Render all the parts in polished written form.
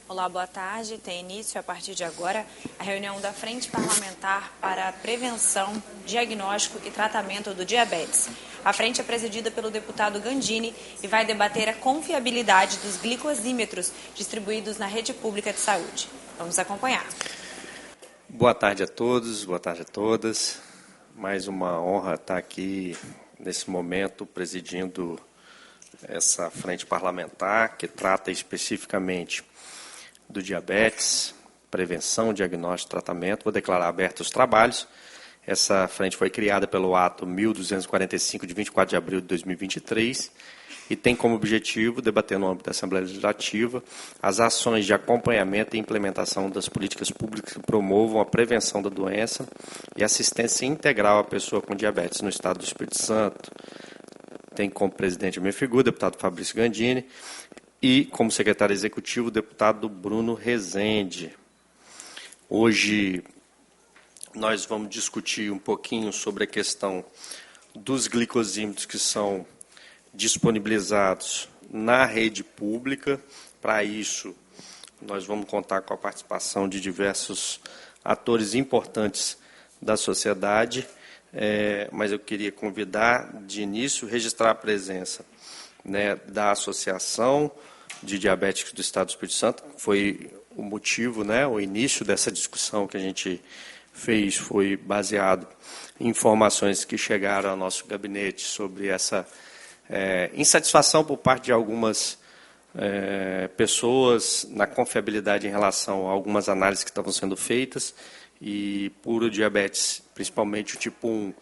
Olá, boa tarde. Tem início, a partir de agora, a reunião da Frente Parlamentar para a Prevenção, Diagnóstico e Tratamento do Diabetes. A frente é presidida pelo deputado Gandini e vai debater a confiabilidade dos glicosímetros distribuídos na rede pública de saúde. Vamos acompanhar. Boa tarde a todos, boa tarde a todas. Mais uma honra estar aqui nesse momento presidindo essa frente parlamentar que trata especificamente do diabetes, prevenção, diagnóstico e tratamento. Vou declarar abertos os trabalhos. Essa frente foi criada pelo ato 1245, de 24 de abril de 2023, e tem como objetivo debater no âmbito da Assembleia Legislativa as ações de acompanhamento e implementação das políticas públicas que promovam a prevenção da doença e assistência integral à pessoa com diabetes no Estado do Espírito Santo. Tem como presidente a minha figura, o deputado Fabrício Gandini, e como secretário executivo, o deputado Bruno Rezende. Hoje nós vamos discutir um pouquinho sobre a questão dos glicosímetros que são disponibilizados na rede pública. Para isso, nós vamos contar com a participação de diversos atores importantes da sociedade, mas eu queria convidar, de início, registrar a presença, da Associação de Diabéticos do Estado do Espírito Santo. Foi o motivo, o início dessa discussão que a gente fez foi baseado em informações que chegaram ao nosso gabinete sobre essa insatisfação por parte de algumas pessoas na confiabilidade em relação a algumas análises que estavam sendo feitas, e por o diabetes, principalmente o tipo 1,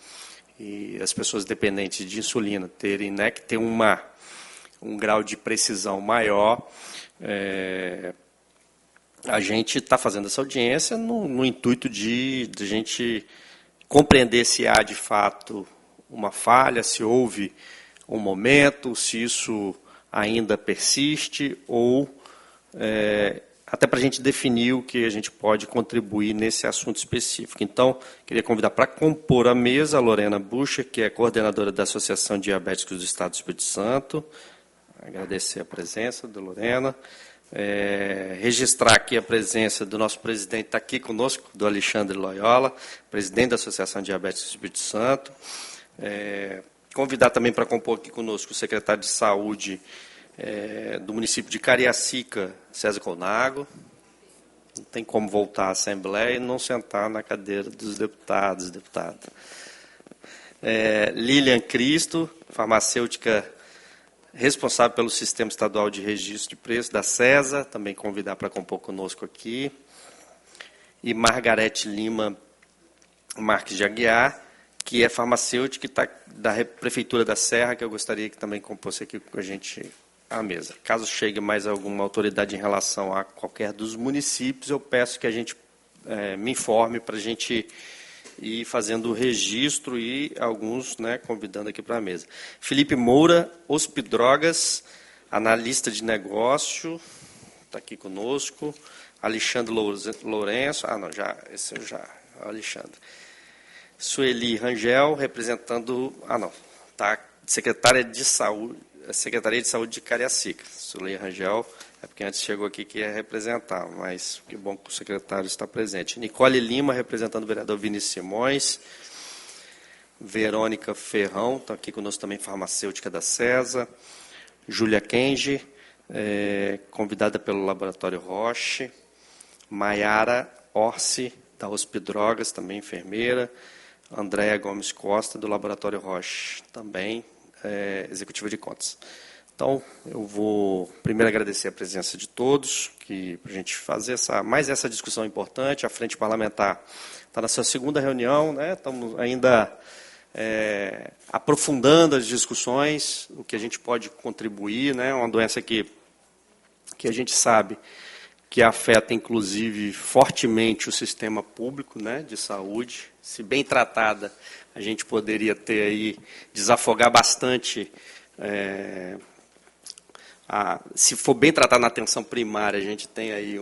e as pessoas dependentes de insulina terem que ter um grau de precisão maior. A gente está fazendo essa audiência no intuito de a gente compreender se há, de fato, uma falha, se houve um momento, se isso ainda persiste, ou até para a gente definir o que a gente pode contribuir nesse assunto específico. Então, queria convidar para compor a mesa a Lorena Bucher, que é coordenadora da Associação de Diabéticos do Estado do Espírito Santo. Agradecer a presença da Lorena. Registrar aqui a presença do nosso presidente, está aqui conosco, do Alexandre Loyola, presidente da Associação de Diabéticos do Espírito Santo. Convidar também para compor aqui conosco o secretário de Saúde do município de Cariacica, César Colnago. Não tem como voltar à Assembleia e não sentar na cadeira dos deputados. Lilian Cristo, farmacêutica responsável pelo Sistema Estadual de Registro de Preços da CESA, também convidar para compor conosco aqui. E Margarete Lima Marques de Aguiar, que é farmacêutica, que está da Prefeitura da Serra, que eu gostaria que também compôsse aqui com a gente à mesa. Caso chegue mais alguma autoridade em relação a qualquer dos municípios, eu peço que a gente me informe para a gente ir fazendo o registro e alguns convidando aqui para a mesa. Felipe Moura, Hospidrogas, analista de negócio, está aqui conosco. Alexandre Lourenço, Alexandre. Sueli Rangel, representando, está secretária de Saúde, Secretaria de Saúde de Cariacica. Sueli Rangel, porque antes chegou aqui que ia representar, mas que bom que o secretário está presente. Nicole Lima, representando o vereador Vinícius Simões. Verônica Ferrão, está aqui conosco também, farmacêutica da CESA. Júlia Kenji, convidada pelo Laboratório Roche. Maiara Orsi, da Hospidrogas, também enfermeira. Andréa Gomes Costa, do Laboratório Roche, também executiva de contas. Então, eu vou primeiro agradecer a presença de todos, para a gente fazer mais essa discussão importante. A Frente Parlamentar está na sua segunda reunião, estamos ainda aprofundando as discussões, o que a gente pode contribuir, uma doença que a gente sabe que afeta, inclusive, fortemente o sistema público de saúde. Se bem tratada, a gente poderia ter aí, desafogar bastante. Se for bem tratada na atenção primária, a gente tem aí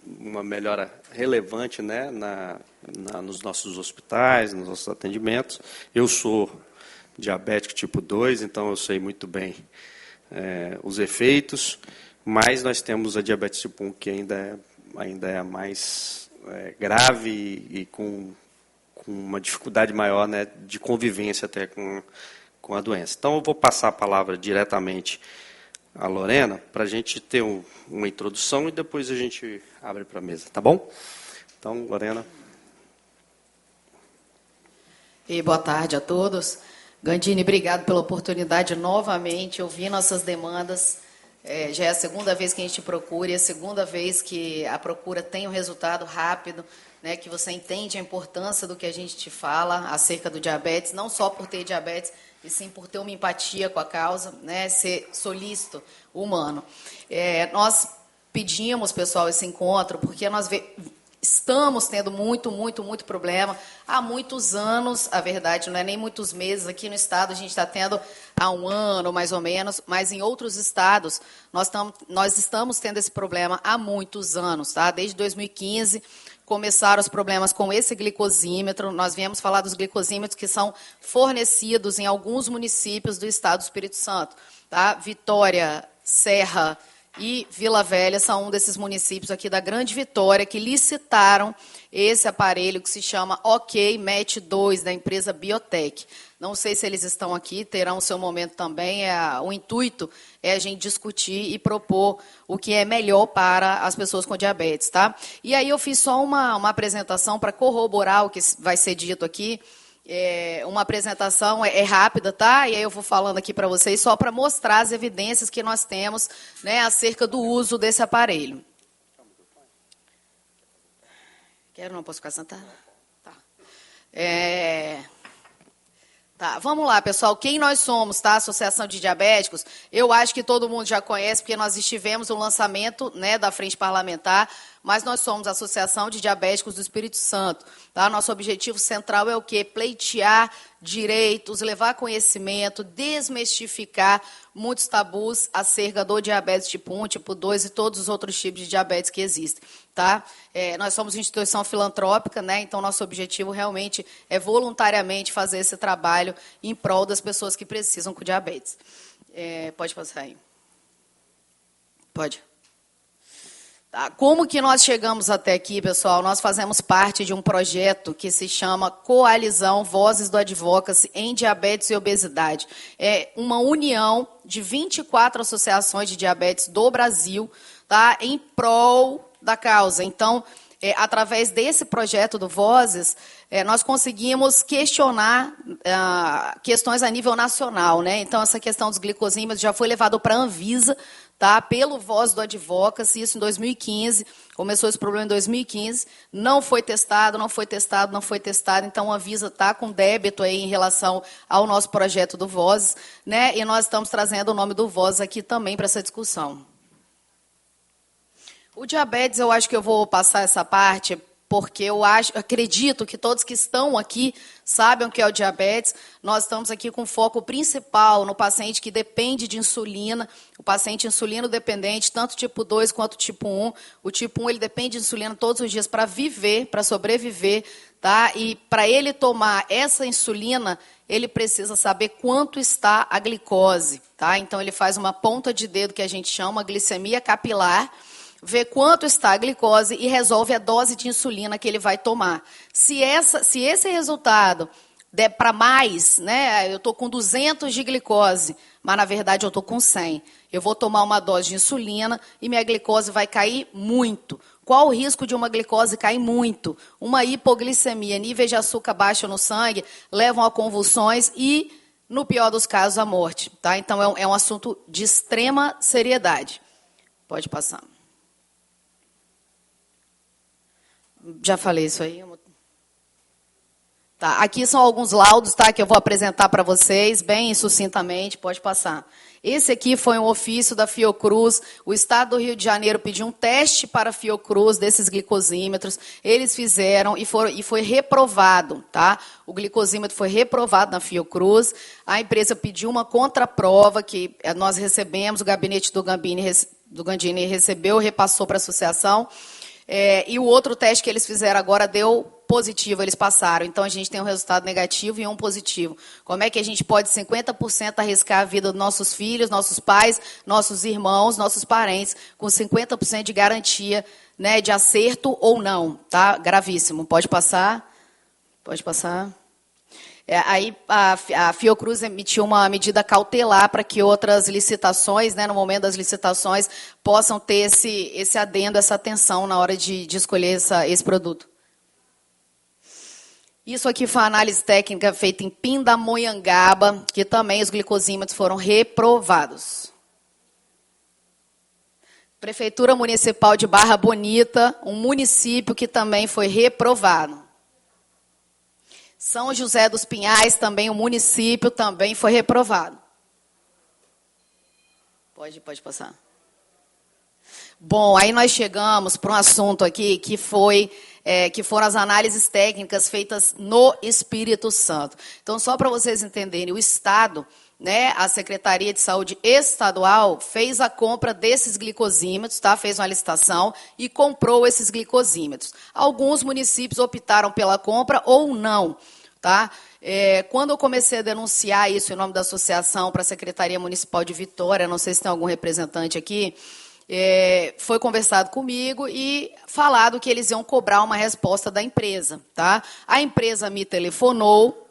uma melhora relevante nos nossos hospitais, nos nossos atendimentos. Eu sou diabético tipo 2, então eu sei muito bem os efeitos. mas nós temos a diabetes tipo 1, que ainda é a mais grave e com uma dificuldade maior, né, de convivência até com a doença. Então, eu vou passar a palavra diretamente à Lorena, para a gente ter uma introdução e depois a gente abre para a mesa, tá bom? Então, Lorena. E boa tarde a todos. Gandini, obrigado pela oportunidade de novamente ouvir nossas demandas. Já é a segunda vez que a gente procura e a segunda vez que a procura tem um resultado rápido, né, que você entende a importância do que a gente te fala acerca do diabetes, não só por ter diabetes, e sim por ter uma empatia com a causa, né, ser solícito, humano. Nós pedimos, pessoal, esse encontro, porque nós estamos tendo muito problema há muitos anos, a verdade, não é nem muitos meses. Aqui no estado a gente está tendo há um ano, mais ou menos, mas em outros estados nós estamos tendo esse problema há muitos anos, tá? Desde 2015 começaram os problemas com esse glicosímetro. Nós viemos falar dos glicosímetros que são fornecidos em alguns municípios do estado do Espírito Santo, tá? Vitória, Serra e Vila Velha são um desses municípios aqui da Grande Vitória que licitaram esse aparelho que se chama OK Match 2, da empresa Biotech. Não sei se eles estão aqui, terão o seu momento também. O intuito é a gente discutir e propor o que é melhor para as pessoas com diabetes, tá? E aí eu fiz só uma apresentação para corroborar o que vai ser dito aqui. Uma apresentação rápida, tá? E aí eu vou falando aqui para vocês só para mostrar as evidências que nós temos, né, acerca do uso desse aparelho. Quero, não posso ficar sentada? Tá. Tá, vamos lá, pessoal. Quem nós somos, tá? Associação de Diabéticos. Eu acho que todo mundo já conhece, porque nós estivemos no lançamento, né, da Frente Parlamentar, mas nós somos a Associação de Diabéticos do Espírito Santo. Tá? Nosso objetivo central é o quê? Pleitear direitos, levar conhecimento, desmistificar muitos tabus acerca do diabetes tipo 1, tipo 2 e todos os outros tipos de diabetes que existem. Tá? Nós somos instituição filantrópica, né? Então nosso objetivo realmente é voluntariamente fazer esse trabalho em prol das pessoas que precisam com diabetes. Pode passar aí. Pode. Tá. Como que nós chegamos até aqui, pessoal? Nós fazemos parte de um projeto que se chama Coalizão Vozes do Advocacy em Diabetes e Obesidade. É uma união de 24 associações de diabetes do Brasil, tá, em prol da causa. Então, através desse projeto do Vozes, nós conseguimos questionar questões a nível nacional, né? Então, essa questão dos glicosímetros já foi levado para a Anvisa, tá, pelo Voz do Advocacy, isso em 2015, começou esse problema em 2015, não foi testado, então a Anvisa está com débito aí em relação ao nosso projeto do Voz, né, e nós estamos trazendo o nome do Voz aqui também para essa discussão. O diabetes, eu acho que eu vou passar essa parte, porque acredito que todos que estão aqui sabem o que é o diabetes. Nós estamos aqui com foco principal no paciente que depende de insulina, o paciente insulino dependente, tanto tipo 2 quanto tipo 1. O tipo 1 ele depende de insulina todos os dias para viver, para sobreviver, tá? E para ele tomar essa insulina, ele precisa saber quanto está a glicose, tá? Então ele faz uma ponta de dedo que a gente chama glicemia capilar, vê quanto está a glicose e resolve a dose de insulina que ele vai tomar. Se esse resultado der para mais, né, eu estou com 200 de glicose, mas na verdade eu estou com 100. Eu vou tomar uma dose de insulina e minha glicose vai cair muito. Qual o risco de uma glicose cair muito? Uma hipoglicemia, níveis de açúcar baixo no sangue, levam a convulsões e, no pior dos casos, a morte. Tá? Então é um assunto de extrema seriedade. Pode passar. Já falei isso aí. Tá, aqui são alguns laudos, tá, que eu vou apresentar para vocês, bem sucintamente, pode passar. Esse aqui foi um ofício da Fiocruz. O Estado do Rio de Janeiro pediu um teste para a Fiocruz desses glicosímetros. Eles fizeram e foi reprovado. Tá? O glicosímetro foi reprovado na Fiocruz. A empresa pediu uma contraprova que nós recebemos, o gabinete do Gandini recebeu, repassou para a associação. E o outro teste que eles fizeram agora deu positivo, eles passaram. Então, a gente tem um resultado negativo e um positivo. Como é que a gente pode 50% arriscar a vida dos nossos filhos, nossos pais, nossos irmãos, nossos parentes, com 50% de garantia, né, de acerto ou não? Tá? Gravíssimo. Pode passar? Pode passar. Aí a Fiocruz emitiu uma medida cautelar para que outras licitações, né, no momento das licitações, possam ter esse adendo, essa atenção na hora de escolher esse produto. Isso aqui foi uma análise técnica feita em Pindamonhangaba, que também os glicosímetros foram reprovados. Prefeitura Municipal de Barra Bonita, um município que também foi reprovado. São José dos Pinhais, também o município, também foi reprovado. Pode passar. Bom, aí nós chegamos para um assunto aqui que foram as análises técnicas feitas no Espírito Santo. Então, só para vocês entenderem, o Estado, né, a Secretaria de Saúde Estadual fez a compra desses glicosímetros, tá? Fez uma licitação e comprou esses glicosímetros. Alguns municípios optaram pela compra ou não. Tá? Quando eu comecei a denunciar isso em nome da associação para a Secretaria Municipal de Vitória, não sei se tem algum representante aqui, foi conversado comigo e falado que eles iam cobrar uma resposta da empresa. Tá? A empresa me telefonou,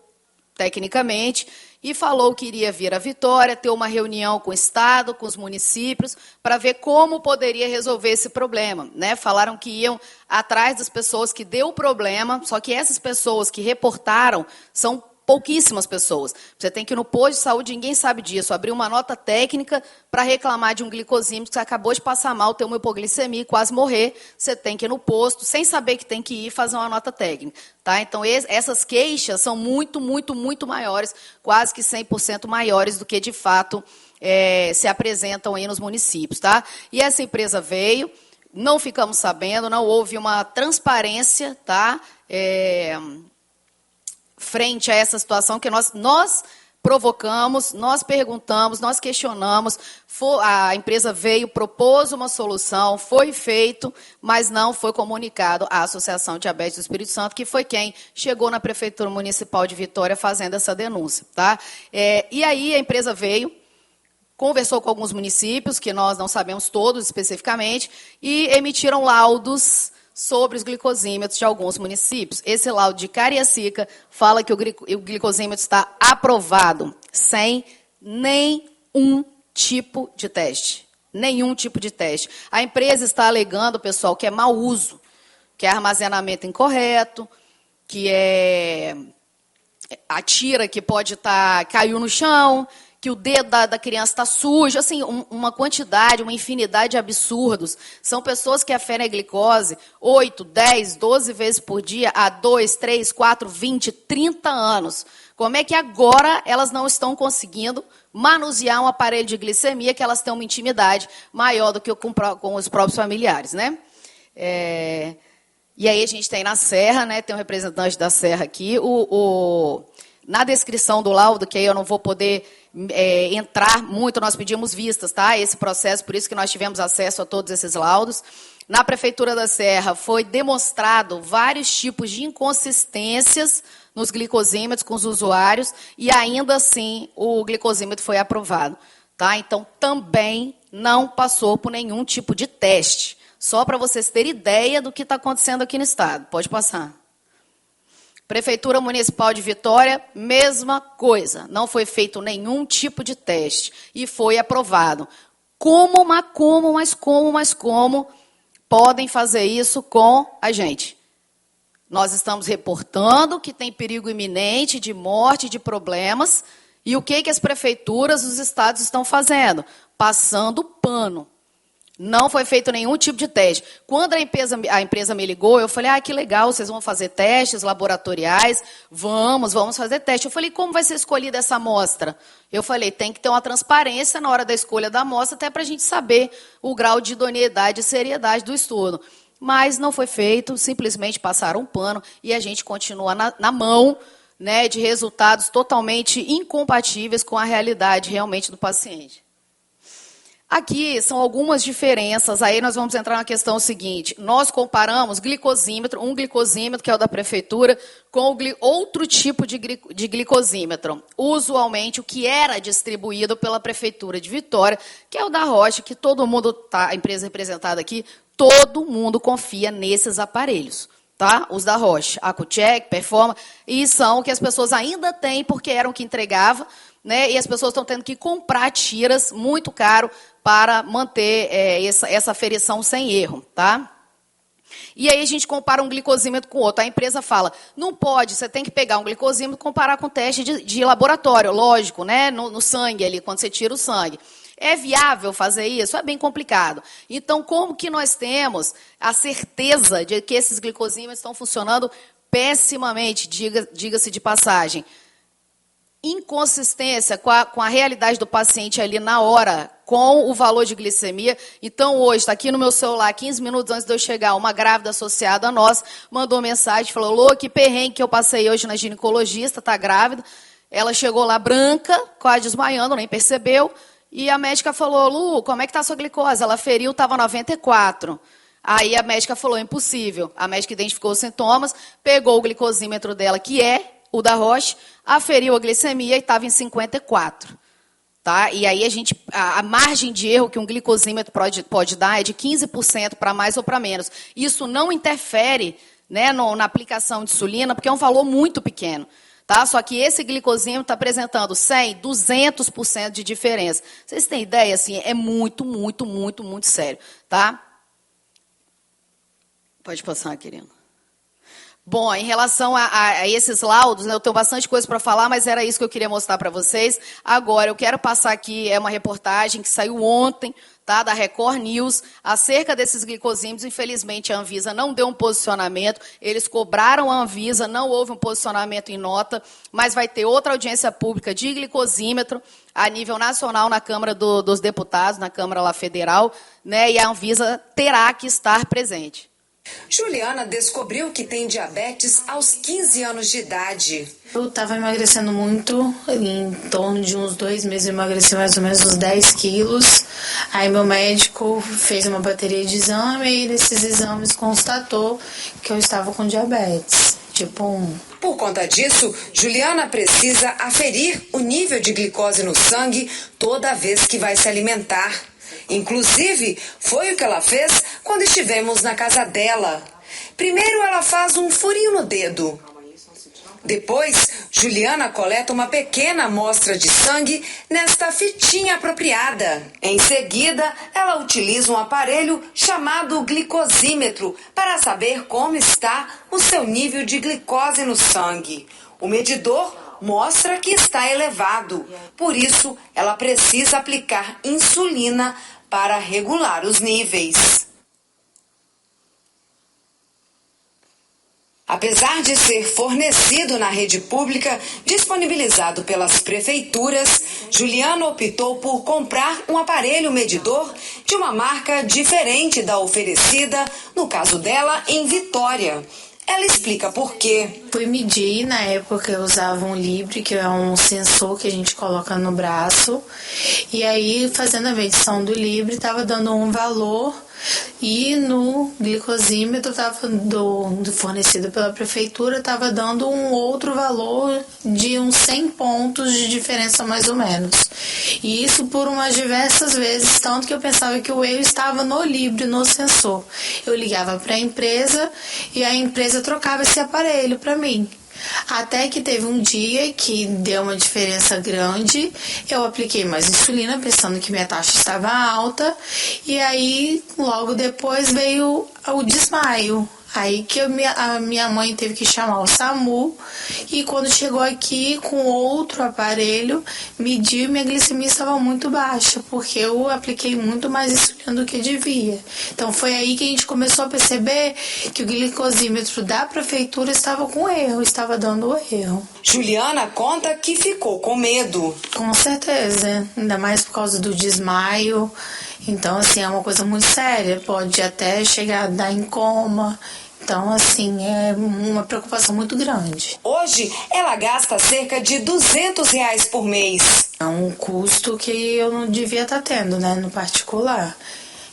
tecnicamente, e falou que iria vir a Vitória, ter uma reunião com o Estado, com os municípios, para ver como poderia resolver esse problema. Né? Falaram que iam atrás das pessoas que deu o problema, só que essas pessoas que reportaram são pouquíssimas pessoas. Você tem que ir no posto de saúde, ninguém sabe disso, abrir uma nota técnica para reclamar de um glicosímetro que você acabou de passar mal, ter uma hipoglicemia e quase morrer, você tem que ir no posto, sem saber que tem que ir fazer uma nota técnica. Tá? Então, essas queixas são muito, muito, muito maiores, quase que 100% maiores do que, de fato, se apresentam aí nos municípios. Tá? E essa empresa veio, não ficamos sabendo, não houve uma transparência, tá? Frente a essa situação que nós provocamos, nós perguntamos, nós questionamos, a empresa veio, propôs uma solução, foi feito, mas não foi comunicado à Associação Diabetes do Espírito Santo, que foi quem chegou na Prefeitura Municipal de Vitória fazendo essa denúncia. Tá? E aí a empresa veio, conversou com alguns municípios, que nós não sabemos todos especificamente, e emitiram laudos sobre os glicosímetros de alguns municípios. Esse laudo de Cariacica fala que o glicosímetro está aprovado, sem nenhum tipo de teste. Nenhum tipo de teste. A empresa está alegando, pessoal, que é mau uso, que é armazenamento incorreto, que a tira que pode caiu no chão, que o dedo da criança está sujo, assim, uma quantidade, uma infinidade de absurdos. São pessoas que aferem a glicose 8, 10, 12 vezes por dia há 2, 3, 4, 20, 30 anos. Como é que agora elas não estão conseguindo manusear um aparelho de glicemia que elas têm uma intimidade maior do que com os próprios familiares, né? E aí a gente tem na Serra, né, tem um representante da Serra aqui, na descrição do laudo, que aí eu não vou poder entrar muito, nós pedimos vistas, tá? Esse processo, por isso que nós tivemos acesso a todos esses laudos. Na Prefeitura da Serra foi demonstrado vários tipos de inconsistências nos glicosímetros com os usuários e ainda assim o glicosímetro foi aprovado. Tá? Então, também não passou por nenhum tipo de teste. Só para vocês terem ideia do que está acontecendo aqui no Estado. Pode passar. Prefeitura Municipal de Vitória, mesma coisa. Não foi feito nenhum tipo de teste e foi aprovado. Como podem fazer isso com a gente? Nós estamos reportando que tem perigo iminente de morte, de problemas. E o que as prefeituras, os estados estão fazendo? Passando pano. Não foi feito nenhum tipo de teste. Quando a empresa me ligou, eu falei, que legal, vocês vão fazer testes laboratoriais? Vamos fazer teste. Eu falei, como vai ser escolhida essa amostra? Eu falei, tem que ter uma transparência na hora da escolha da amostra, até para a gente saber o grau de idoneidade e seriedade do estudo. Mas não foi feito, simplesmente passaram um pano e a gente continua na mão, né, de resultados totalmente incompatíveis com a realidade realmente do paciente. Aqui são algumas diferenças, aí nós vamos entrar na questão seguinte. Nós comparamos glicosímetro, um glicosímetro, que é o da prefeitura, com outro tipo de glicosímetro. Usualmente, o que era distribuído pela prefeitura de Vitória, que é o da Roche, que todo mundo, tá, a empresa representada aqui, todo mundo confia nesses aparelhos. Tá? Os da Roche, AcuCheck, Performa, e são que as pessoas ainda têm, porque eram que entregava, né? E as pessoas estão tendo que comprar tiras muito caro para manter essa aferição sem erro. Tá? E aí a gente compara um glicosímetro com outro. A empresa fala, não pode, você tem que pegar um glicosímetro e comparar com teste de laboratório, lógico, né? No sangue ali, quando você tira o sangue. É viável fazer isso? É bem complicado. Então, como que nós temos a certeza de que esses glicosímetros estão funcionando pessimamente, diga-se de passagem? Inconsistência com a realidade do paciente ali na hora, com o valor de glicemia. Então, hoje, está aqui no meu celular, 15 minutos antes de eu chegar, uma grávida associada a nós, mandou mensagem, falou, Lô, que perrengue que eu passei hoje na ginecologista, está grávida. Ela chegou lá branca, quase desmaiando, nem percebeu. E a médica falou, Lu, como é que está a sua glicose? Ela feriu, estava 94. Aí a médica falou, impossível. A médica identificou os sintomas, pegou o glicosímetro dela, que é o da Roche, aferiu a glicemia e estava em 54. Tá? E aí a margem de erro que um glicosímetro pode dar é de 15% para mais ou para menos. Isso não interfere, né, na aplicação de insulina, porque é um valor muito pequeno. Tá? Só que esse glicosímetro está apresentando 100%, 200% de diferença. Vocês têm ideia? Assim, é muito, muito, muito, muito sério. Tá? Pode passar, querido. Bom, em relação a esses laudos, né, eu tenho bastante coisa para falar, mas era isso que eu queria mostrar para vocês. Agora, eu quero passar aqui uma reportagem que saiu ontem, tá, da Record News, acerca desses glicosímetros. Infelizmente, a Anvisa não deu um posicionamento, eles cobraram a Anvisa, não houve um posicionamento em nota, mas vai ter outra audiência pública de glicosímetro a nível nacional na Câmara dos Deputados, na Câmara lá federal, né, e a Anvisa terá que estar presente. Juliana descobriu que tem diabetes aos 15 anos de idade. Eu estava emagrecendo muito, em torno de uns 2 meses eu emagreci mais ou menos uns 10 quilos. Aí meu médico fez uma bateria de exame e nesses exames constatou que eu estava com diabetes, tipo 1. Por conta disso, Juliana precisa aferir o nível de glicose no sangue toda vez que vai se alimentar. Inclusive, foi o que ela fez quando estivemos na casa dela. Primeiro, ela faz um furinho no dedo. Depois, Juliana coleta uma pequena amostra de sangue nesta fitinha apropriada. Em seguida, ela utiliza um aparelho chamado glicosímetro para saber como está o seu nível de glicose no sangue. O medidor mostra que está elevado. Por isso, ela precisa aplicar insulina para regular os níveis. Apesar de ser fornecido na rede pública, disponibilizado pelas prefeituras, Juliana optou por comprar um aparelho medidor de uma marca diferente da oferecida, no caso dela, em Vitória. Ela explica por quê. Fui medir, na época eu usava um Libre, que é um sensor que a gente coloca no braço. E aí, fazendo a medição do Libre, estava dando um valor. E no glicosímetro do fornecido pela prefeitura estava dando um outro valor de uns 100 pontos de diferença mais ou menos. E isso por umas diversas vezes, tanto que eu pensava que o erro estava no Libre, no sensor. Eu ligava para a empresa e a empresa trocava esse aparelho para mim. Até que teve um dia que deu uma diferença grande, eu apliquei mais insulina pensando que minha taxa estava alta e aí logo depois veio o desmaio. Aí que a minha mãe teve que chamar o SAMU e quando chegou aqui com outro aparelho, mediu e minha glicemia estava muito baixa, porque eu apliquei muito mais insulina do que devia. Então foi aí que a gente começou a perceber que o glicosímetro da prefeitura estava com erro, estava dando erro. Juliana conta que ficou com medo. Com certeza, ainda mais por causa do desmaio. Então, assim, é uma coisa muito séria, pode até chegar a dar em coma. Então, assim, é uma preocupação muito grande. Hoje, ela gasta cerca de R$200 por mês. É um custo que eu não devia estar tendo, né, no particular.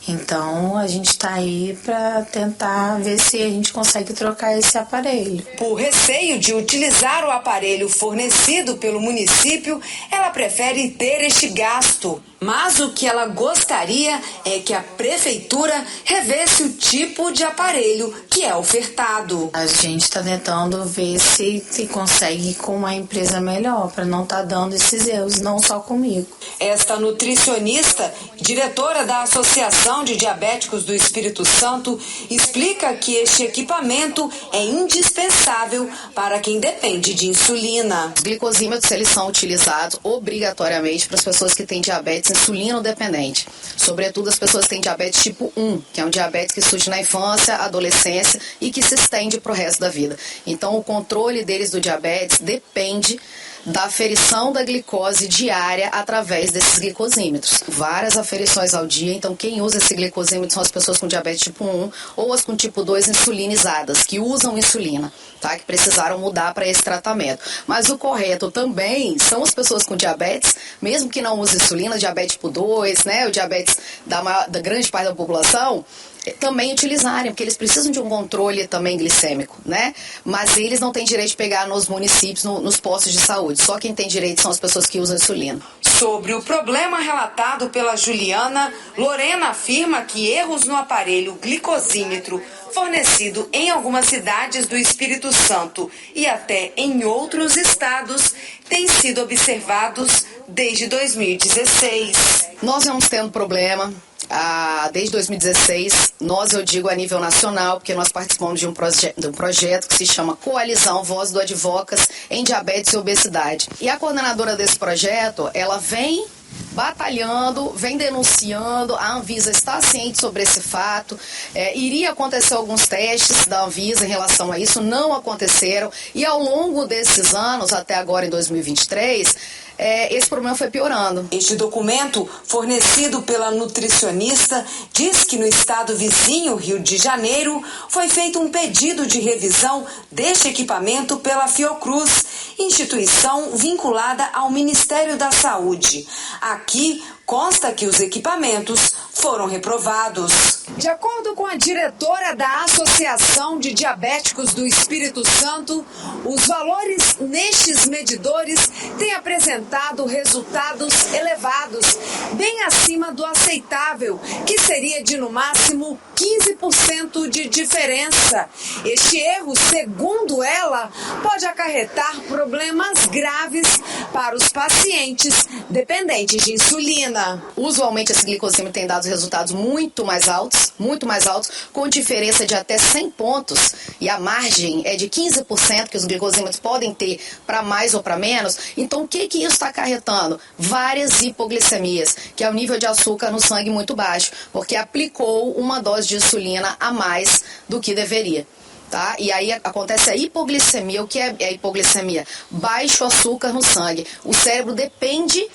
Então, a gente está aí para tentar ver se a gente consegue trocar esse aparelho. Por receio de utilizar o aparelho fornecido pelo município, ela prefere ter este gasto. Mas o que ela gostaria é que a prefeitura revesse o tipo de aparelho que é ofertado. A gente está tentando ver se consegue com uma empresa melhor, para não estar dando esses erros, não só comigo. Esta nutricionista, diretora da Associação de Diabéticos do Espírito Santo, explica que este equipamento é indispensável para quem depende de insulina. Os glicosímetros, eles são utilizados obrigatoriamente para as pessoas que têm diabetes insulino dependente, sobretudo as pessoas que têm diabetes tipo 1, que é um diabetes que surge na infância, adolescência e que se estende para o resto da vida. Então, o controle deles do diabetes depende da aferição da glicose diária através desses glicosímetros. Várias aferições ao dia, então quem usa esse glicosímetro são as pessoas com diabetes tipo 1 ou as com tipo 2 insulinizadas, que usam insulina, tá? Que precisaram mudar para esse tratamento. Mas o correto também são as pessoas com diabetes, mesmo que não usem insulina, diabetes tipo 2, né? O diabetes da grande parte da população, também utilizarem, porque eles precisam de um controle também glicêmico, né? Mas eles não têm direito de pegar nos municípios, nos postos de saúde. Só quem tem direito são as pessoas que usam insulina. Sobre o problema relatado pela Juliana, Lorena afirma que erros no aparelho glicosímetro fornecido em algumas cidades do Espírito Santo e até em outros estados têm sido observados desde 2016. Nós vamos tendo problema. Desde 2016, eu digo a nível nacional, porque nós participamos de um projeto que se chama Coalizão Voz do Advocas em Diabetes e Obesidade. E a coordenadora desse projeto, ela vem batalhando, vem denunciando, a Anvisa está ciente sobre esse fato, iria acontecer alguns testes da Anvisa em relação a isso, não aconteceram, e ao longo desses anos, até agora em 2023, esse problema foi piorando. Este documento, fornecido pela nutricionista, diz que no estado vizinho, Rio de Janeiro, foi feito um pedido de revisão deste equipamento pela Fiocruz, instituição vinculada ao Ministério da Saúde. Aqui consta que os equipamentos foram reprovados. De acordo com a diretora da Associação de Diabéticos do Espírito Santo, os valores nestes medidores têm apresentado resultados elevados, bem acima do aceitável, que seria de no máximo 15% de diferença. Este erro, segundo ela, pode acarretar problemas graves para os pacientes dependentes de insulina. Usualmente esse glicosímetro tem dado resultados muito mais altos, com diferença de até 100 pontos, e a margem é de 15% que os glicosímetros podem ter para mais ou para menos. Então o que isso está acarretando? Várias hipoglicemias, que é o nível de açúcar no sangue muito baixo, porque aplicou uma dose de insulina a mais do que deveria. Tá? E aí acontece a hipoglicemia. O que é a hipoglicemia? Baixo açúcar no sangue. O cérebro depende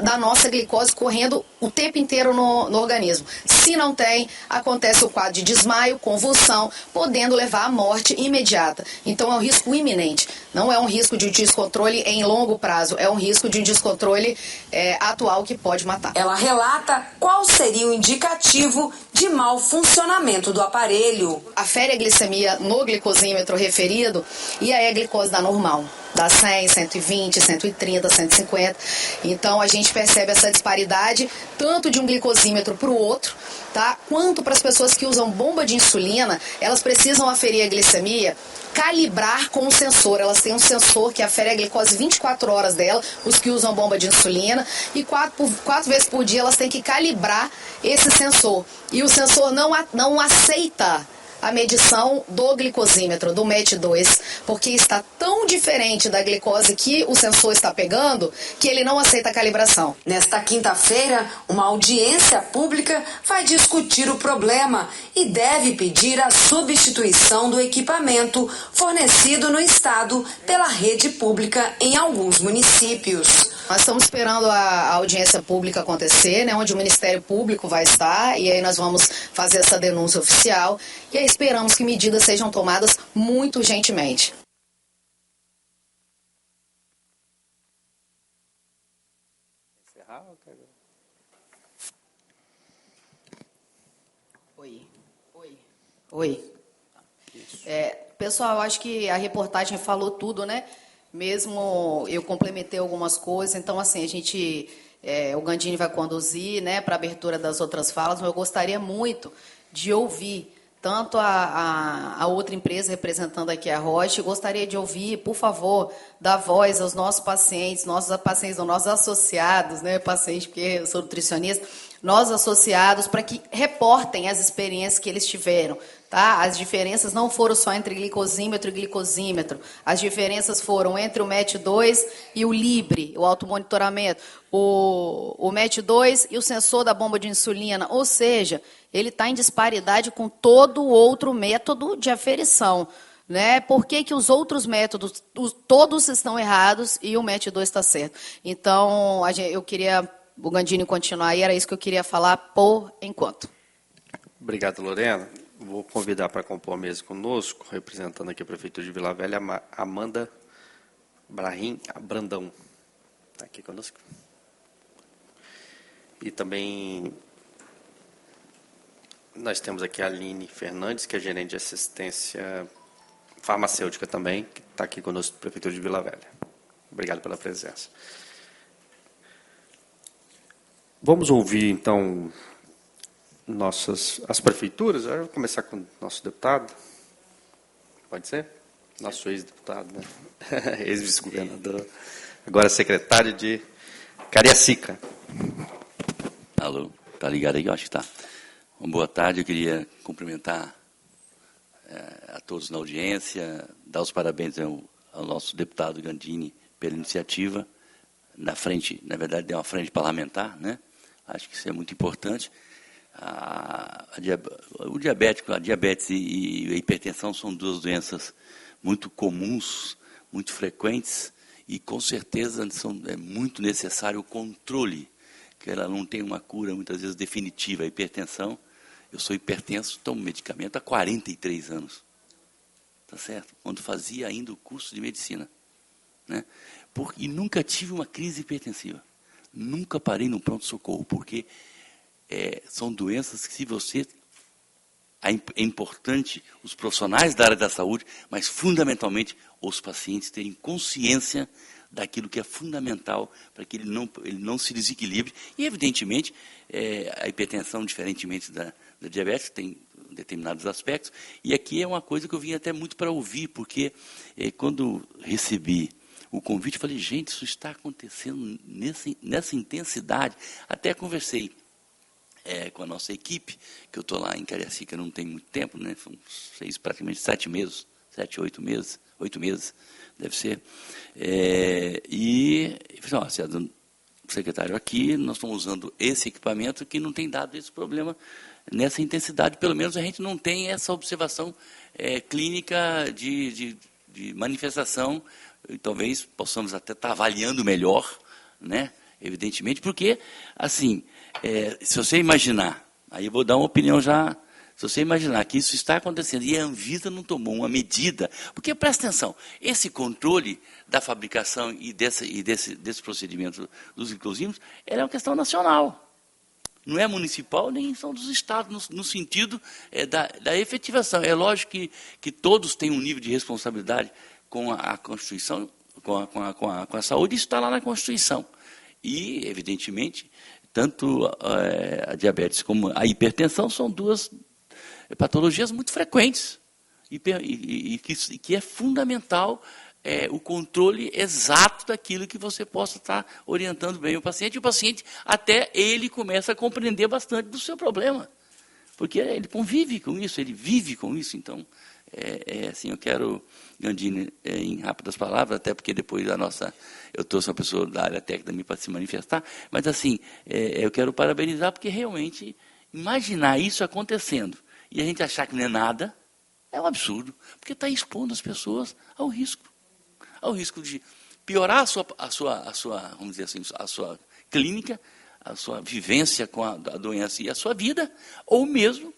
da nossa glicose correndo o tempo inteiro no organismo. Se não tem, acontece o quadro de desmaio, convulsão, podendo levar à morte imediata. Então é um risco iminente. Não é um risco de descontrole em longo prazo, é um risco de um descontrole atual que pode matar. Ela relata qual seria o indicativo de mau funcionamento do aparelho. Afere a glicemia no glicosímetro referido e aí a glicose dá normal. Dá 100, 120, 130, 150. Então a gente percebe essa disparidade tanto de um glicosímetro para o outro, tá? Quanto para as pessoas que usam bomba de insulina, elas precisam aferir a glicemia, calibrar com o sensor. Elas têm um sensor que afere a glicose 24 horas dela, os que usam bomba de insulina, e quatro vezes por dia elas têm que calibrar esse sensor. E o sensor não aceita a medição do glicosímetro, do MET2, porque está tão diferente da glicose que o sensor está pegando, que ele não aceita a calibração. Nesta quinta-feira, uma audiência pública vai discutir o problema e deve pedir a substituição do equipamento fornecido no estado pela rede pública em alguns municípios. Nós estamos esperando a audiência pública acontecer, né, onde o Ministério Público vai estar, e aí nós vamos fazer essa denúncia oficial, e aí esperamos que medidas sejam tomadas muito urgentemente. Oi. Pessoal, eu acho que a reportagem falou tudo, né? Mesmo eu complementei algumas coisas, então, assim, o Gandini vai conduzir, né, para a abertura das outras falas, mas eu gostaria muito de ouvir tanto a outra empresa representando aqui a Roche, gostaria de ouvir, por favor, dar voz aos nossos pacientes, nossos associados, né, paciente, porque eu sou nutricionista, nossos associados, para que reportem as experiências que eles tiveram. Tá? As diferenças não foram só entre glicosímetro e glicosímetro. As diferenças foram entre o MET2 e o Libre, o automonitoramento, o MET2 e o sensor da bomba de insulina. Ou seja, ele está em disparidade com todo outro método de aferição. Né? Por que os outros métodos, todos estão errados e o MET2 está certo? Então, eu queria, o Gandini continuar aí, era isso que eu queria falar por enquanto. Obrigado, Lorena. Vou convidar para compor a mesa conosco, representando aqui a Prefeitura de Vila Velha, Amanda Brahim Brandão. Está aqui conosco. E também nós temos aqui a Aline Fernandes, que é gerente de assistência farmacêutica também, que está aqui conosco, Prefeitura de Vila Velha. Obrigado pela presença. Vamos ouvir, então, as prefeituras. Eu vou começar com o nosso deputado. Pode ser? Nosso ex-deputado, né? Ex-vice-governador. Agora secretário de Cariacica. Alô, tá ligado aí? Eu acho que tá. Uma boa tarde, eu queria cumprimentar a todos na audiência, dar os parabéns ao nosso deputado Gandini pela iniciativa. Na frente, na verdade, é uma frente parlamentar, né? Acho que isso é muito importante. O diabético, a diabetes e a hipertensão são duas doenças muito comuns, muito frequentes, e com certeza é muito necessário o controle, que ela não tem uma cura muitas vezes definitiva. A hipertensão, eu sou hipertenso, tomo medicamento há 43 anos, tá certo? Quando fazia ainda o curso de medicina, né? E nunca tive uma crise hipertensiva, nunca parei no pronto-socorro, porque são doenças que, se você... É importante os profissionais da área da saúde, mas fundamentalmente os pacientes terem consciência daquilo que é fundamental para que ele não se desequilibre. E, evidentemente, a hipertensão, diferentemente da diabetes, tem determinados aspectos. E aqui é uma coisa que eu vim até muito para ouvir, porque quando recebi o convite, falei, gente, isso está acontecendo nessa intensidade. Até conversei com a nossa equipe, que eu estou lá em Cariacica não tem muito tempo, né? São praticamente 7 meses, 7, 8 meses, 8 meses, deve ser. E eu falei, secretário, aqui nós estamos usando esse equipamento que não tem dado esse problema nessa intensidade, pelo menos a gente não tem essa observação clínica de manifestação, e talvez possamos até estar avaliando melhor, né? Evidentemente, porque, assim, se você imaginar, aí eu vou dar uma opinião já, se você imaginar que isso está acontecendo e a Anvisa não tomou uma medida, porque, presta atenção, esse controle da fabricação e desse procedimento dos glicosímetros, é uma questão nacional, não é municipal, nem são dos estados, no sentido da efetivação. É lógico que todos têm um nível de responsabilidade com a Constituição, com a saúde, isso está lá na Constituição. E, evidentemente, tanto a diabetes como a hipertensão são duas patologias muito frequentes e que é fundamental o controle exato daquilo que você possa estar orientando bem o paciente. E o paciente, até ele começa a compreender bastante do seu problema, porque ele convive com isso, ele vive com isso. Então, assim, eu quero, Gandini, em rápidas palavras, até porque depois eu trouxe uma pessoa da área técnica para se manifestar, mas assim, eu quero parabenizar, porque realmente imaginar isso acontecendo e a gente achar que não é nada, é um absurdo, porque está expondo as pessoas ao risco de piorar a sua, vamos dizer assim, a sua clínica, a sua vivência com a doença e a sua vida, ou mesmo,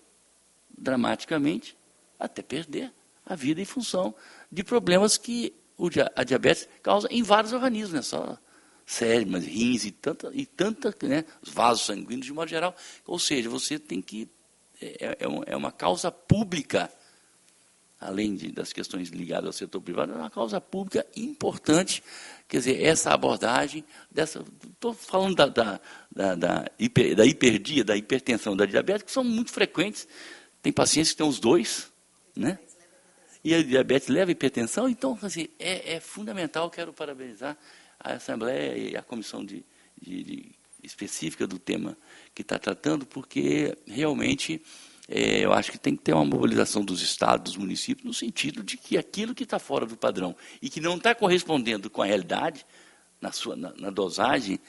dramaticamente, até perder a vida em função de problemas que a diabetes causa em vários organismos, não é só cérebro, mas rins e tanta, né, os vasos sanguíneos de modo geral. Ou seja, você tem que... É uma causa pública, além das questões ligadas ao setor privado, é uma causa pública importante. Quer dizer, essa abordagem, estou falando da hiperdia, da hipertensão, da diabetes, que são muito frequentes. Tem pacientes que têm os dois, né? E a diabetes leva à hipertensão, então, assim, é fundamental. Quero parabenizar a Assembleia e a comissão específica do tema que está tratando, porque realmente eu acho que tem que ter uma mobilização dos estados, dos municípios, no sentido de que aquilo que está fora do padrão e que não está correspondendo com a realidade, na dosagem,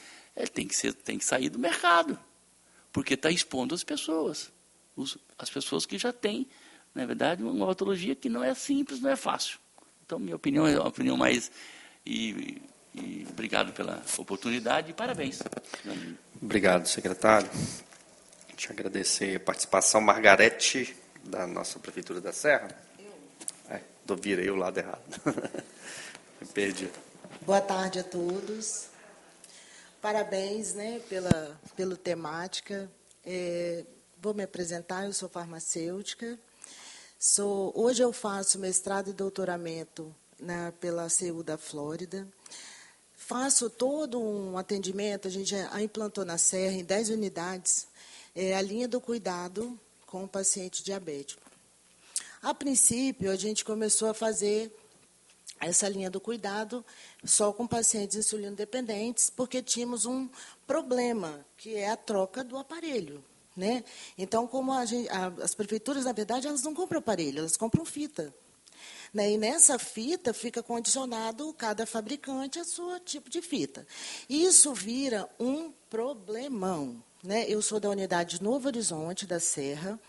tem que sair do mercado, porque está expondo as pessoas que já têm, na verdade, uma patologia que não é simples, não é fácil. Então, minha opinião é uma opinião mais... E obrigado pela oportunidade e parabéns. Obrigado, secretário. Deixa eu agradecer a participação. Margarete, da nossa Prefeitura da Serra. Virei o lado errado. Me perdi. Boa tarde a todos. Parabéns, né, pela temática. Vou me apresentar, eu sou farmacêutica. Hoje eu faço mestrado e doutoramento pela CU da Flórida. Faço todo um atendimento, a gente já implantou na Serra, em 10 unidades, a linha do cuidado com o paciente diabético. A princípio, a gente começou a fazer essa linha do cuidado só com pacientes insulino-dependentes, porque tínhamos um problema, que é a troca do aparelho, né? Então, como as prefeituras, na verdade, elas não compram aparelho, elas compram fita. E nessa fita fica condicionado cada fabricante a seu tipo de fita. Isso vira um problemão. Eu sou da unidade de Novo Horizonte, da Serra,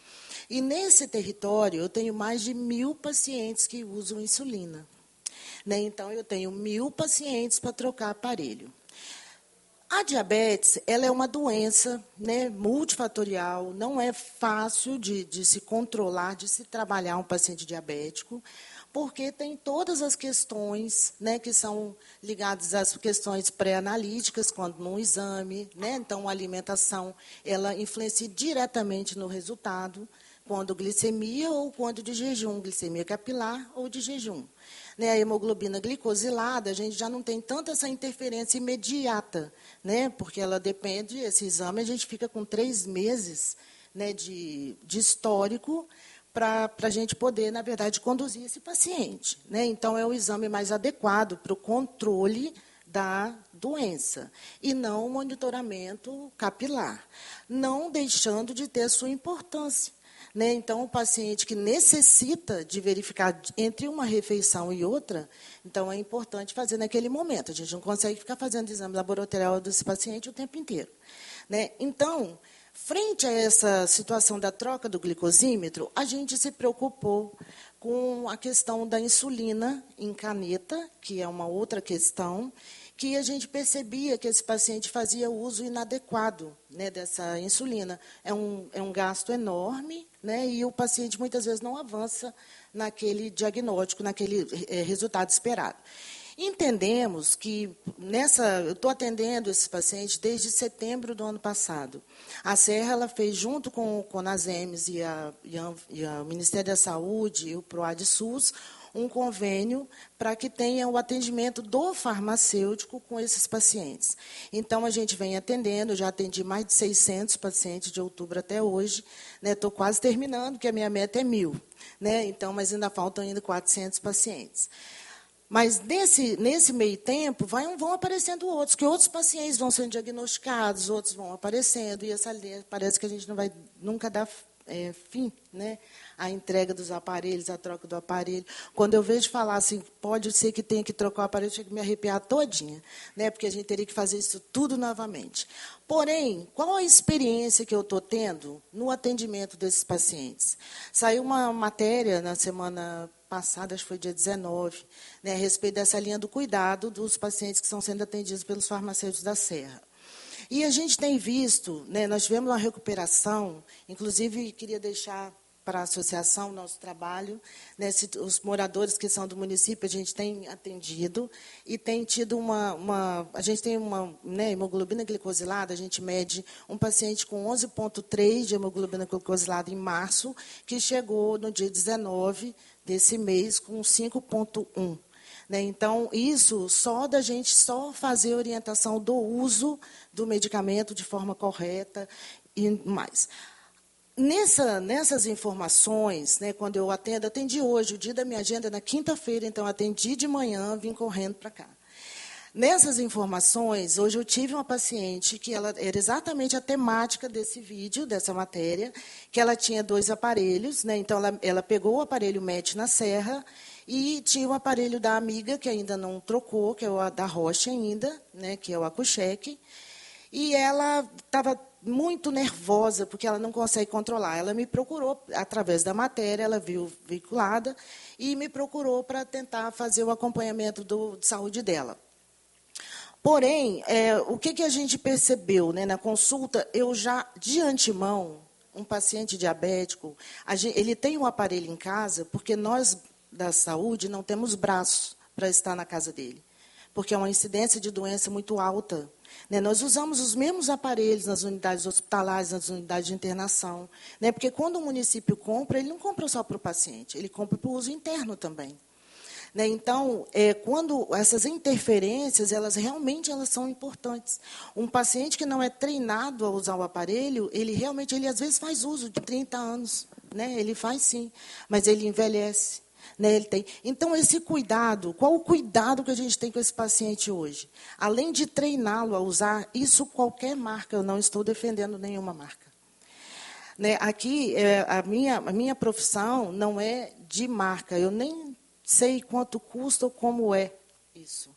e nesse território eu tenho mais de 1.000 pacientes que usam insulina. Então, eu tenho 1.000 pacientes para trocar aparelho. A diabetes, ela é uma doença, multifatorial, não é fácil de se controlar, de se trabalhar um paciente diabético, porque tem todas as questões, que são ligadas às questões pré-analíticas, quando no exame, então a alimentação, ela influencia diretamente no resultado, quando glicemia ou quando de jejum, glicemia capilar ou de jejum. A hemoglobina glicosilada, a gente já não tem tanta essa interferência imediata, porque ela depende, esse exame a gente fica com 3 meses de histórico, para a gente poder, na verdade, conduzir esse paciente. Então, é o exame mais adequado para o controle da doença, e não o monitoramento capilar, não deixando de ter a sua importância. Então, o paciente que necessita de verificar entre uma refeição e outra, então é importante fazer naquele momento. A gente não consegue ficar fazendo exame laboratorial desse paciente o tempo inteiro. Então, frente a essa situação da troca do glicosímetro, a gente se preocupou com a questão da insulina em caneta, que é uma outra questão, que a gente percebia que esse paciente fazia uso inadequado dessa insulina. É um gasto enorme, e o paciente muitas vezes não avança naquele diagnóstico, naquele resultado esperado. Entendemos que eu estou atendendo esses pacientes desde setembro do ano passado. A Serra ela fez, junto com o Conasems e o Ministério da Saúde e o PROAD-SUS, um convênio para que tenha o atendimento do farmacêutico com esses pacientes. Então, a gente vem atendendo, já atendi mais de 600 pacientes de outubro até hoje. Estou quase terminando, porque a minha meta é 1.000. Então, mas ainda faltam ainda 400 pacientes. Mas, nesse meio tempo, vão aparecendo outros, que outros pacientes vão sendo diagnosticados, outros vão aparecendo, e essa linha parece que a gente não vai nunca dar fim, a entrega dos aparelhos, a troca do aparelho. Quando eu vejo falar assim, pode ser que tenha que trocar o aparelho, eu chego a me arrepiar todinha, porque a gente teria que fazer isso tudo novamente. Porém, qual a experiência que eu estou tendo no atendimento desses pacientes? Saiu uma matéria na semana passada, acho que foi dia 19, a respeito dessa linha do cuidado dos pacientes que estão sendo atendidos pelos farmacêuticos da Serra. E a gente tem visto, nós tivemos uma recuperação, inclusive queria deixar para a associação, nosso trabalho. Né, os moradores que são do município, a gente tem atendido e tem tido a gente tem uma, né, hemoglobina glicosilada, a gente mede um paciente com 11,3 de hemoglobina glicosilada em março, que chegou no dia 19 desse mês com 5,1. Né, então, isso só da gente fazer a orientação do uso do medicamento de forma correta e mais. Nessas informações, né, quando eu atendi hoje, o dia da minha agenda é na quinta-feira, então atendi de manhã, vim correndo para cá. Nessas informações, hoje eu tive uma paciente que ela era exatamente a temática desse vídeo, dessa matéria, que ela tinha 2 aparelhos, né, então ela pegou o aparelho MET na serra e tinha o aparelho da amiga, que ainda não trocou, que é o da Roche ainda, né, que é o Acucheque, e ela estava muito nervosa, porque ela não consegue controlar. Ela me procurou, através da matéria, ela viu veiculada, e me procurou para tentar fazer o acompanhamento de saúde dela. Porém, o que a gente percebeu, né, na consulta, eu já, de antemão, um paciente diabético, ele tem um aparelho em casa, porque nós, da saúde, não temos braços para estar na casa dele, porque é uma incidência de doença muito alta. Né, nós usamos os mesmos aparelhos nas unidades hospitalares, nas unidades de internação, né, porque quando o município compra, ele não compra só para o paciente, ele compra para o uso interno também. Né, então, quando essas interferências, elas são importantes. Um paciente que não é treinado a usar o aparelho, ele às vezes faz uso de 30 anos, né, ele faz sim, mas ele envelhece. Né, ele tem. Então, esse cuidado, qual o cuidado que a gente tem com esse paciente hoje? Além de treiná-lo a usar, isso qualquer marca, eu não estou defendendo nenhuma marca. Né, aqui, a minha profissão não é de marca, eu nem sei quanto custa ou como é isso.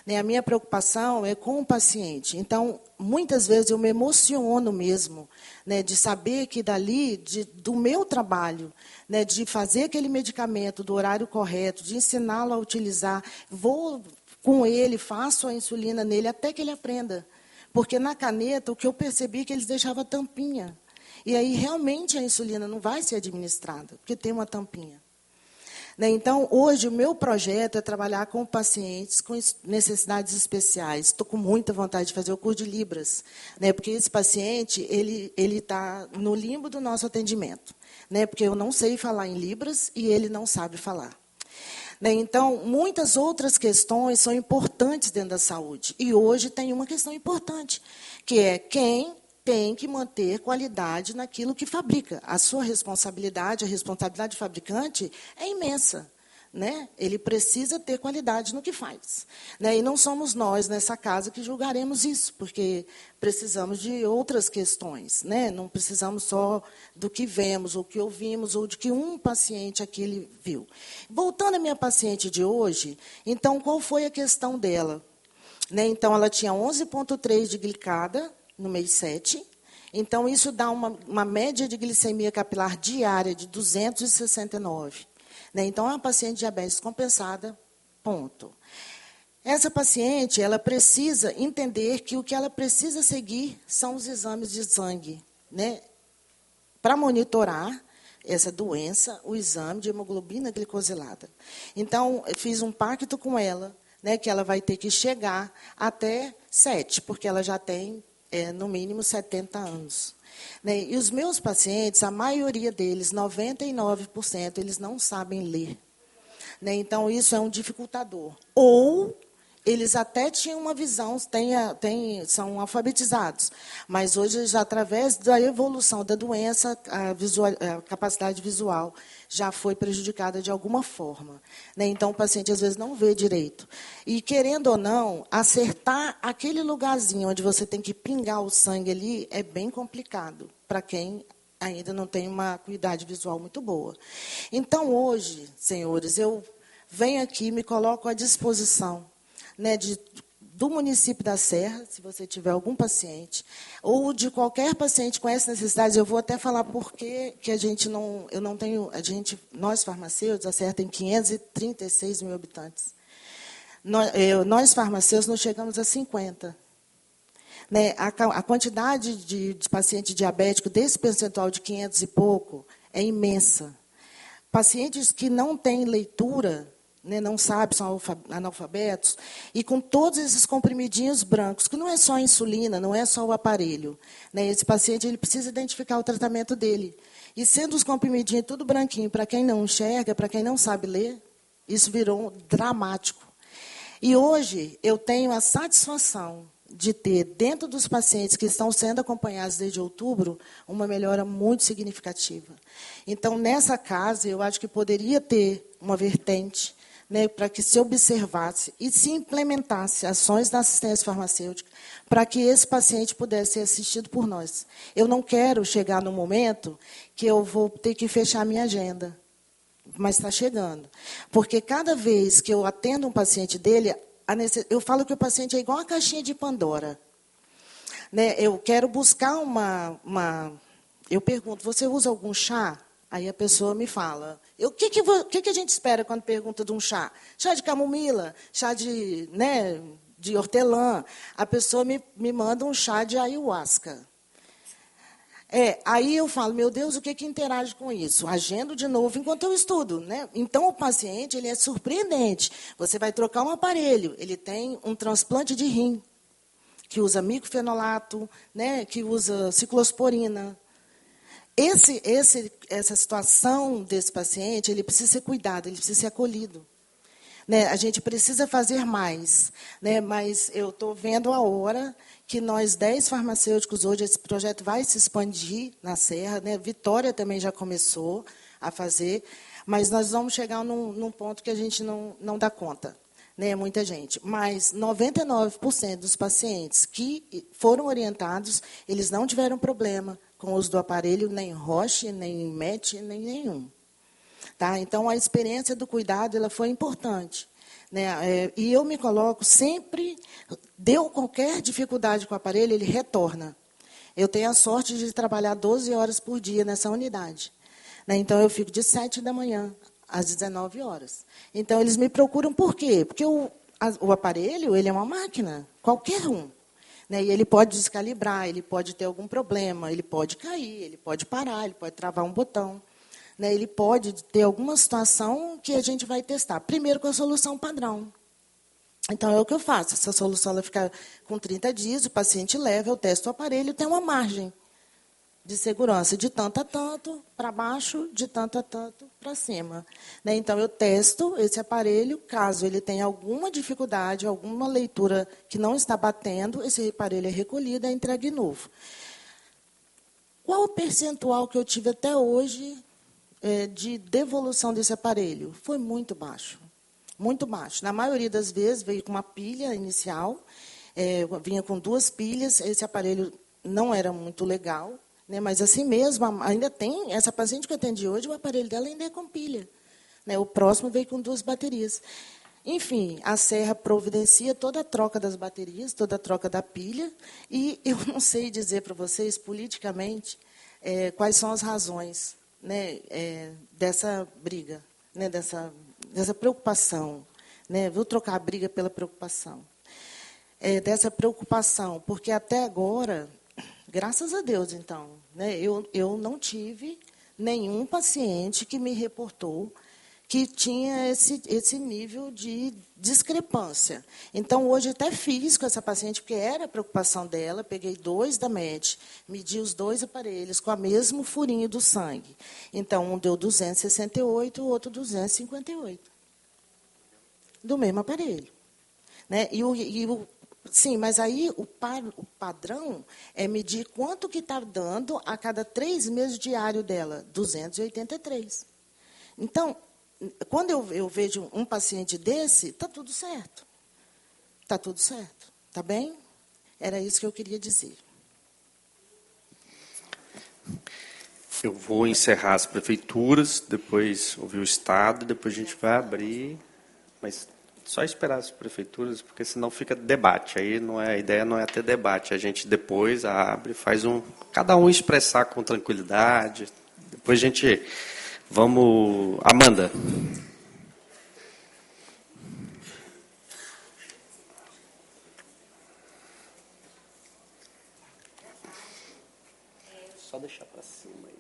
Né, a minha preocupação é com o paciente. Então, muitas vezes eu me emociono mesmo, né, de saber que do meu trabalho, né, de fazer aquele medicamento do horário correto, de ensiná-lo a utilizar, vou com ele, faço a insulina nele até que ele aprenda. Porque na caneta, o que eu percebi é que eles deixavam tampinha. E aí, realmente, a insulina não vai ser administrada, porque tem uma tampinha. Né, então, hoje, o meu projeto é trabalhar com pacientes com necessidades especiais. Estou com muita vontade de fazer o curso de Libras, né, porque esse paciente ele está no limbo do nosso atendimento. Né, porque eu não sei falar em Libras e ele não sabe falar. Né, então, muitas outras questões são importantes dentro da saúde. E hoje tem uma questão importante, que é quem tem que manter qualidade naquilo que fabrica. A sua responsabilidade, a responsabilidade do fabricante é imensa. Né? Ele precisa ter qualidade no que faz. Né? E não somos nós, nessa casa, que julgaremos isso, porque precisamos de outras questões. Né? Não precisamos só do que vemos, ou que ouvimos, ou de que um paciente aquele viu. Voltando à minha paciente de hoje, então, qual foi a questão dela? Né? Então, ela tinha 11,3 de glicada, no mês 7. Então, isso dá uma média de glicemia capilar diária de 269. Né? Então, é uma paciente diabetes compensada, ponto. Essa paciente, ela precisa entender que o que ela precisa seguir são os exames de sangue. Né? Para monitorar essa doença, o exame de hemoglobina glicosilada. Então, eu fiz um pacto com ela, né, que ela vai ter que chegar até 7, porque ela já tem no mínimo 70 anos. Né? E os meus pacientes, a maioria deles, 99%, eles não sabem ler. Né? Então, isso é um dificultador. Ou eles até tinham uma visão, são alfabetizados, mas hoje, já, através da evolução da doença, a capacidade visual já foi prejudicada de alguma forma. Né? Então, o paciente, às vezes, não vê direito. E, querendo ou não, acertar aquele lugarzinho onde você tem que pingar o sangue ali é bem complicado para quem ainda não tem uma acuidade visual muito boa. Então, hoje, senhores, eu venho aqui e me coloco à disposição, né, do município da Serra, se você tiver algum paciente, ou de qualquer paciente com essas necessidades. Eu vou até falar por que nós farmacêuticos, a Serra tem 536 mil habitantes. Nós farmacêuticos, não chegamos a 50. Né, a quantidade de paciente diabético desse percentual de 500 e pouco é imensa. Pacientes que não têm leitura, né, não sabem, são analfabetos, e com todos esses comprimidinhos brancos, que não é só a insulina, não é só o aparelho. Né, esse paciente ele precisa identificar o tratamento dele. E sendo os comprimidinhos tudo branquinho, para quem não enxerga, para quem não sabe ler, isso virou dramático. E hoje eu tenho a satisfação de ter, dentro dos pacientes que estão sendo acompanhados desde outubro, uma melhora muito significativa. Então, nessa casa, eu acho que poderia ter uma vertente, né, para que se observasse e se implementasse ações da assistência farmacêutica para que esse paciente pudesse ser assistido por nós. Eu não quero chegar no momento que eu vou ter que fechar minha agenda, mas está chegando. Porque cada vez que eu atendo um paciente dele, eu falo que o paciente é igual a caixinha de Pandora. Né? Eu quero buscar Eu pergunto, você usa algum chá? Aí a pessoa me fala. O que a gente espera quando pergunta de um chá? Chá de camomila, chá de, né, de hortelã. A pessoa me manda um chá de ayahuasca. Aí eu falo, meu Deus, o que interage com isso? Agendo de novo enquanto eu estudo. Né? Então, o paciente ele é surpreendente. Você vai trocar um aparelho, ele tem um transplante de rim, que usa micofenolato, né, que usa ciclosporina. Essa situação desse paciente, ele precisa ser cuidado, ele precisa ser acolhido. Né? A gente precisa fazer mais. Né? Mas eu estou vendo a hora que nós, 10 farmacêuticos, hoje esse projeto vai se expandir na Serra. Né? Vitória também já começou a fazer, mas nós vamos chegar num ponto que a gente não dá conta. Né? Muita gente. Mas 99% dos pacientes que foram orientados, eles não tiveram problema com o uso do aparelho, nem Roche, nem MET, nem nenhum. Tá? Então, a experiência do cuidado ela foi importante. Né? E eu me coloco sempre, deu qualquer dificuldade com o aparelho, ele retorna. Eu tenho a sorte de trabalhar 12 horas por dia nessa unidade. Né? Então, eu fico de 7 da manhã às 19 horas. Então, eles me procuram por quê? Porque o aparelho ele é uma máquina, qualquer um. Né? E ele pode descalibrar, ele pode ter algum problema, ele pode cair, ele pode parar, ele pode travar um botão. Né? Ele pode ter alguma situação que a gente vai testar. Primeiro com a solução padrão. Então, é o que eu faço. Essa solução ela fica com 30 dias, o paciente leva, eu testo o aparelho, tem uma margem de segurança de tanto a tanto para baixo, de tanto a tanto para cima. Né? Então, eu testo esse aparelho, caso ele tenha alguma dificuldade, alguma leitura que não está batendo, esse aparelho é recolhido e é entregue novo. Qual o percentual que eu tive até hoje de devolução desse aparelho? Foi muito baixo. Muito baixo. Na maioria das vezes, veio com uma pilha inicial, vinha com 2 pilhas, esse aparelho não era muito legal, né, mas assim mesmo, ainda tem, essa paciente que eu atendi hoje, o aparelho dela ainda é com pilha. Né, o próximo veio com 2 baterias. Enfim, a Serra providencia toda a troca das baterias, toda a troca da pilha, e eu não sei dizer para vocês, politicamente, quais são as razões, né, dessa briga, né, dessa preocupação. Né, vou trocar a briga pela preocupação. Dessa preocupação, porque até agora, graças a Deus, então, né, eu não tive nenhum paciente que me reportou que tinha esse nível de discrepância. Então, hoje até fiz com essa paciente, porque era a preocupação dela, peguei 2 da MED, medi os 2 aparelhos com o mesmo furinho do sangue. Então, um deu 268, o outro 258. Do mesmo aparelho. Né? Sim, mas aí o padrão é medir quanto que está dando a cada 3 meses diário dela, 283. Então, quando eu vejo um paciente desse, está tudo certo. Está tudo certo. Está bem? Era isso que eu queria dizer. Eu vou encerrar as prefeituras, depois ouvir o Estado, depois a gente vai abrir, mas só esperar as prefeituras, porque senão fica debate. Aí a ideia não é ter debate, a gente depois abre, faz cada um expressar com tranquilidade. Depois a gente vamos, Amanda. Só deixar para cima aí.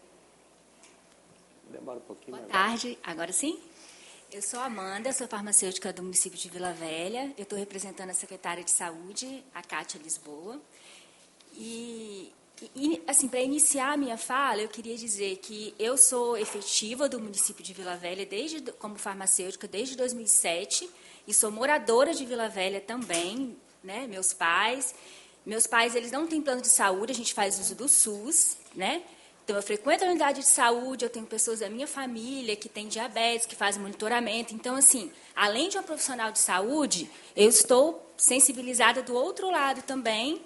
tarde. Agora sim? Eu sou Amanda, sou farmacêutica do município de Vila Velha. Eu estou representando a secretária de Saúde, a Cátia Lisboa. E assim, para iniciar a minha fala, eu queria dizer que eu sou efetiva do município de Vila Velha como farmacêutica desde 2007 e sou moradora de Vila Velha também, né? Meus pais, eles não têm plano de saúde, a gente faz uso do SUS, né? Então, eu frequento a unidade de saúde, eu tenho pessoas da minha família que têm diabetes, que fazem monitoramento. Então, assim, além de uma profissional de saúde, eu estou sensibilizada do outro lado também.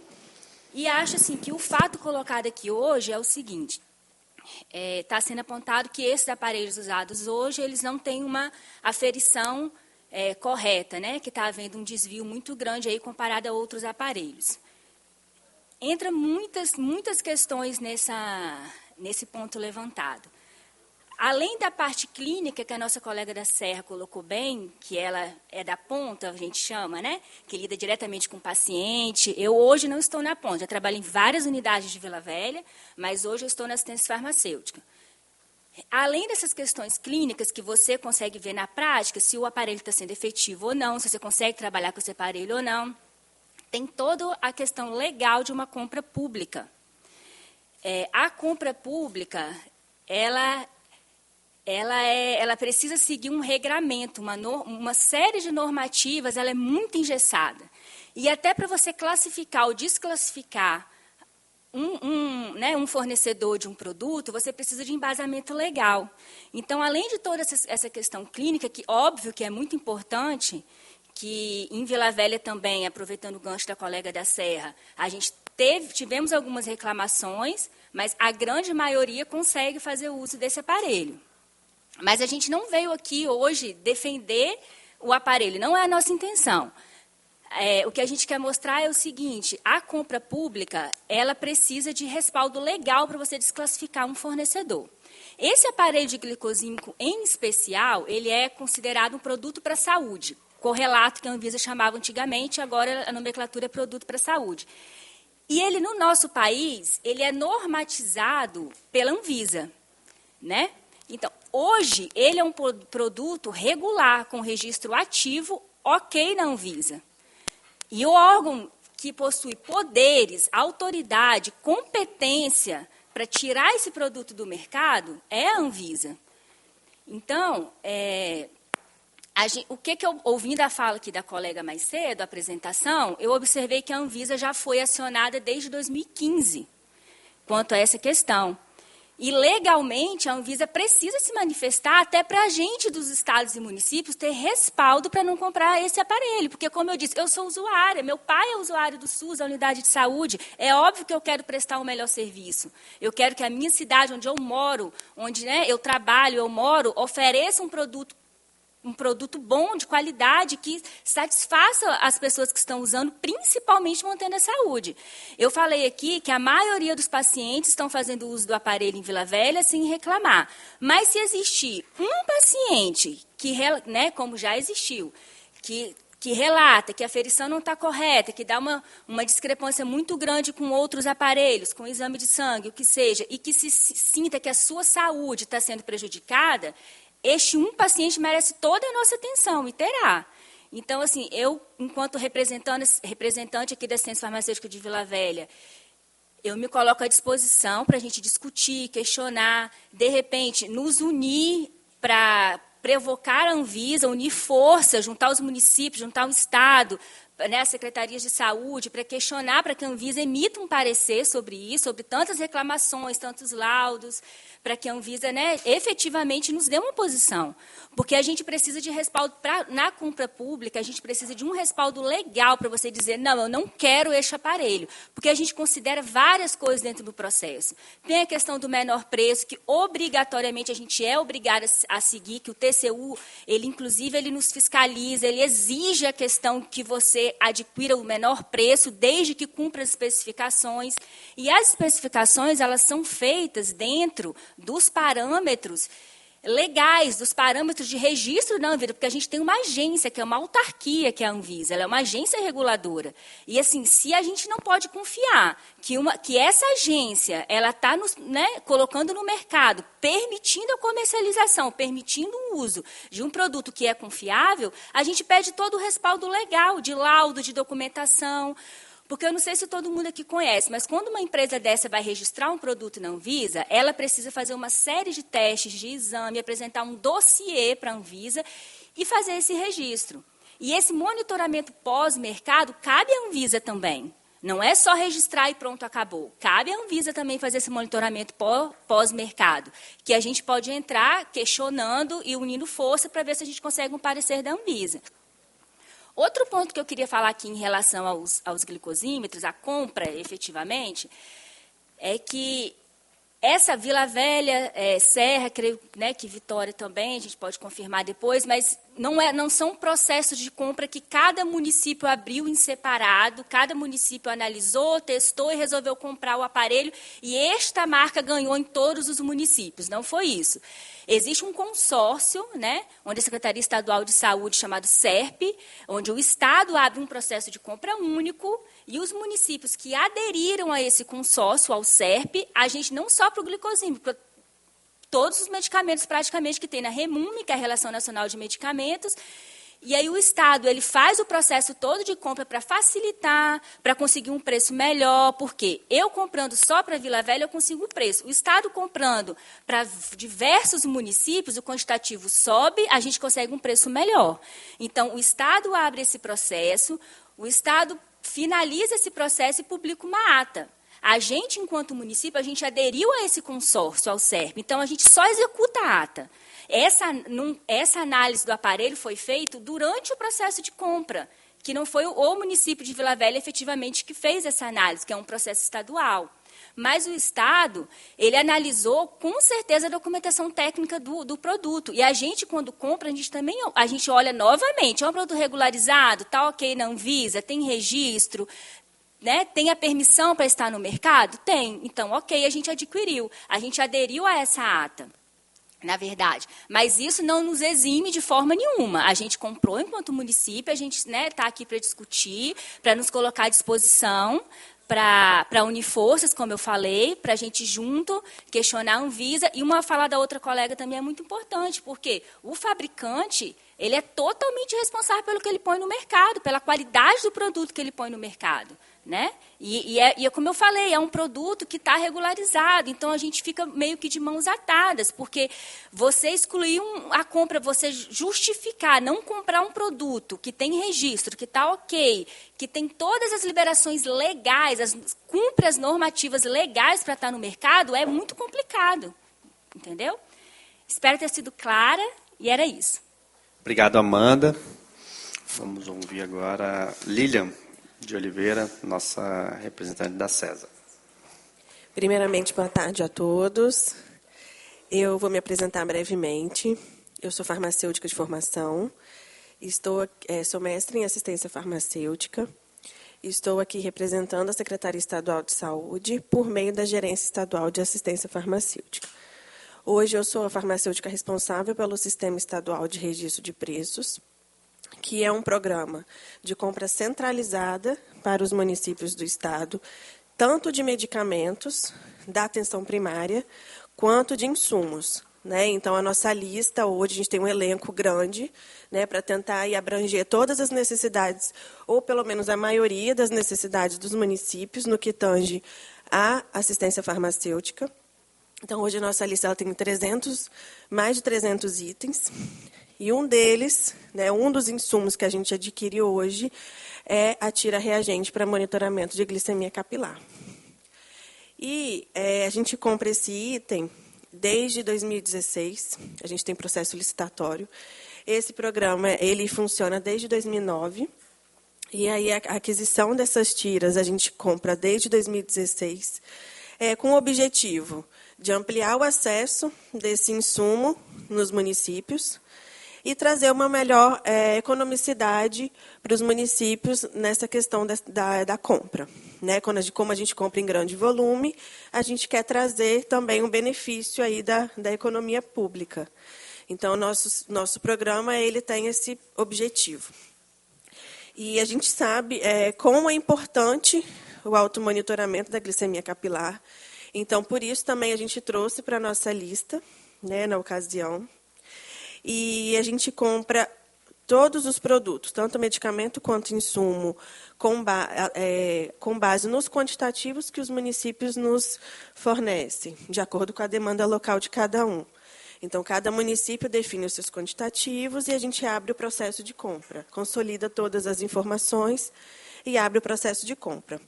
E acho assim, que o fato colocado aqui hoje é o seguinte, está sendo apontado que esses aparelhos usados hoje, eles não têm uma aferição correta, né? Que está havendo um desvio muito grande aí comparado a outros aparelhos. Entra muitas questões nesse ponto levantado. Além da parte clínica, que a nossa colega da Serra colocou bem, que ela é da ponta, a gente chama, né? Que lida diretamente com o paciente. Eu hoje não estou na ponta, eu trabalho em várias unidades de Vila Velha, mas hoje eu estou na assistência farmacêutica. Além dessas questões clínicas que você consegue ver na prática, se o aparelho está sendo efetivo ou não, se você consegue trabalhar com esse aparelho ou não, tem toda a questão legal de uma compra pública. A compra pública, ela precisa seguir um regramento, uma série de normativas, ela é muito engessada. E até para você classificar ou desclassificar um fornecedor de um produto, você precisa de embasamento legal. Então, além de toda essa questão clínica, que óbvio que é muito importante, que em Vila Velha também, aproveitando o gancho da colega da Serra, a gente tivemos algumas reclamações, mas a grande maioria consegue fazer uso desse aparelho. Mas a gente não veio aqui hoje defender o aparelho, não é a nossa intenção. O que a gente quer mostrar é o seguinte, a compra pública, ela precisa de respaldo legal para você desclassificar um fornecedor. Esse aparelho de glicosímico, em especial, ele é considerado um produto para a saúde, correlato que a Anvisa chamava antigamente, agora a nomenclatura é produto para a saúde. E ele, no nosso país, ele é normatizado pela Anvisa, né? Então, hoje, ele é um produto regular, com registro ativo, ok na Anvisa. E o órgão que possui poderes, autoridade, competência para tirar esse produto do mercado é a Anvisa. Então, o que eu ouvi da fala aqui da colega mais cedo, a apresentação, eu observei que a Anvisa já foi acionada desde 2015, quanto a essa questão. E, legalmente, a Anvisa precisa se manifestar até para a gente dos estados e municípios ter respaldo para não comprar esse aparelho. Porque, como eu disse, eu sou usuária, meu pai é usuário do SUS, da unidade de saúde. É óbvio que eu quero prestar um melhor serviço. Eu quero que a minha cidade, onde eu moro, onde eu trabalho, eu moro, ofereça um produto bom, de qualidade, que satisfaça as pessoas que estão usando, principalmente mantendo a saúde. Eu falei aqui que a maioria dos pacientes estão fazendo uso do aparelho em Vila Velha sem reclamar. Mas se existir um paciente, como já existiu, que relata que a aferição não está correta, que dá uma discrepância muito grande com outros aparelhos, com o exame de sangue, o que seja, e que se sinta que a sua saúde está sendo prejudicada, este um paciente merece toda a nossa atenção, e terá. Então, assim, eu, enquanto representante aqui da Assistência Farmacêutica de Vila Velha, eu me coloco à disposição para a gente discutir, questionar, de repente, nos unir para provocar a Anvisa, unir forças, juntar os municípios, juntar o Estado, as secretarias de saúde, para questionar, para que a Anvisa emita um parecer sobre isso, sobre tantas reclamações, tantos laudos, para que a Anvisa efetivamente nos dê uma posição. Porque a gente precisa de respaldo na compra pública, a gente precisa de um respaldo legal para você dizer, não, eu não quero este aparelho. Porque a gente considera várias coisas dentro do processo. Tem a questão do menor preço, que obrigatoriamente a gente é obrigado a seguir, que o TCU, inclusive, ele nos fiscaliza, ele exige a questão que você adquira o menor preço, desde que cumpra as especificações. E as especificações, elas são feitas dentro dos parâmetros legais, dos parâmetros de registro da Anvisa, porque a gente tem uma agência, que é uma autarquia, que é a Anvisa, ela é uma agência reguladora. E, assim, se a gente não pode confiar que essa agência ela está colocando no mercado, permitindo a comercialização, permitindo o uso de um produto que é confiável, a gente pede todo o respaldo legal, de laudo, de documentação. Porque eu não sei se todo mundo aqui conhece, mas quando uma empresa dessa vai registrar um produto na Anvisa, ela precisa fazer uma série de testes, de exame, apresentar um dossiê para a Anvisa e fazer esse registro. E esse monitoramento pós-mercado cabe à Anvisa também. Não é só registrar e pronto, acabou. Cabe à Anvisa também fazer esse monitoramento pós-mercado, que a gente pode entrar questionando e unindo força para ver se a gente consegue um parecer da Anvisa. Outro ponto que eu queria falar aqui em relação aos glicosímetros, a compra efetivamente, é que essa Vila Velha, Serra, creio, que Vitória também, a gente pode confirmar depois, mas não são processos de compra que cada município abriu em separado, cada município analisou, testou e resolveu comprar o aparelho, e esta marca ganhou em todos os municípios. Não foi isso. Existe um consórcio, onde a Secretaria Estadual de Saúde, chamado SERP, onde o Estado abre um processo de compra único, e os municípios que aderiram a esse consórcio, ao SERP, a gente não só para o glicosímetro, todos os medicamentos praticamente que tem na REMUM, que é a Relação Nacional de Medicamentos, e aí o Estado ele faz o processo todo de compra para facilitar, para conseguir um preço melhor, porque eu comprando só para Vila Velha eu consigo o preço. O Estado comprando para diversos municípios, o quantitativo sobe, a gente consegue um preço melhor. Então, o Estado abre esse processo, o Estado finaliza esse processo e publica uma ata. A gente, enquanto município, a gente aderiu a esse consórcio, ao SERP, então a gente só executa a ata. Essa análise do aparelho foi feita durante o processo de compra, que não foi o município de Vila Velha efetivamente que fez essa análise, que é um processo estadual. Mas o Estado, ele analisou com certeza a documentação técnica do produto. E a gente, quando compra, a gente olha novamente, é um produto regularizado, está ok na Anvisa, tem registro, tem a permissão para estar no mercado? Tem. Então, ok, a gente adquiriu. A gente aderiu a essa ata, na verdade. Mas isso não nos exime de forma nenhuma. A gente comprou enquanto município, a gente está aqui para discutir, para nos colocar à disposição, para unir forças, como eu falei, para a gente junto questionar a Anvisa. E uma falar da outra colega também é muito importante, porque o fabricante ele é totalmente responsável pelo que ele põe no mercado, pela qualidade do produto que ele põe no mercado. E é como eu falei, é um produto que está regularizado, então a gente fica meio que de mãos atadas, porque você excluir a compra, você justificar, não comprar um produto que tem registro, que está ok, que tem todas as liberações legais, cumpre as normativas legais para estar no mercado, é muito complicado, entendeu? Espero ter sido clara, e era isso. Obrigado, Amanda. Vamos ouvir agora a Lilian de Oliveira, nossa representante da CESA. Primeiramente, boa tarde a todos. Eu vou me apresentar brevemente. Eu sou farmacêutica de formação. Sou mestre em assistência farmacêutica. Estou aqui representando a Secretaria Estadual de Saúde por meio da Gerência Estadual de Assistência Farmacêutica. Hoje eu sou a farmacêutica responsável pelo Sistema Estadual de Registro de Preços, que é um programa de compra centralizada para os municípios do Estado, tanto de medicamentos da atenção primária, quanto de insumos. Então, a nossa lista, hoje, a gente tem um elenco grande para tentar abranger todas as necessidades, ou pelo menos a maioria das necessidades dos municípios, no que tange à assistência farmacêutica. Então, hoje, a nossa lista ela tem mais de 300 itens. E um deles, um dos insumos que a gente adquire hoje, é a tira reagente para monitoramento de glicemia capilar. E a gente compra esse item desde 2016, a gente tem processo licitatório. Esse programa ele funciona desde 2009, e aí a aquisição dessas tiras a gente compra desde 2016, com o objetivo de ampliar o acesso desse insumo nos municípios, e trazer uma melhor economicidade para os municípios nessa questão da compra. Né? Como a gente compra em grande volume, a gente quer trazer também um benefício aí da economia pública. Então, nosso programa ele tem esse objetivo. E a gente sabe como é importante o automonitoramento da glicemia capilar. Então, por isso, também a gente trouxe para a nossa lista, né, na ocasião. E a gente compra todos os produtos, tanto medicamento quanto insumo, com base nos quantitativos que os municípios nos fornecem, de acordo com a demanda local de cada um. Então, cada município define os seus quantitativos e a gente abre o processo de compra, consolida todas as informações e abre o processo de compra.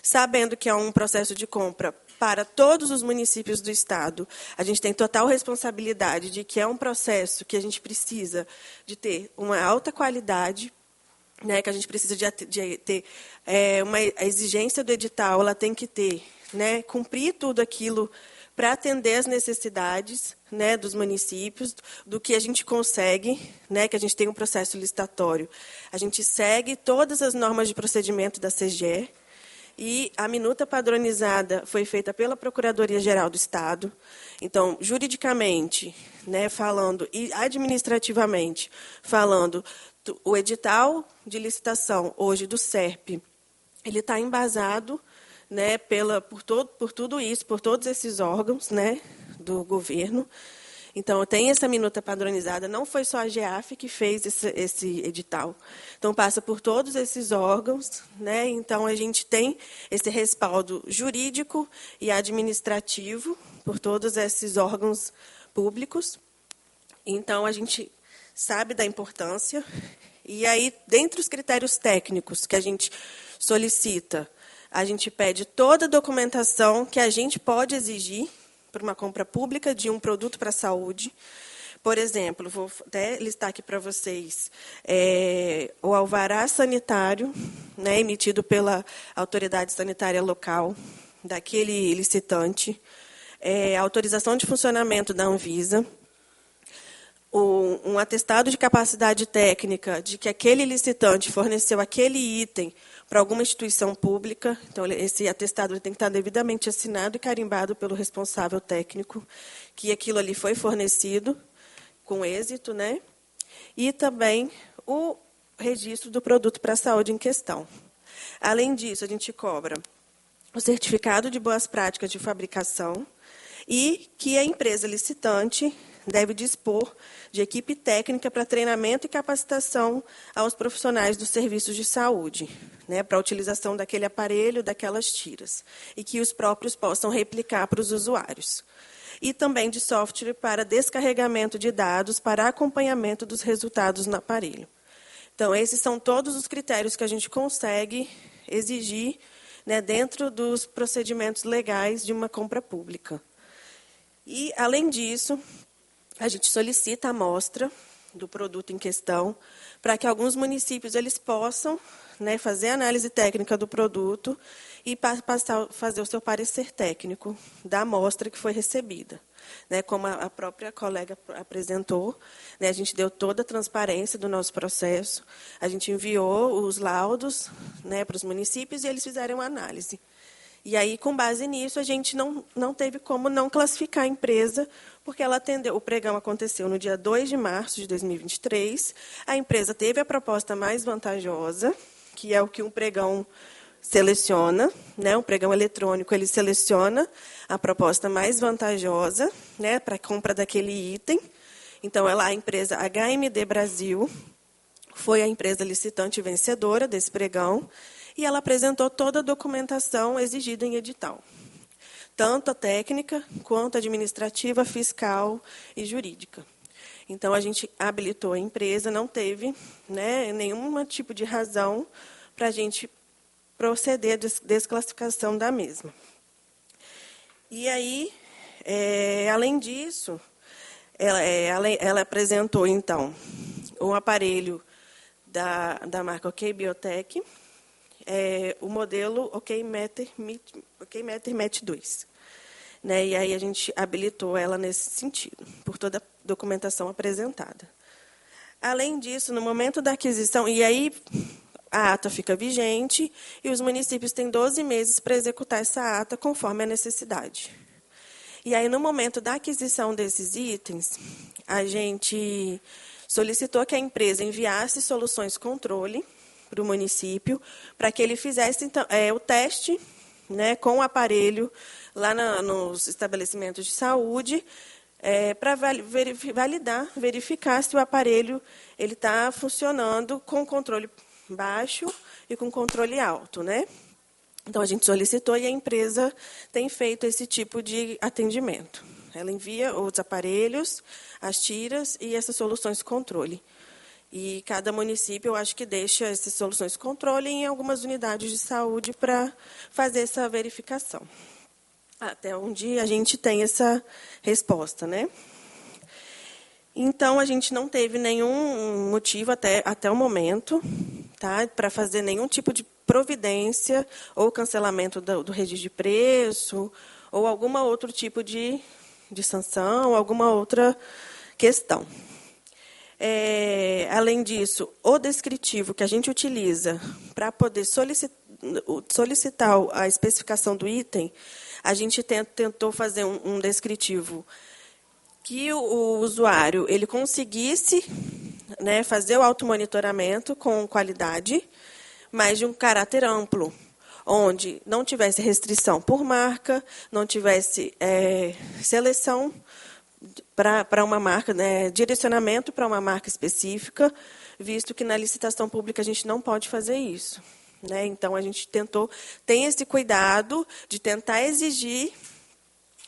Sabendo que é um processo de compra para todos os municípios do Estado, a gente tem total responsabilidade de que é um processo que a gente precisa de ter uma alta qualidade, né, que a gente precisa de ter a exigência do edital, ela tem que ter, né, cumprir tudo aquilo para atender as necessidades, né, dos municípios, do que a gente consegue, né, que a gente tem um processo licitatório. A gente segue todas as normas de procedimento da CGE, e a minuta padronizada foi feita pela Procuradoria-Geral do Estado. Então, juridicamente, né, falando, e administrativamente falando, o edital de licitação hoje do SERP, ele está embasado, né, por tudo isso, por todos esses órgãos, né, do governo. Então, tem essa minuta padronizada, não foi só a GEAF que fez esse edital. Então, passa por todos esses órgãos, né? Então, a gente tem esse respaldo jurídico e administrativo por todos esses órgãos públicos. Então, a gente sabe da importância. E aí, dentre os critérios técnicos que a gente solicita, a gente pede toda a documentação que a gente pode exigir para uma compra pública de um produto para a saúde. Por exemplo, vou até listar aqui para vocês o alvará sanitário, né, emitido pela autoridade sanitária local, daquele licitante, a autorização de funcionamento da Anvisa, um atestado de capacidade técnica de que aquele licitante forneceu aquele item para alguma instituição pública. Então, esse atestado tem que estar devidamente assinado e carimbado pelo responsável técnico, que aquilo ali foi fornecido com êxito, né? E também o registro do produto para a saúde em questão. Além disso, a gente cobra o certificado de boas práticas de fabricação e que a empresa licitante deve dispor de equipe técnica para treinamento e capacitação aos profissionais dos serviços de saúde, né, para a utilização daquele aparelho, daquelas tiras, e que os próprios possam replicar para os usuários. E também de software para descarregamento de dados para acompanhamento dos resultados no aparelho. Então, esses são todos os critérios que a gente consegue exigir, né, dentro dos procedimentos legais de uma compra pública. E, além disso, a gente solicita a amostra do produto em questão para que alguns municípios eles possam, né, fazer a análise técnica do produto e fazer o seu parecer técnico da amostra que foi recebida. Né, como a própria colega apresentou, né, a gente deu toda a transparência do nosso processo, a gente enviou os laudos, né, para os municípios e eles fizeram a análise. E aí, com base nisso, a gente não teve como não classificar a empresa, porque ela atendeu. O pregão aconteceu no dia 2 de março de 2023. A empresa teve a proposta mais vantajosa, que é o que um pregão seleciona, né? Um pregão eletrônico, ele seleciona a proposta mais vantajosa, né, para a compra daquele item. Então, a empresa HMD Brasil foi a empresa licitante vencedora desse pregão, e ela apresentou toda a documentação exigida em edital, tanto a técnica, quanto a administrativa, fiscal e jurídica. Então, a gente habilitou a empresa, não teve, né, nenhum tipo de razão para a gente proceder à desclassificação da mesma. E aí, além disso, ela apresentou, então, um aparelho da marca OK Biotech, o modelo OK Meter Match 2. Né, e aí a gente habilitou ela nesse sentido, por toda a documentação apresentada. Além disso, no momento da aquisição, e aí a ata fica vigente e os municípios têm 12 meses para executar essa ata conforme a necessidade. E aí, no momento da aquisição desses itens, a gente solicitou que a empresa enviasse soluções controle para o município, para que ele fizesse então, o teste, né, com o aparelho lá nos estabelecimentos de saúde, para verificar se o aparelho está funcionando com controle baixo e com controle alto, né? Então, a gente solicitou e a empresa tem feito esse tipo de atendimento. Ela envia os aparelhos, as tiras e essas soluções de controle. E cada município, eu acho que deixa essas soluções de controle em algumas unidades de saúde para fazer essa verificação. Até onde a gente tem essa resposta, né? Então, a gente não teve nenhum motivo até o momento, tá, para fazer nenhum tipo de providência ou cancelamento do registro de preço ou algum outro tipo de sanção, alguma outra questão. Além disso, o descritivo que a gente utiliza para poder solicitar a especificação do item, a gente tentou fazer um descritivo que o usuário ele conseguisse, né, fazer o automonitoramento com qualidade, mas de um caráter amplo, onde não tivesse restrição por marca, não tivesse seleção para uma marca, né, direcionamento para uma marca específica, visto que na licitação pública a gente não pode fazer isso, né? Então, a gente tem esse cuidado de tentar exigir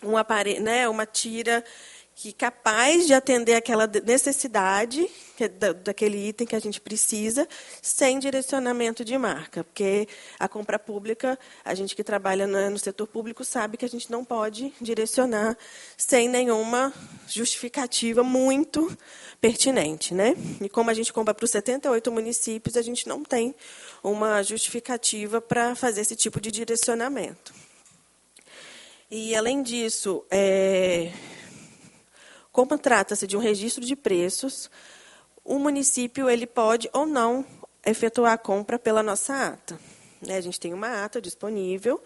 um aparelho, né, uma tira que capaz de atender aquela necessidade daquele item que a gente precisa, sem direcionamento de marca. Porque a compra pública, a gente que trabalha no setor público sabe que a gente não pode direcionar sem nenhuma justificativa muito pertinente, né? E como a gente compra para os 78 municípios, a gente não tem uma justificativa para fazer esse tipo de direcionamento. E, além disso, como trata-se de um registro de preços, o município ele pode ou não efetuar a compra pela nossa ata. A gente tem uma ata disponível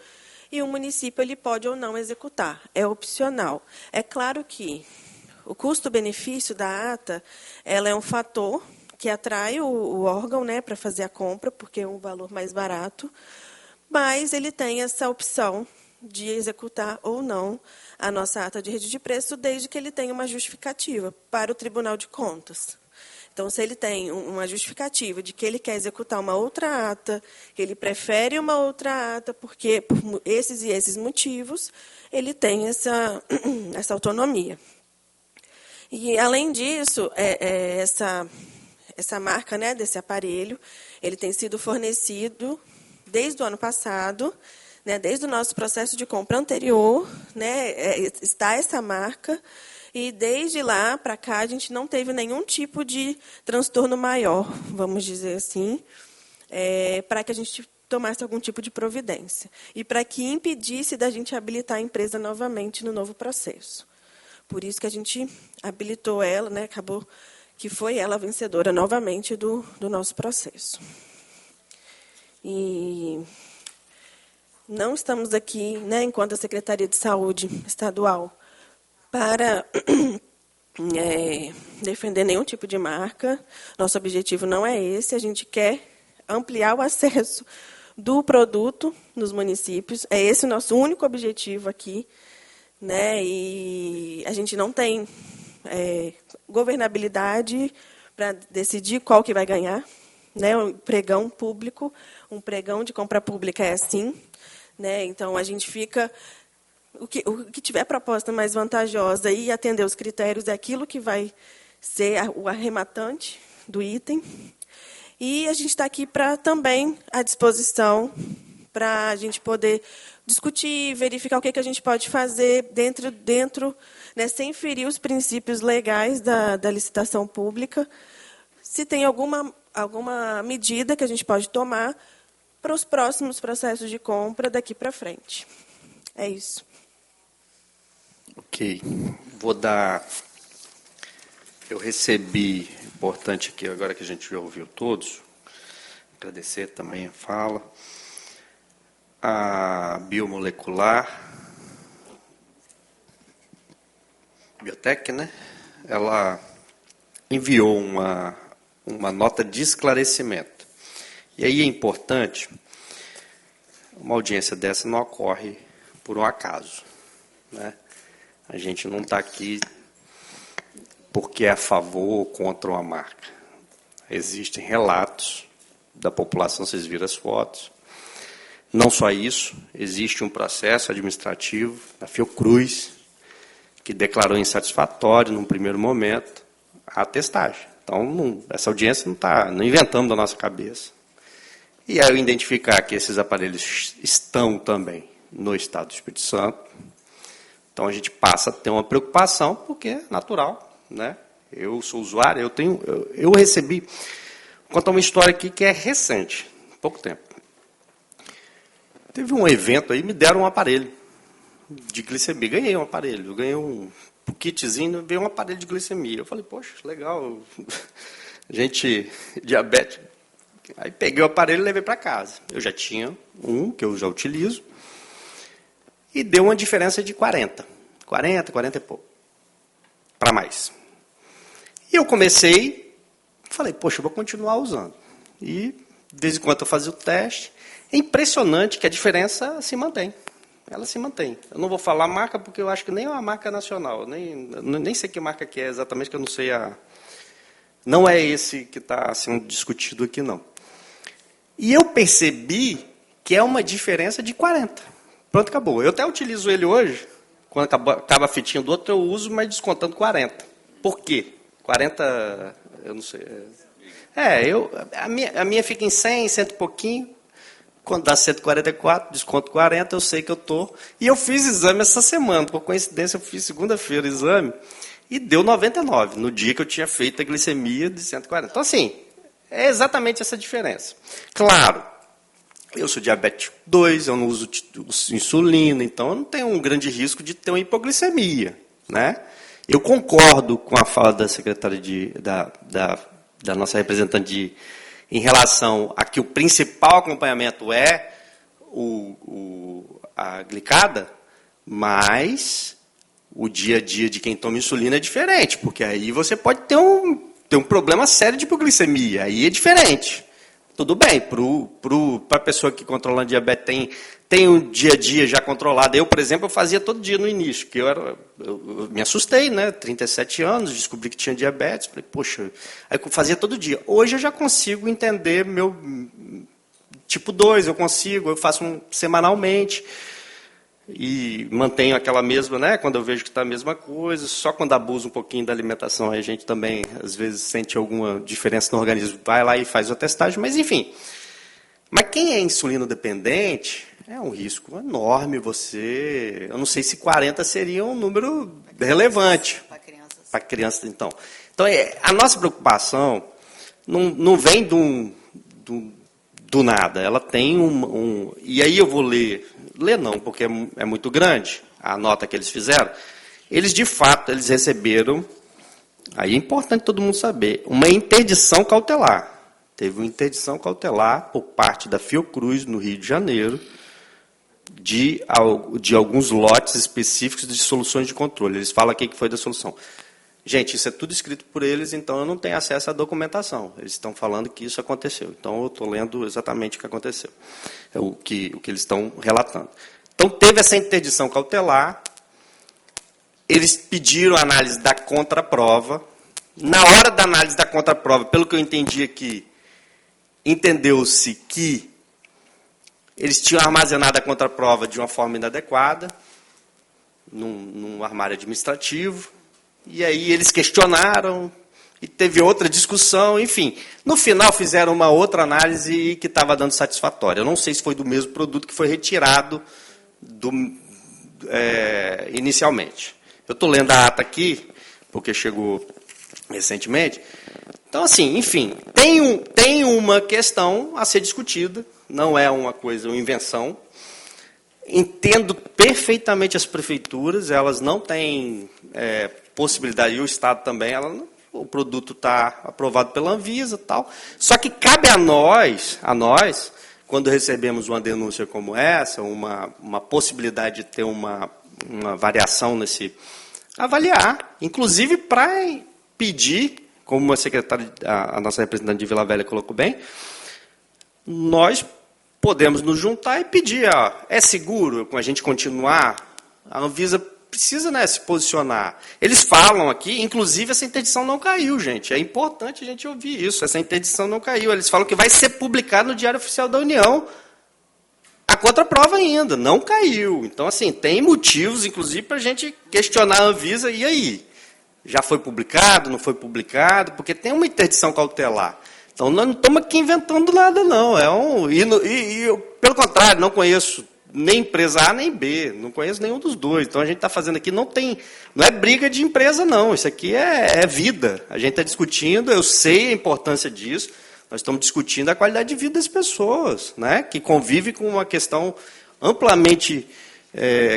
e o município ele pode ou não executar. É opcional. É claro que o custo-benefício da ata ela é um fator que atrai o órgão, né, para fazer a compra, porque é um valor mais barato, mas ele tem essa opção de executar ou não a nossa ata de registro de preço, desde que ele tenha uma justificativa para o Tribunal de Contas. Então, se ele tem uma justificativa de que ele quer executar uma outra ata, que ele prefere uma outra ata, porque por esses e esses motivos, ele tem essa autonomia. E, além disso, essa marca, né, desse aparelho, ele tem sido fornecido desde o ano passado, né, desde o nosso processo de compra anterior, né, está essa marca, e desde lá para cá a gente não teve nenhum tipo de transtorno maior, vamos dizer assim, para que a gente tomasse algum tipo de providência. E para que impedisse da gente habilitar a empresa novamente no novo processo. Por isso que a gente habilitou ela, né, acabou que foi ela a vencedora novamente do nosso processo. E não estamos aqui, né, enquanto a Secretaria de Saúde Estadual, para defender nenhum tipo de marca. Nosso objetivo não é esse. A gente quer ampliar o acesso do produto nos municípios. É esse o nosso único objetivo aqui, né? E a gente não tem governabilidade para decidir qual que vai ganhar, né? Um pregão público, um pregão de compra pública é assim. Né? Então, a gente fica... O que tiver proposta mais vantajosa e atender os critérios é aquilo que vai ser o arrematante do item. E a gente está aqui também à disposição para a gente poder discutir, verificar o que a gente pode fazer dentro, né, sem ferir os princípios legais da licitação pública. Se tem alguma medida que a gente pode tomar para os próximos processos de compra daqui para frente. É isso. Ok. Vou dar Eu recebi, importante aqui, agora que a gente já ouviu todos, agradecer também a fala, a biomolecular, Biotech, né? Ela enviou uma nota de esclarecimento. E aí é importante, uma audiência dessa não ocorre por um acaso, né? A gente não está aqui porque é a favor ou contra uma marca. Existem relatos da população, vocês viram as fotos. Não só isso, existe um processo administrativo da Fiocruz, que declarou insatisfatório, num primeiro momento, a testagem. Então, essa audiência não inventamos da nossa cabeça. E ao identificar que esses aparelhos estão também no estado do Espírito Santo, então a gente passa a ter uma preocupação, porque é natural, né? Eu sou usuário, eu recebi, vou contar uma história aqui que é recente, pouco tempo. Teve um evento aí, me deram um aparelho de glicemia, ganhei um aparelho, ganhei um kitzinho, veio um aparelho de glicemia. Eu falei, poxa, legal, gente diabética. Aí peguei o aparelho e levei para casa. Eu já tinha um, que eu já utilizo, e deu uma diferença de 40 e pouco, para mais. E eu comecei, falei, poxa, eu vou continuar usando. E, de vez em quando, eu fazia o teste. É impressionante que a diferença se mantém. Ela se mantém. Eu não vou falar marca, porque eu acho que nem é uma marca nacional. Nem sei que marca que é exatamente, que eu não sei a... Não é esse que está sendo discutido aqui, não. E eu percebi que é uma diferença de 40. Pronto, acabou. Eu até utilizo ele hoje, quando acaba a fitinha do outro, eu uso, mas descontando 40. Por quê? 40, eu não sei. A minha fica em 100, 100 e pouquinho. Quando dá 144, desconto 40, eu sei que eu estou. E eu fiz exame essa semana. Por coincidência, eu fiz segunda-feira o exame e deu 99, no dia que eu tinha feito a glicemia de 140. Então, assim, é exatamente essa diferença. Claro, eu sou diabético 2, eu não uso insulina, então eu não tenho um grande risco de ter uma hipoglicemia, né? Eu concordo com a fala da secretária da nossa representante em relação a que o principal acompanhamento é a glicada, mas o dia a dia de quem toma insulina é diferente, porque aí você pode ter um problema sério de hipoglicemia, aí é diferente. Tudo bem, para a pessoa que controla a diabetes tem um dia a dia já controlado. Eu, por exemplo, eu fazia todo dia no início, porque eu me assustei, né? 37 anos, descobri que tinha diabetes, falei, poxa, aí eu fazia todo dia. Hoje eu já consigo entender meu tipo 2, eu faço semanalmente e mantenho aquela mesma, né? Quando eu vejo que está a mesma coisa, só quando abuso um pouquinho da alimentação, aí a gente também, às vezes, sente alguma diferença no organismo, vai lá e faz a testagem, mas enfim. Mas quem é insulino dependente, é um risco enorme você... Eu não sei se 40 seria um número relevante para crianças. Então, a nossa preocupação não vem do nada, ela tem e aí eu vou ler não, porque é muito grande a nota que eles fizeram. Eles, de fato, eles receberam, aí é importante todo mundo saber, uma interdição cautelar. Teve uma interdição cautelar por parte da Fiocruz, no Rio de Janeiro, de alguns lotes específicos de soluções de controle. Eles falam aqui que foi da solução. Gente, isso é tudo escrito por eles, então eu não tenho acesso à documentação. Eles estão falando que isso aconteceu. Então eu estou lendo exatamente o que aconteceu, o que eles estão relatando. Então teve essa interdição cautelar, eles pediram a análise da contraprova. Na hora da análise da contraprova, pelo que eu entendi aqui, entendeu-se que eles tinham armazenado a contraprova de uma forma inadequada, num armário administrativo, e aí eles questionaram, e teve outra discussão, enfim. No final fizeram uma outra análise que estava dando satisfatória. Eu não sei se foi do mesmo produto que foi retirado inicialmente. Eu estou lendo a ata aqui, porque chegou recentemente. Então, assim, enfim, tem uma questão a ser discutida, não é uma invenção. Entendo perfeitamente as prefeituras, elas não têm possibilidade, e o Estado também, o produto está aprovado pela Anvisa e tal. Só que cabe a nós, quando recebemos uma denúncia como essa, uma possibilidade de ter uma variação nesse... avaliar, inclusive para pedir, como a nossa representante de Vila Velha colocou bem, nós podemos nos juntar e pedir, é seguro a gente continuar? A Anvisa precisa, né, se posicionar. Eles falam aqui, inclusive essa interdição não caiu, gente. É importante a gente ouvir isso. Essa interdição não caiu. Eles falam que vai ser publicado no Diário Oficial da União. A contraprova ainda não caiu. Então, assim, tem motivos, inclusive, para a gente questionar a Anvisa. E aí? Já foi publicado? Não foi publicado? Porque tem uma interdição cautelar. Então, nós não estamos aqui inventando nada, não. Eu, pelo contrário, não conheço nem empresa A nem B. Não conheço nenhum dos dois. Então, a gente está fazendo aqui, não é briga de empresa, não. Isso aqui é vida. A gente está discutindo, eu sei a importância disso. Nós estamos discutindo a qualidade de vida das pessoas, né, que convivem com uma questão amplamente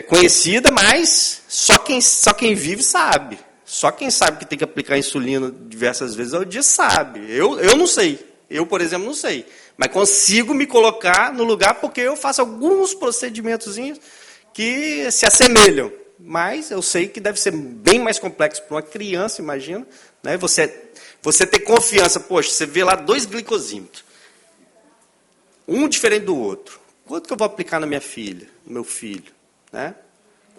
conhecida, mas só quem vive sabe. Só quem sabe que tem que aplicar insulina diversas vezes ao dia sabe. Eu não sei. Eu, por exemplo, não sei. Mas consigo me colocar no lugar porque eu faço alguns procedimentozinhos que se assemelham. Mas eu sei que deve ser bem mais complexo para uma criança, imagina. Né? Você ter confiança. Poxa, você vê lá 2 glicosímetros. Um diferente do outro. Quanto que eu vou aplicar na minha filha, no meu filho? Né?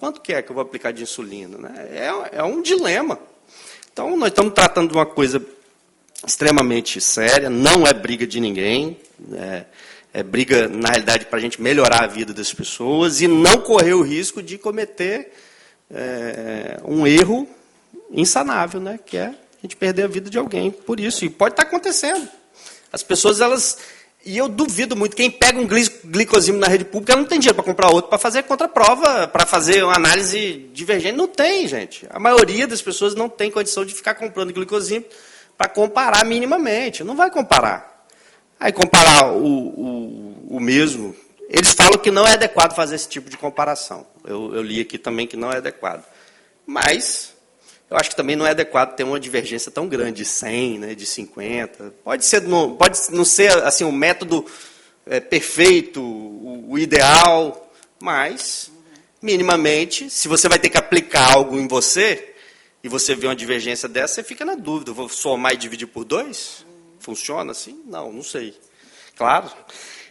Quanto que eu vou aplicar de insulina? Né? É um dilema. Então, nós estamos tratando de uma coisa extremamente séria, não é briga de ninguém, é briga, na realidade, para a gente melhorar a vida das pessoas e não correr o risco de cometer um erro insanável, né? Que é a gente perder a vida de alguém por isso. E pode estar acontecendo. As pessoas, e eu duvido muito, quem pega um glicosímetro na rede pública não tem dinheiro para comprar outro, para fazer contraprova, para fazer uma análise divergente. Não tem, gente. A maioria das pessoas não tem condição de ficar comprando glicosímetro para comparar minimamente. Não vai comparar. Aí comparar o mesmo... Eles falam que não é adequado fazer esse tipo de comparação. Eu li aqui também que não é adequado. Mas... eu acho que também não é adequado ter uma divergência tão grande, de 100, né, de 50. Pode não ser assim, um método perfeito, o ideal, mas, minimamente, se você vai ter que aplicar algo em você, e você vê uma divergência dessa, você fica na dúvida. Vou somar e dividir por 2? Funciona assim? Não sei. Claro.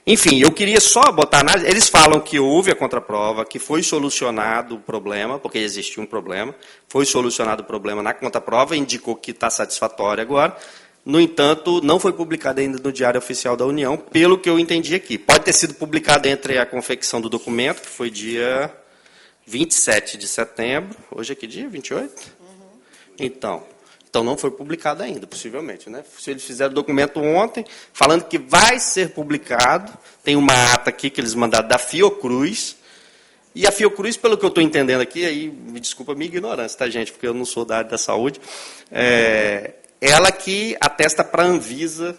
Enfim, eu queria só botar análise. Eles falam que houve a contraprova, que foi solucionado o problema, porque existia um problema, foi solucionado o problema na contraprova, indicou que está satisfatório agora. No entanto, não foi publicado ainda no Diário Oficial da União, pelo que eu entendi aqui. Pode ter sido publicado entre a confecção do documento, que foi dia 27 de setembro. Hoje é que dia? 28? Então não foi publicado ainda, possivelmente. Né? Se eles fizeram o documento ontem, falando que vai ser publicado, tem uma ata aqui que eles mandaram da Fiocruz, e a Fiocruz, pelo que eu estou entendendo aqui, aí me desculpa a minha ignorância, tá, gente, porque eu não sou da área da saúde, ela que atesta para a Anvisa,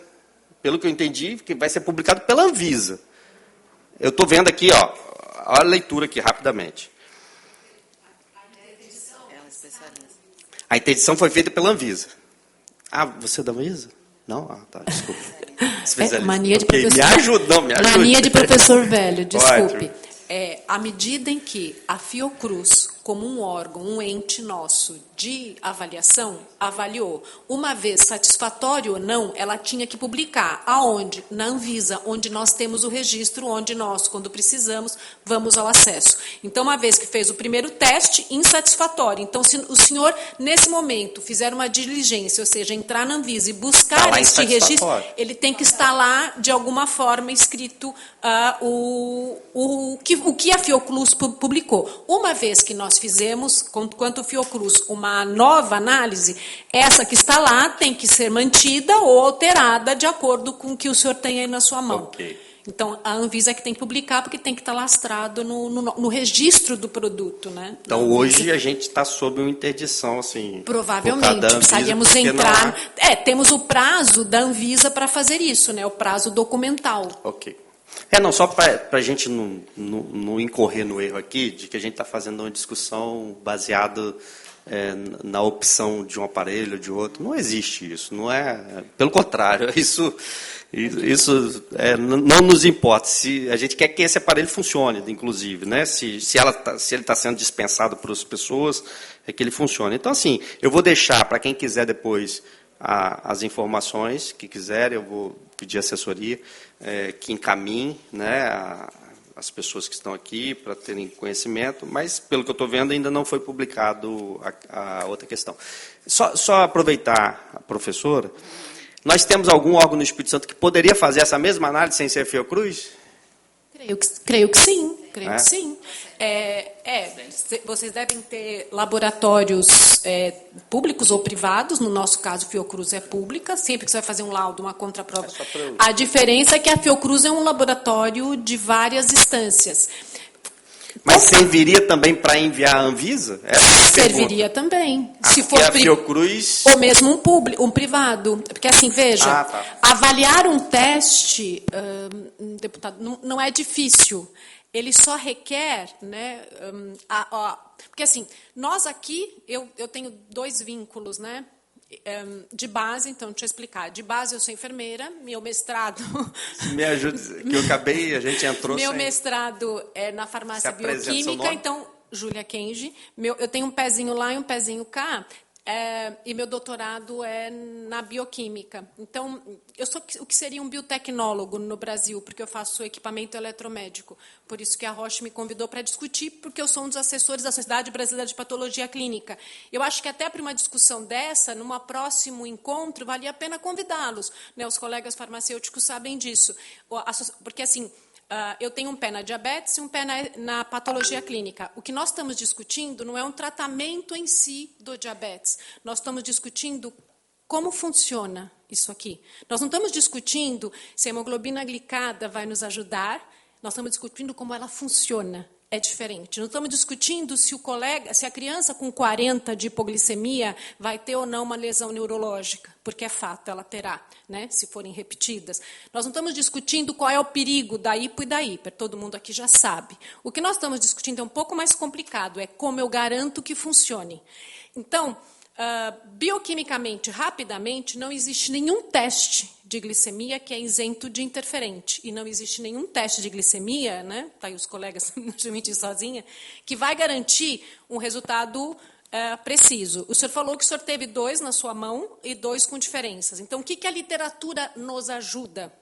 pelo que eu entendi, que vai ser publicado pela Anvisa. Eu estou vendo aqui, olha a leitura aqui, rapidamente. A interdição foi feita pela Anvisa. Ah, você é da Anvisa? Não? Ah, tá, desculpa. Mania de professor. Me ajuda. Mania de professor velho, desculpe. À medida em que a Fiocruz, como um órgão, um ente nosso de avaliação, avaliou, uma vez satisfatório ou não, ela tinha que publicar. Aonde? Na Anvisa, onde nós temos o registro, onde nós, quando precisamos, vamos ao acesso. Então, uma vez que fez o primeiro teste, insatisfatório. Então, se o senhor, nesse momento, fizer uma diligência, ou seja, entrar na Anvisa e buscar este registro, ele tem que estar lá, de alguma forma, escrito o que a Fiocruz publicou. Uma vez que nós fizemos, quanto Fiocruz, uma nova análise, essa que está lá tem que ser mantida ou alterada de acordo com o que o senhor tem aí na sua mão. Okay. Então, a Anvisa é que tem que publicar, porque tem que estar lastrado no registro do produto. Né? Então, hoje a gente está sob uma interdição, assim... Provavelmente, precisaríamos entrar... temos o prazo da Anvisa para fazer isso, né? O prazo documental. Ok. Não, só para a gente não incorrer no erro aqui, de que a gente está fazendo uma discussão baseada na opção de um aparelho ou de outro. Não existe isso. Não é, pelo contrário, isso não nos importa. Se a gente quer que esse aparelho funcione, inclusive, né? Se ele está sendo dispensado para as pessoas, é que ele funcione. Então, assim, eu vou deixar para quem quiser depois as informações que quiserem, eu vou pedir assessoria que encaminhe, né, as pessoas que estão aqui para terem conhecimento, mas, pelo que eu estou vendo, ainda não foi publicado a outra questão. Só aproveitar a professora, nós temos algum órgão no Espírito Santo que poderia fazer essa mesma análise sem ser a Fiocruz? Creio que sim. Que sim. Vocês devem ter laboratórios públicos ou privados. No nosso caso, Fiocruz é pública. Sempre que você vai fazer um laudo, uma contraprova. A diferença é que a Fiocruz é um laboratório de várias instâncias. Mas serviria também para enviar a Anvisa? Serviria também. Se for a Fiocruz... Ou mesmo um privado. Porque, assim, veja, avaliar um teste, deputado, não é difícil. Ele só requer, né, porque assim, nós aqui, eu tenho 2 vínculos, né, de base, então, deixa eu explicar. De base, eu sou enfermeira, meu mestrado... Me ajuda, que eu acabei, a gente entrou Meu mestrado é na farmácia bioquímica, então, Júlia Kenji, eu tenho um pezinho lá e um pezinho cá, e meu doutorado é na bioquímica. Então, eu sou o que seria um biotecnólogo no Brasil, porque eu faço equipamento eletromédico. Por isso que a Roche me convidou para discutir, porque eu sou um dos assessores da Sociedade Brasileira de Patologia Clínica. Eu acho que até para uma discussão dessa, num próximo encontro, valia a pena convidá-los. Né? Os colegas farmacêuticos sabem disso. Porque, assim... eu tenho um pé na diabetes e um pé na patologia clínica. O que nós estamos discutindo não é um tratamento em si do diabetes. Nós estamos discutindo como funciona isso aqui. Nós não estamos discutindo se a hemoglobina glicada vai nos ajudar. Nós estamos discutindo como ela funciona. É diferente. Não estamos discutindo se a criança com 40 de hipoglicemia vai ter ou não uma lesão neurológica, porque é fato, ela terá, né, se forem repetidas. Nós não estamos discutindo qual é o perigo da hipo e da hiper, todo mundo aqui já sabe. O que nós estamos discutindo é um pouco mais complicado, é como eu garanto que funcione. Então, bioquimicamente, rapidamente, não existe nenhum teste de glicemia que é isento de interferente. E não existe nenhum teste de glicemia, né? Tá aí os colegas, não deixa eu mentir sozinha, que vai garantir um resultado preciso. O senhor falou que o senhor teve 2 na sua mão e 2 com diferenças. Então, o que a literatura nos ajuda?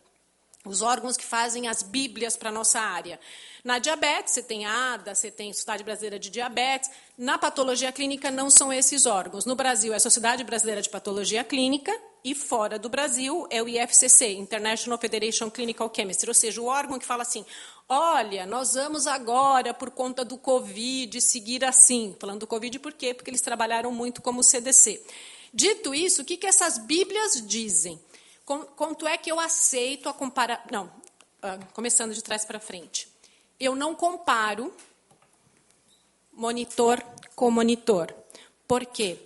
Os órgãos que fazem as bíblias para a nossa área. Na diabetes, você tem a ADA, você tem a Sociedade Brasileira de Diabetes. Na patologia clínica, não são esses órgãos. No Brasil, é a Sociedade Brasileira de Patologia Clínica, e fora do Brasil, é o IFCC, International Federation Clinical Chemistry, ou seja, o órgão que fala assim, olha, nós vamos agora, por conta do Covid, seguir assim. Falando do Covid, por quê? Porque eles trabalharam muito como CDC. Dito isso, o que essas bíblias dizem? Quanto é que eu aceito a comparar... Não, começando de trás para frente. Eu não comparo monitor com monitor. Por quê?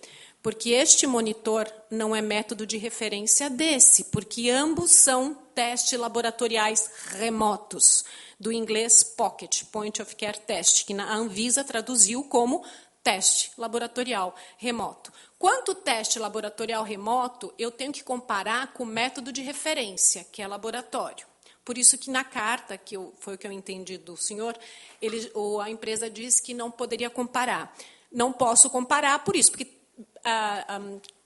Porque este monitor não é método de referência desse, porque ambos são testes laboratoriais remotos, do inglês POCT, Point of Care Test, que a Anvisa traduziu como teste laboratorial remoto. Quanto teste laboratorial remoto, eu tenho que comparar com o método de referência, que é laboratório. Por isso que na carta, foi o que eu entendi do senhor, a empresa diz que não poderia comparar. Não posso comparar por isso, porque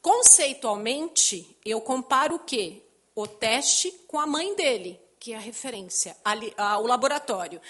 conceitualmente eu comparo o quê? O teste com a mãe dele, que é a referência, o laboratório.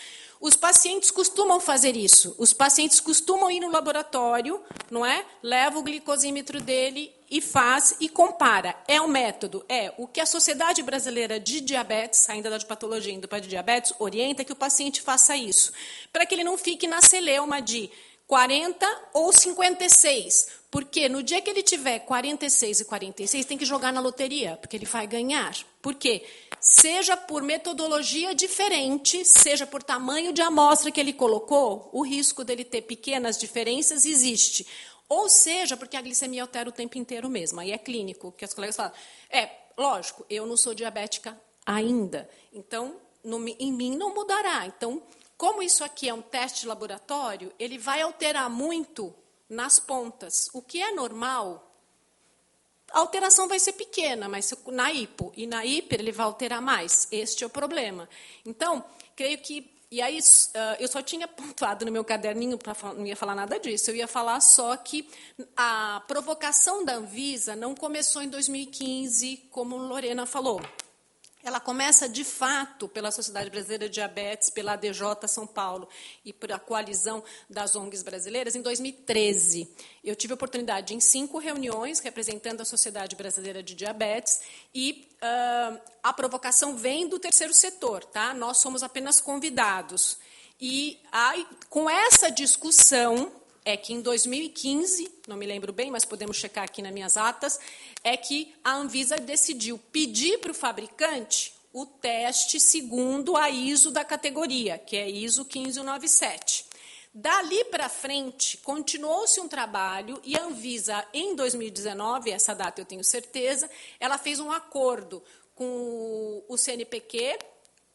Os pacientes costumam fazer isso. Os pacientes costumam ir no laboratório, não é? Leva o glicosímetro dele e faz e compara. É um método. O que a Sociedade Brasileira de Diabetes, ainda da de patologia, indo para de diabetes, orienta que o paciente faça isso, para que ele não fique na celeuma de 40 ou 56, porque no dia que ele tiver 46 e 46, tem que jogar na loteria, porque ele vai ganhar. Por quê? Seja por metodologia diferente, seja por tamanho de amostra que ele colocou, o risco dele ter pequenas diferenças existe. Ou seja, porque a glicemia altera o tempo inteiro mesmo, aí é clínico, que os colegas falam. Lógico, eu não sou diabética ainda, então em mim não mudará. Então, como isso aqui é um teste de laboratório, ele vai alterar muito nas pontas. O que é normal, a alteração vai ser pequena, mas na hipo e na hiper ele vai alterar mais. Este é o problema. Então, creio que... E aí, eu só tinha pontuado no meu caderninho, não ia falar nada disso, eu ia falar só que a provocação da Anvisa não começou em 2015, como Lorena falou. Ela começa, de fato, pela Sociedade Brasileira de Diabetes, pela ADJ São Paulo e por a coalizão das ONGs brasileiras, em 2013. Eu tive a oportunidade, em 5 reuniões, representando a Sociedade Brasileira de Diabetes, e a provocação vem do terceiro setor, tá? Nós somos apenas convidados. E aí, com essa discussão, é que em 2015, não me lembro bem, mas podemos checar aqui nas minhas atas, é que a Anvisa decidiu pedir para o fabricante o teste segundo a ISO da categoria, que é ISO 15197. Dali para frente, continuou-se um trabalho e a Anvisa, em 2019, essa data eu tenho certeza, ela fez um acordo com o CNPq,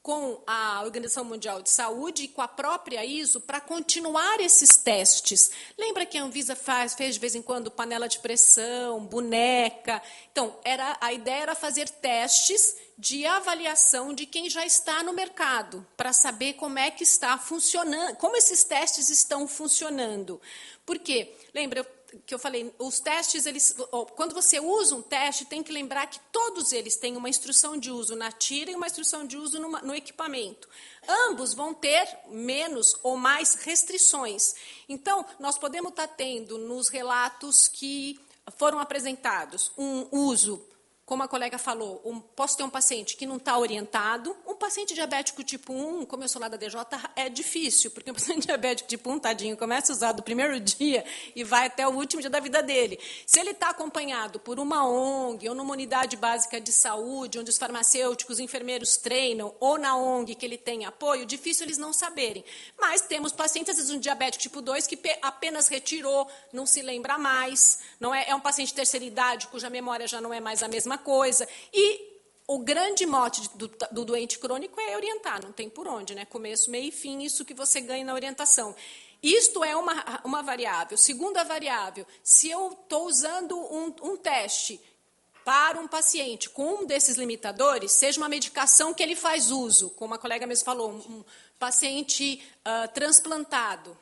com a Organização Mundial de Saúde e com a própria ISO para continuar esses testes. Lembra que a Anvisa fez de vez em quando panela de pressão, boneca? Então, a ideia era fazer testes de avaliação de quem já está no mercado, para saber como é que está funcionando, como esses testes estão funcionando. Por quê? Lembra que eu falei, os testes, quando você usa um teste, tem que lembrar que todos eles têm uma instrução de uso na tira e uma instrução de uso no equipamento. Ambos vão ter menos ou mais restrições. Então, nós podemos estar tendo nos relatos que foram apresentados um uso, como a colega falou, posso ter um paciente que não está orientado, um paciente diabético tipo 1, como eu sou lá da DJ, é difícil, porque um paciente diabético tipo 1, tadinho, começa a usar do primeiro dia e vai até o último dia da vida dele. Se ele está acompanhado por uma ONG ou numa unidade básica de saúde, onde os farmacêuticos, enfermeiros treinam, ou na ONG que ele tem apoio, difícil eles não saberem. Mas temos pacientes, às vezes um diabético tipo 2, que apenas retirou, não se lembra mais, não é um paciente de terceira idade, cuja memória já não é mais a mesma coisa. E o grande mote do doente crônico é orientar, não tem por onde, né? Começo, meio e fim, isso que você ganha na orientação. Isto é uma variável. Segunda variável, se eu estou usando um teste para um paciente com um desses limitadores, seja uma medicação que ele faz uso, como a colega mesmo falou, um paciente transplantado,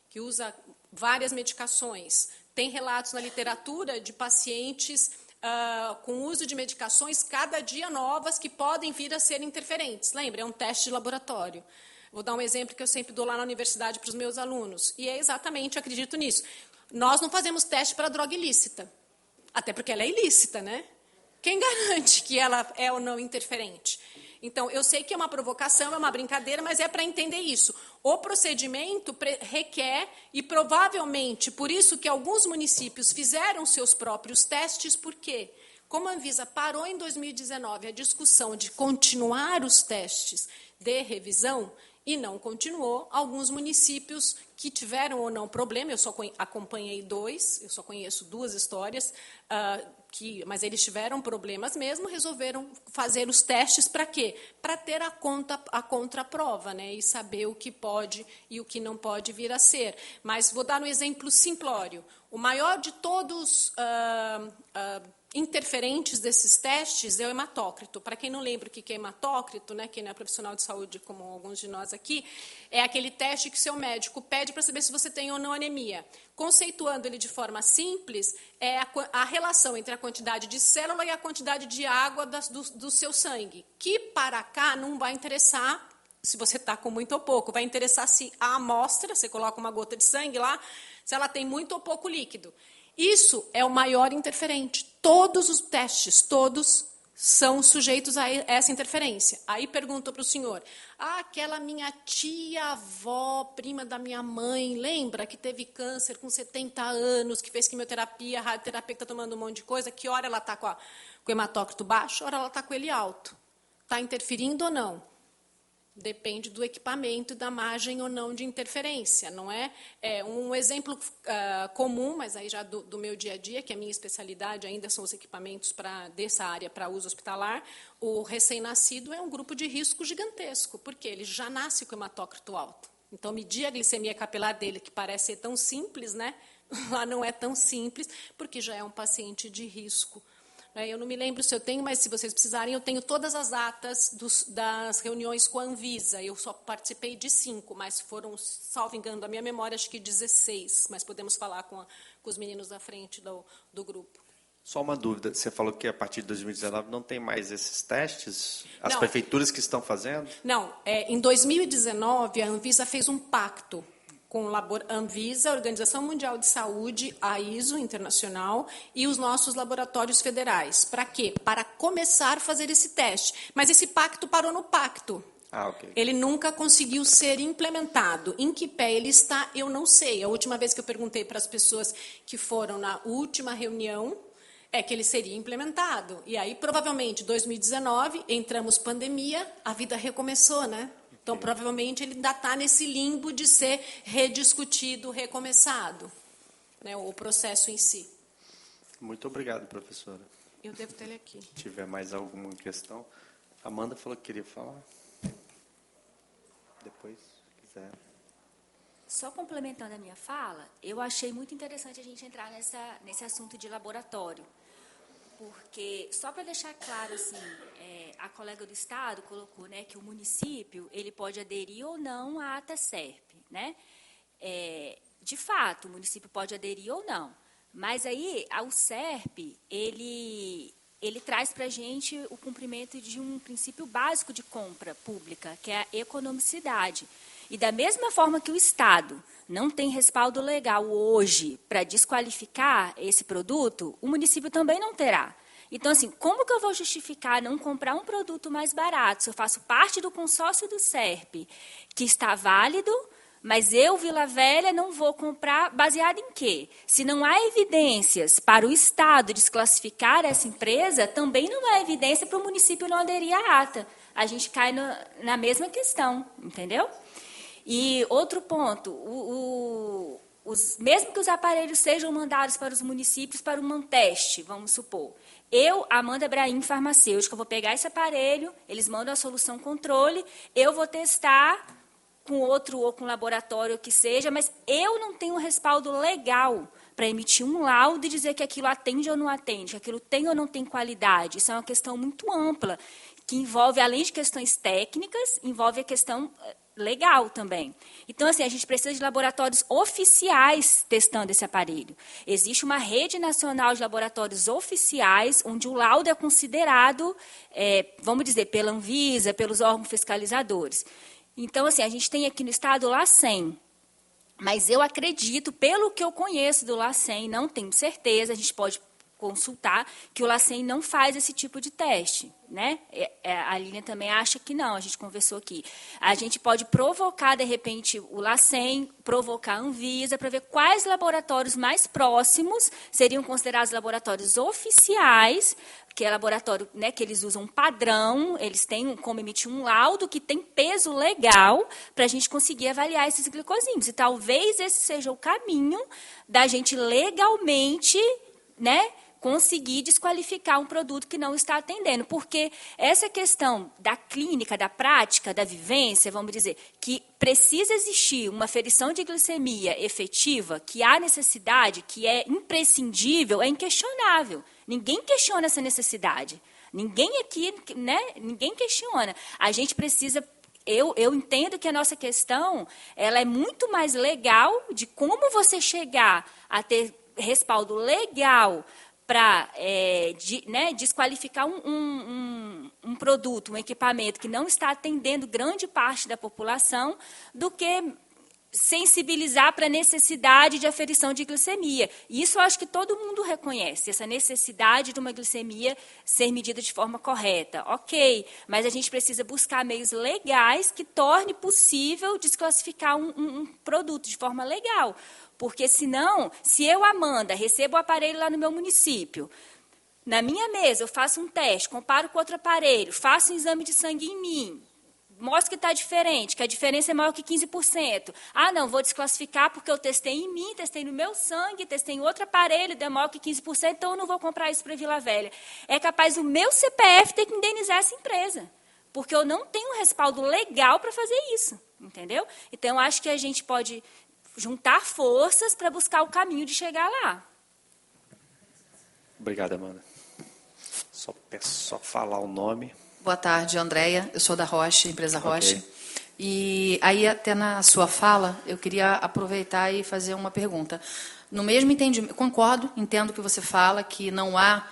que usa várias medicações. Tem relatos na literatura de pacientes com uso de medicações cada dia novas que podem vir a ser interferentes. Lembra, é um teste de laboratório. Vou dar um exemplo que eu sempre dou lá na universidade para os meus alunos. E é exatamente, acredito nisso. Nós não fazemos teste para droga ilícita. Até porque ela é ilícita, né? Quem garante que ela é ou não interferente? Então, eu sei que é uma provocação, é uma brincadeira, mas é para entender isso. O procedimento requer, e provavelmente, por isso que alguns municípios fizeram seus próprios testes, por quê? Como a Anvisa parou em 2019 a discussão de continuar os testes de revisão, e não continuou, alguns municípios que tiveram ou não problema, eu só acompanhei 2, eu só conheço 2 histórias, mas eles tiveram problemas mesmo, resolveram fazer os testes para quê? Para ter a contraprova, né? E saber o que pode e o que não pode vir a ser. Mas vou dar um exemplo simplório. O maior de todos interferentes desses testes é o hematócrito. Para quem não lembra o que é hematócrito, né, quem não é profissional de saúde, como alguns de nós aqui, é aquele teste que seu médico pede para saber se você tem ou não anemia. Conceituando ele de forma simples, é a relação entre a quantidade de célula e a quantidade de água do seu sangue, que para cá não vai interessar se você está com muito ou pouco, vai interessar se a amostra, você coloca uma gota de sangue lá, se ela tem muito ou pouco líquido. Isso é o maior interferente. Todos os testes, todos são sujeitos a essa interferência. Aí pergunto para o senhor, aquela minha tia-avó, prima da minha mãe, lembra que teve câncer com 70 anos, que fez quimioterapia, radioterapia, que está tomando um monte de coisa, que hora ela está com o hematócrito baixo, hora ela está com ele alto. Está interferindo ou não? Depende do equipamento e da margem ou não de interferência, não é? Um exemplo comum, mas aí já do meu dia a dia, que a minha especialidade ainda são os equipamentos dessa área para uso hospitalar, o recém-nascido é um grupo de risco gigantesco, porque ele já nasce com hematócrito alto. Então, medir a glicemia capilar dele, que parece ser tão simples, né? lá não é tão simples, porque já é um paciente de risco. Eu não me lembro se eu tenho, mas se vocês precisarem, eu tenho todas as atas das reuniões com a Anvisa. Eu só participei de 5, mas foram, salvo engano, da minha memória, acho que 16. Mas podemos falar com os meninos da frente do grupo. Só uma dúvida, você falou que a partir de 2019 não tem mais esses testes? As Não. prefeituras que estão fazendo? Não, em 2019 a Anvisa fez um pacto com a Anvisa, a Organização Mundial de Saúde, a ISO internacional e os nossos laboratórios federais. Para quê? Para começar a fazer esse teste. Mas esse pacto parou no pacto. Ok. Ele nunca conseguiu ser implementado. Em que pé ele está, eu não sei. A última vez que eu perguntei para as pessoas que foram na última reunião é que ele seria implementado. E aí, provavelmente, em 2019, entramos pandemia, a vida recomeçou, né? Então, provavelmente, ele ainda está nesse limbo de ser rediscutido, recomeçado, né, o processo em si. Muito obrigado, professora. Eu devo ter ele aqui. Se tiver mais alguma questão. Amanda falou que queria falar. Depois, se quiser. Só complementando a minha fala, eu achei muito interessante a gente entrar nesse assunto de laboratório. Porque, só para deixar claro, assim, a colega do Estado colocou, né, que o município ele pode aderir ou não à ata SERP. Né? De fato, o município pode aderir ou não. Mas aí, o SERP, ele traz para a gente o cumprimento de um princípio básico de compra pública, que é a economicidade. E da mesma forma que o Estado não tem respaldo legal hoje para desqualificar esse produto, o município também não terá. Então, assim, como que eu vou justificar não comprar um produto mais barato se eu faço parte do consórcio do SERP, que está válido, mas eu, Vila Velha, não vou comprar baseado em quê? Se não há evidências para o Estado desclassificar essa empresa, também não há evidência para o município não aderir à ata. A gente cai na mesma questão, entendeu? E outro ponto, mesmo que os aparelhos sejam mandados para os municípios para um teste, vamos supor, eu, Amanda Brahim, farmacêutica, vou pegar esse aparelho, eles mandam a solução controle, eu vou testar com outro ou com laboratório, o que seja, mas eu não tenho respaldo legal para emitir um laudo e dizer que aquilo atende ou não atende, que aquilo tem ou não tem qualidade. Isso é uma questão muito ampla, que envolve, além de questões técnicas, envolve a questão legal também. Então, assim, a gente precisa de laboratórios oficiais testando esse aparelho. Existe uma rede nacional de laboratórios oficiais, onde o laudo é considerado, vamos dizer, pela Anvisa, pelos órgãos fiscalizadores. Então, assim, a gente tem aqui no estado o LACEN, mas eu acredito, pelo que eu conheço do LACEN, não tenho certeza, a gente pode consultar, que o LACEN não faz esse tipo de teste. Né? A Lilian também acha que não, a gente conversou aqui. A gente pode provocar, de repente, o LACEN, provocar a Anvisa, para ver quais laboratórios mais próximos seriam considerados laboratórios oficiais, que é laboratório, né, que eles usam um padrão, eles têm como emitir um laudo que tem peso legal para a gente conseguir avaliar esses glicosímios. E talvez esse seja o caminho da gente legalmente, né, conseguir desqualificar um produto que não está atendendo. Porque essa questão da clínica, da prática, da vivência, vamos dizer, que precisa existir uma aferição de glicemia efetiva, que há necessidade, que é imprescindível, é inquestionável. Ninguém questiona essa necessidade. Ninguém aqui, né, ninguém questiona. A gente precisa... Eu entendo que a nossa questão ela é muito mais legal de como você chegar a ter respaldo legal para desqualificar um produto, um equipamento que não está atendendo grande parte da população, do que sensibilizar para a necessidade de aferição de glicemia. E isso eu acho que todo mundo reconhece, essa necessidade de uma glicemia ser medida de forma correta. Ok, mas a gente precisa buscar meios legais que torne possível desclassificar um produto de forma legal. Porque, senão, se eu, Amanda, recebo o aparelho lá no meu município, na minha mesa eu faço um teste, comparo com outro aparelho, faço um exame de sangue em mim, mostro que está diferente, que a diferença é maior que 15%. Ah, não, vou desclassificar porque eu testei em mim, testei no meu sangue, testei em outro aparelho, deu maior que 15%, então eu não vou comprar isso para Vila Velha. É capaz o meu CPF ter que indenizar essa empresa, porque eu não tenho um respaldo legal para fazer isso, entendeu? Então, eu acho que a gente pode juntar forças para buscar o caminho de chegar lá. Obrigado, Amanda. Peço só falar o nome. Boa tarde, Andréia. Eu sou da Roche, empresa Roche. Okay. E aí, até na sua fala, eu queria aproveitar e fazer uma pergunta. No mesmo entendimento, concordo, entendo o que você fala, que não há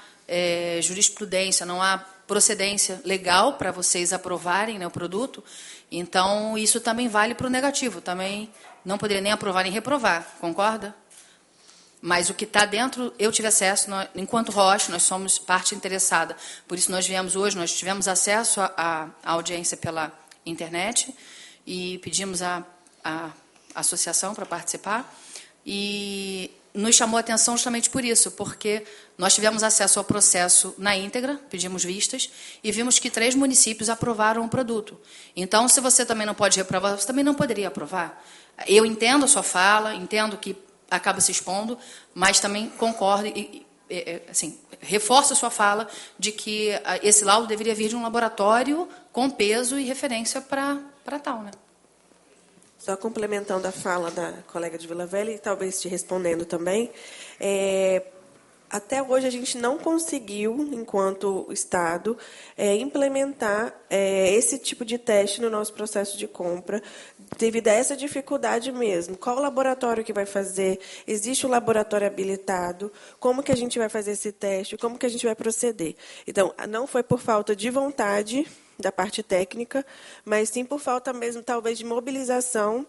jurisprudência, não há procedência legal para vocês aprovarem, né, o produto. Então, isso também vale para o negativo. Também não poderia nem aprovar nem reprovar, concorda? Mas o que está dentro, eu tive acesso, enquanto Roche, nós somos parte interessada. Por isso, nós viemos hoje, nós tivemos acesso à audiência pela internet e pedimos a associação para participar. E nos chamou a atenção justamente por isso, porque nós tivemos acesso ao processo na íntegra, pedimos vistas, e vimos que 3 municípios aprovaram o produto. Então, se você também não pode reprovar, você também não poderia aprovar. Eu entendo a sua fala, entendo que acaba se expondo, mas também concordo e assim, reforço a sua fala de que esse laudo deveria vir de um laboratório com peso e referência para tal, né? Só complementando a fala da colega de Vila Velha e talvez te respondendo também, até hoje a gente não conseguiu, enquanto Estado, implementar esse tipo de teste no nosso processo de compra, devido a essa dificuldade mesmo. Qual o laboratório que vai fazer? Existe um laboratório habilitado? Como que a gente vai fazer esse teste? Como que a gente vai proceder? Então, não foi por falta de vontade da parte técnica, mas sim por falta mesmo, talvez, de mobilização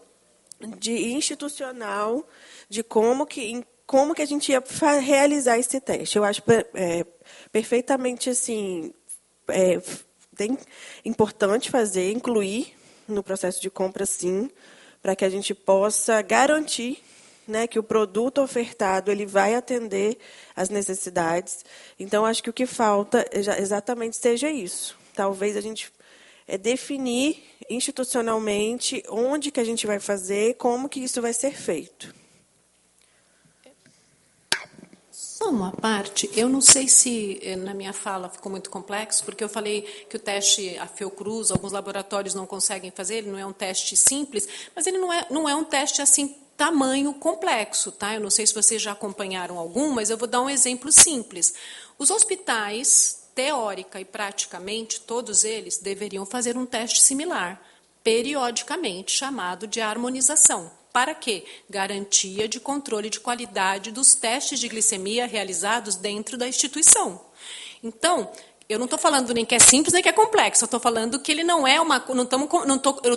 institucional de como que a gente ia realizar esse teste. Eu acho perfeitamente assim, importante incluir no processo de compra, sim, para que a gente possa garantir, né, que o produto ofertado ele vai atender às necessidades. Então, acho que o que falta exatamente seja isso. Talvez a gente definir institucionalmente onde que a gente vai fazer, como que isso vai ser feito. Só uma parte, eu não sei se na minha fala ficou muito complexo, porque eu falei que o teste, a Fiocruz, alguns laboratórios não conseguem fazer, ele não é um teste simples, mas ele não é um teste assim, tamanho complexo, tá? Eu não sei se vocês já acompanharam algum, mas eu vou dar um exemplo simples. Os hospitais, teórica e praticamente, todos eles deveriam fazer um teste similar, periodicamente, chamado de harmonização. Para quê? Garantia de controle de qualidade dos testes de glicemia realizados dentro da instituição. Então, eu não estou falando nem que é simples nem que é complexo, eu estou falando que ele não é uma... Eu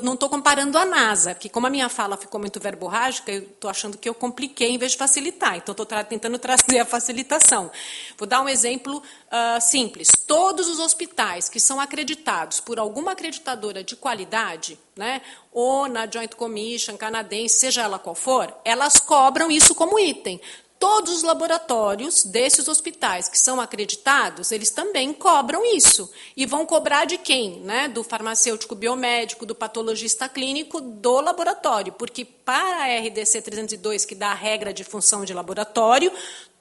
não estou comparando a NASA, porque como a minha fala ficou muito verborrágica, eu estou achando que eu compliquei em vez de facilitar, então estou tentando trazer a facilitação. Vou dar um exemplo simples. Todos os hospitais que são acreditados por alguma acreditadora de qualidade, né, ou na Joint Commission canadense, seja ela qual for, elas cobram isso como item. Todos os laboratórios desses hospitais que são acreditados, eles também cobram isso. E vão cobrar de quem? Né? Do farmacêutico biomédico, do patologista clínico, do laboratório. Porque para a RDC 302, que dá a regra de função de laboratório,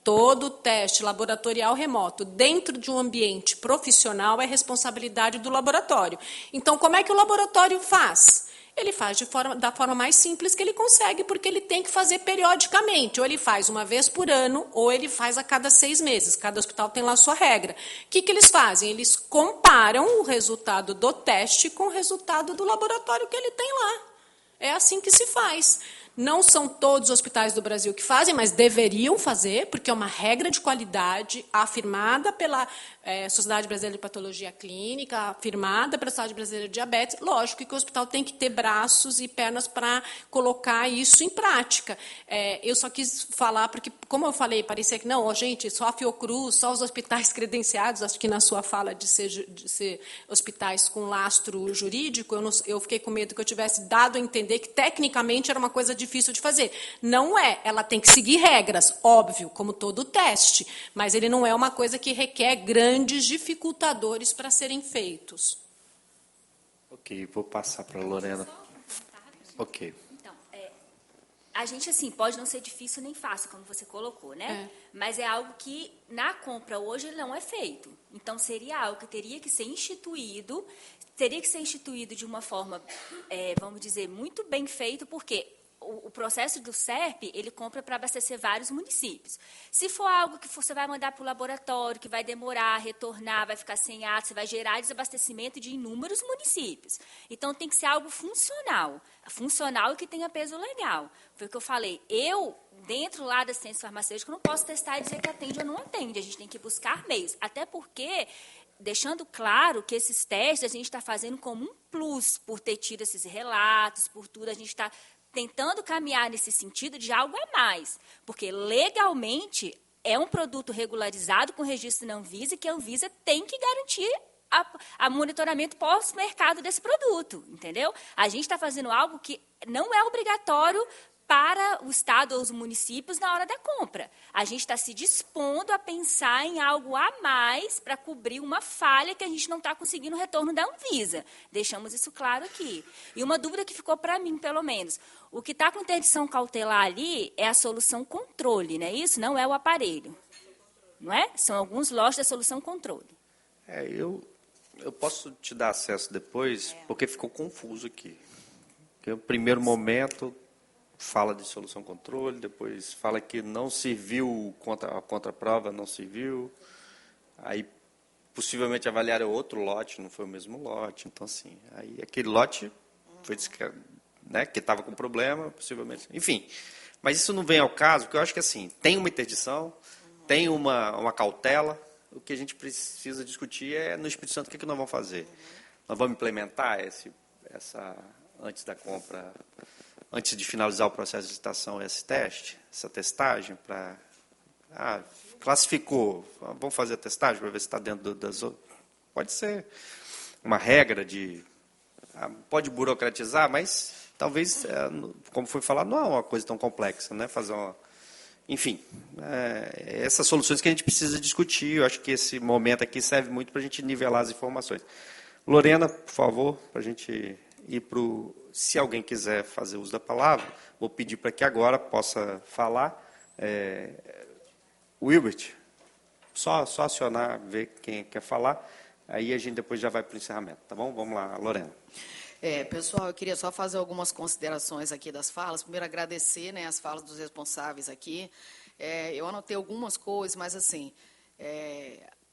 todo teste laboratorial remoto dentro de um ambiente profissional é responsabilidade do laboratório. Então, como é que o laboratório faz? Ele faz da forma mais simples que ele consegue, porque ele tem que fazer periodicamente. Ou ele faz uma vez por ano, ou ele faz a cada 6 meses. Cada hospital tem lá a sua regra. O que eles fazem? Eles comparam o resultado do teste com o resultado do laboratório que ele tem lá. É assim que se faz. Não são todos os hospitais do Brasil que fazem, mas deveriam fazer, porque é uma regra de qualidade afirmada pela Sociedade Brasileira de Patologia Clínica, afirmada pela Sociedade Brasileira de Diabetes. Lógico que o hospital tem que ter braços e pernas para colocar isso em prática. Eu só quis falar, porque, como eu falei, parecia que não, gente, só a Fiocruz, só os hospitais credenciados, acho que na sua fala de ser hospitais com lastro jurídico, eu fiquei com medo que eu tivesse dado a entender que, tecnicamente, era uma coisa difícil de fazer. Não é, ela tem que seguir regras, óbvio, como todo teste, mas ele não é uma coisa que requer grandes dificultadores para serem feitos. Ok, vou passar para a Lorena. Ok. Então, a gente, assim, pode não ser difícil nem fácil, como você colocou, né? Mas é algo que, na compra hoje, não é feito. Então, seria algo que teria que ser instituído de uma forma, vamos dizer, muito bem feito, porque o processo do SERP, ele compra para abastecer vários municípios. Se for algo que você vai mandar para o laboratório, que vai demorar, retornar, vai ficar sem ato, você vai gerar desabastecimento de inúmeros municípios. Então, tem que ser algo funcional. Funcional e que tenha peso legal. Foi o que eu falei. Eu, dentro lá da ciência farmacêutica, não posso testar e dizer que atende ou não atende. A gente tem que buscar meios. Até porque, deixando claro que esses testes a gente está fazendo como um plus, por ter tido esses relatos, por tudo, a gente está tentando caminhar nesse sentido de algo a mais. Porque, legalmente, é um produto regularizado com registro na Anvisa, que a Anvisa tem que garantir a monitoramento pós-mercado desse produto, entendeu? A gente está fazendo algo que não é obrigatório para o Estado ou os municípios na hora da compra. A gente está se dispondo a pensar em algo a mais para cobrir uma falha que a gente não está conseguindo o retorno da Anvisa. Deixamos isso claro aqui. E uma dúvida que ficou para mim, pelo menos. O que está com interdição cautelar ali é a solução controle, não é isso? Não é o aparelho. Não é? São alguns lotes da solução controle. Eu posso te dar acesso depois, porque ficou confuso aqui. Porque o primeiro momento fala de solução controle, depois fala que não serviu, a contraprova não serviu, aí possivelmente avaliaram outro lote, não foi o mesmo lote, então assim, aí aquele lote foi, né, que estava com problema, possivelmente, enfim. Mas isso não vem ao caso, porque eu acho que assim, tem uma interdição, tem uma cautela. O que a gente precisa discutir é, no Espírito Santo, o que nós vamos fazer? Nós vamos implementar antes da compra, antes de finalizar o processo de licitação, esse teste, essa testagem, para... classificou, vamos fazer a testagem para ver se está dentro das outras... Pode ser uma regra de... pode burocratizar, mas talvez, como foi falado, não é uma coisa tão complexa, né? Fazer uma... Enfim, essas soluções que a gente precisa discutir. Eu acho que esse momento aqui serve muito para a gente nivelar as informações. Lorena, por favor, para a gente ir para o... Se alguém quiser fazer uso da palavra, vou pedir para que agora possa falar. Wilbert, só acionar, ver quem quer falar, aí a gente depois já vai para o encerramento, tá bom? Vamos lá, Lorena. Pessoal, eu queria só fazer algumas considerações aqui das falas. Primeiro, agradecer, né, as falas dos responsáveis aqui. Eu anotei algumas coisas, mas, assim,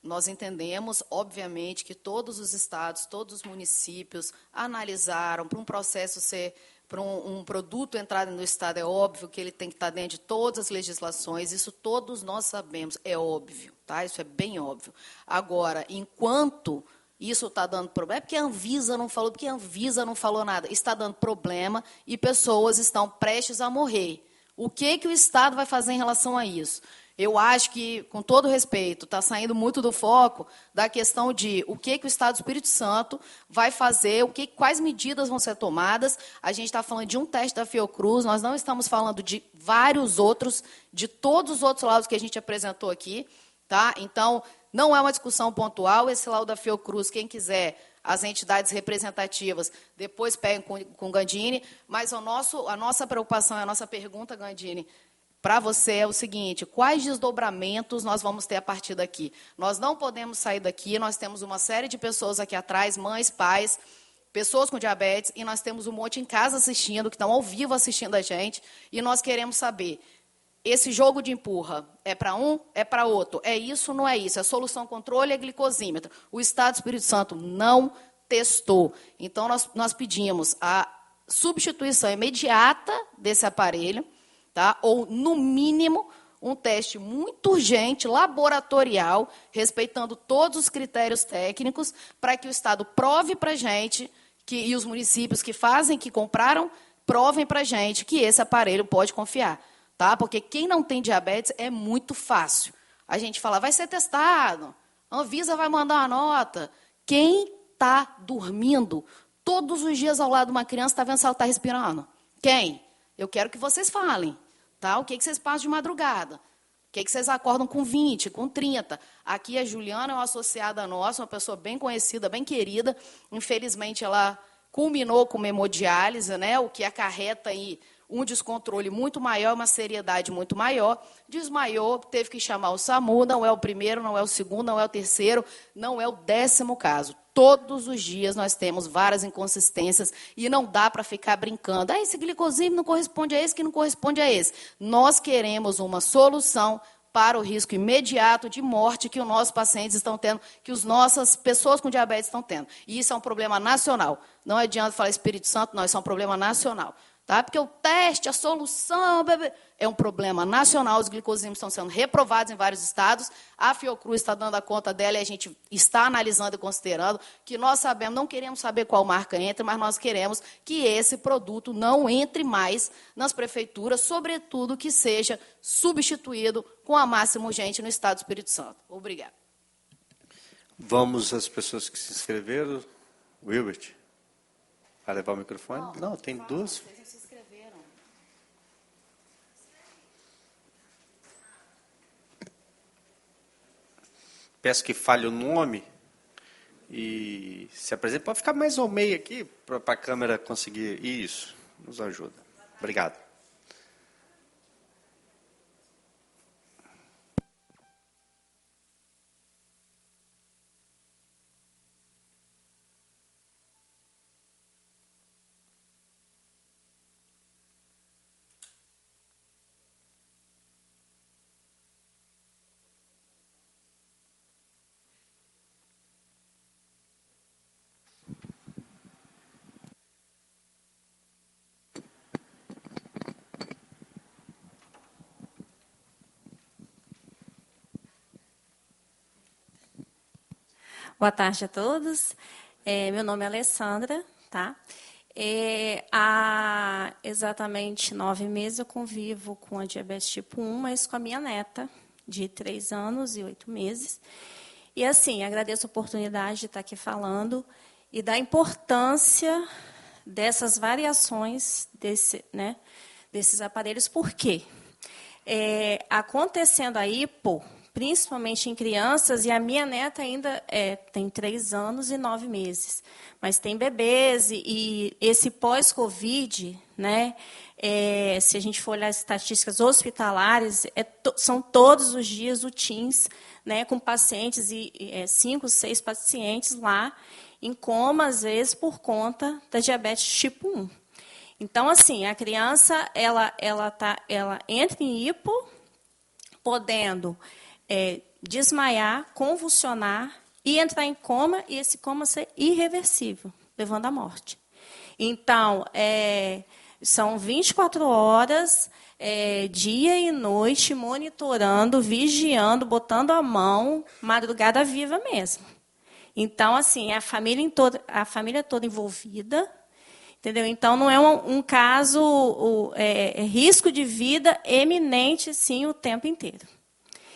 nós entendemos, obviamente, que todos os estados, todos os municípios analisaram para um processo ser, para um produto entrar no estado, é óbvio que ele tem que estar dentro de todas as legislações, isso todos nós sabemos, é óbvio, tá? Isso é bem óbvio. Agora, enquanto isso está dando problema, é porque a Anvisa não falou, porque a Anvisa não falou nada. Está dando problema e pessoas estão prestes a morrer. O que o Estado vai fazer em relação a isso? Eu acho que, com todo respeito, está saindo muito do foco da questão de o que o Estado do Espírito Santo vai fazer, quais medidas vão ser tomadas. A gente está falando de um teste da Fiocruz, nós não estamos falando de vários outros, de todos os outros laudos que a gente apresentou aqui. Tá? Então, não é uma discussão pontual. Esse laudo da Fiocruz, quem quiser, as entidades representativas, depois peguem com o Gandini. Mas a nossa preocupação, a nossa pergunta, Gandini, para você é o seguinte: quais desdobramentos nós vamos ter a partir daqui? Nós não podemos sair daqui, nós temos uma série de pessoas aqui atrás, mães, pais, pessoas com diabetes, e nós temos um monte em casa assistindo, que estão ao vivo assistindo a gente, e nós queremos saber... Esse jogo de empurra é para um, é para outro. É isso, não é isso. É solução controle, é glicosímetro. O Estado do Espírito Santo não testou. Então, nós pedimos a substituição imediata desse aparelho, tá? Ou, no mínimo, um teste muito urgente, laboratorial, respeitando todos os critérios técnicos, para que o Estado prove para a gente, e os municípios que fazem, que compraram, provem para a gente que esse aparelho pode confiar. Tá? Porque quem não tem diabetes é muito fácil. A gente fala, vai ser testado, a Anvisa vai mandar uma nota. Quem está dormindo todos os dias ao lado de uma criança está vendo se ela está respirando? Quem? Eu quero que vocês falem. Tá? O que vocês passam de madrugada? O que vocês acordam com 20, com 30? Aqui a Juliana é uma associada nossa, uma pessoa bem conhecida, bem querida. Infelizmente, ela culminou com uma hemodiálise, né? O que acarreta aí um descontrole muito maior, uma seriedade muito maior. Desmaiou, teve que chamar o SAMU, não é o primeiro, não é o segundo, não é o terceiro, não é o 10º caso. Todos os dias nós temos várias inconsistências e não dá para ficar brincando. Esse glicosímetro não corresponde a esse, que não corresponde a esse. Nós queremos uma solução para o risco imediato de morte que os nossos pacientes estão tendo, que as nossas pessoas com diabetes estão tendo. E isso é um problema nacional. Não adianta falar Espírito Santo, não, isso é um problema nacional. Tá? Porque o teste, a solução, é um problema nacional. Os glicosímetros estão sendo reprovados em vários estados. A Fiocruz está dando a conta dela e a gente está analisando e considerando que nós sabemos, não queremos saber qual marca entra, mas nós queremos que esse produto não entre mais nas prefeituras, sobretudo que seja substituído com a máxima urgência no estado do Espírito Santo. Obrigada. Vamos às pessoas que se inscreveram. Wilbert, vai levar o microfone? Não, tem duas. Peço que fale o nome e se apresente. Pode ficar mais ao meio aqui, para a câmera conseguir. Isso, nos ajuda. Obrigado. Boa tarde a todos. Meu nome é Alessandra, tá? Há exatamente 9 meses eu convivo com a diabetes tipo 1, mas com a minha neta, de 3 anos e 8 meses. E, assim, agradeço a oportunidade de estar aqui falando e da importância dessas variações desses aparelhos. Por quê? Acontecendo a hipo, principalmente em crianças, e a minha neta ainda tem 3 anos e 9 meses. Mas tem bebês, e esse pós-Covid, né, se a gente for olhar as estatísticas hospitalares, são todos os dias o TIMS, né, com pacientes, 5, 6 pacientes lá, em coma, às vezes, por conta da diabetes tipo 1. Então, assim, a criança ela entra em hipo, podendo desmaiar, convulsionar e entrar em coma, e esse coma ser irreversível, levando à morte. Então, são 24 horas, dia e noite, monitorando, vigiando, botando a mão, madrugada viva mesmo. Então, assim, a família toda envolvida, entendeu? Então, não é um caso, risco de vida eminente, sim, o tempo inteiro.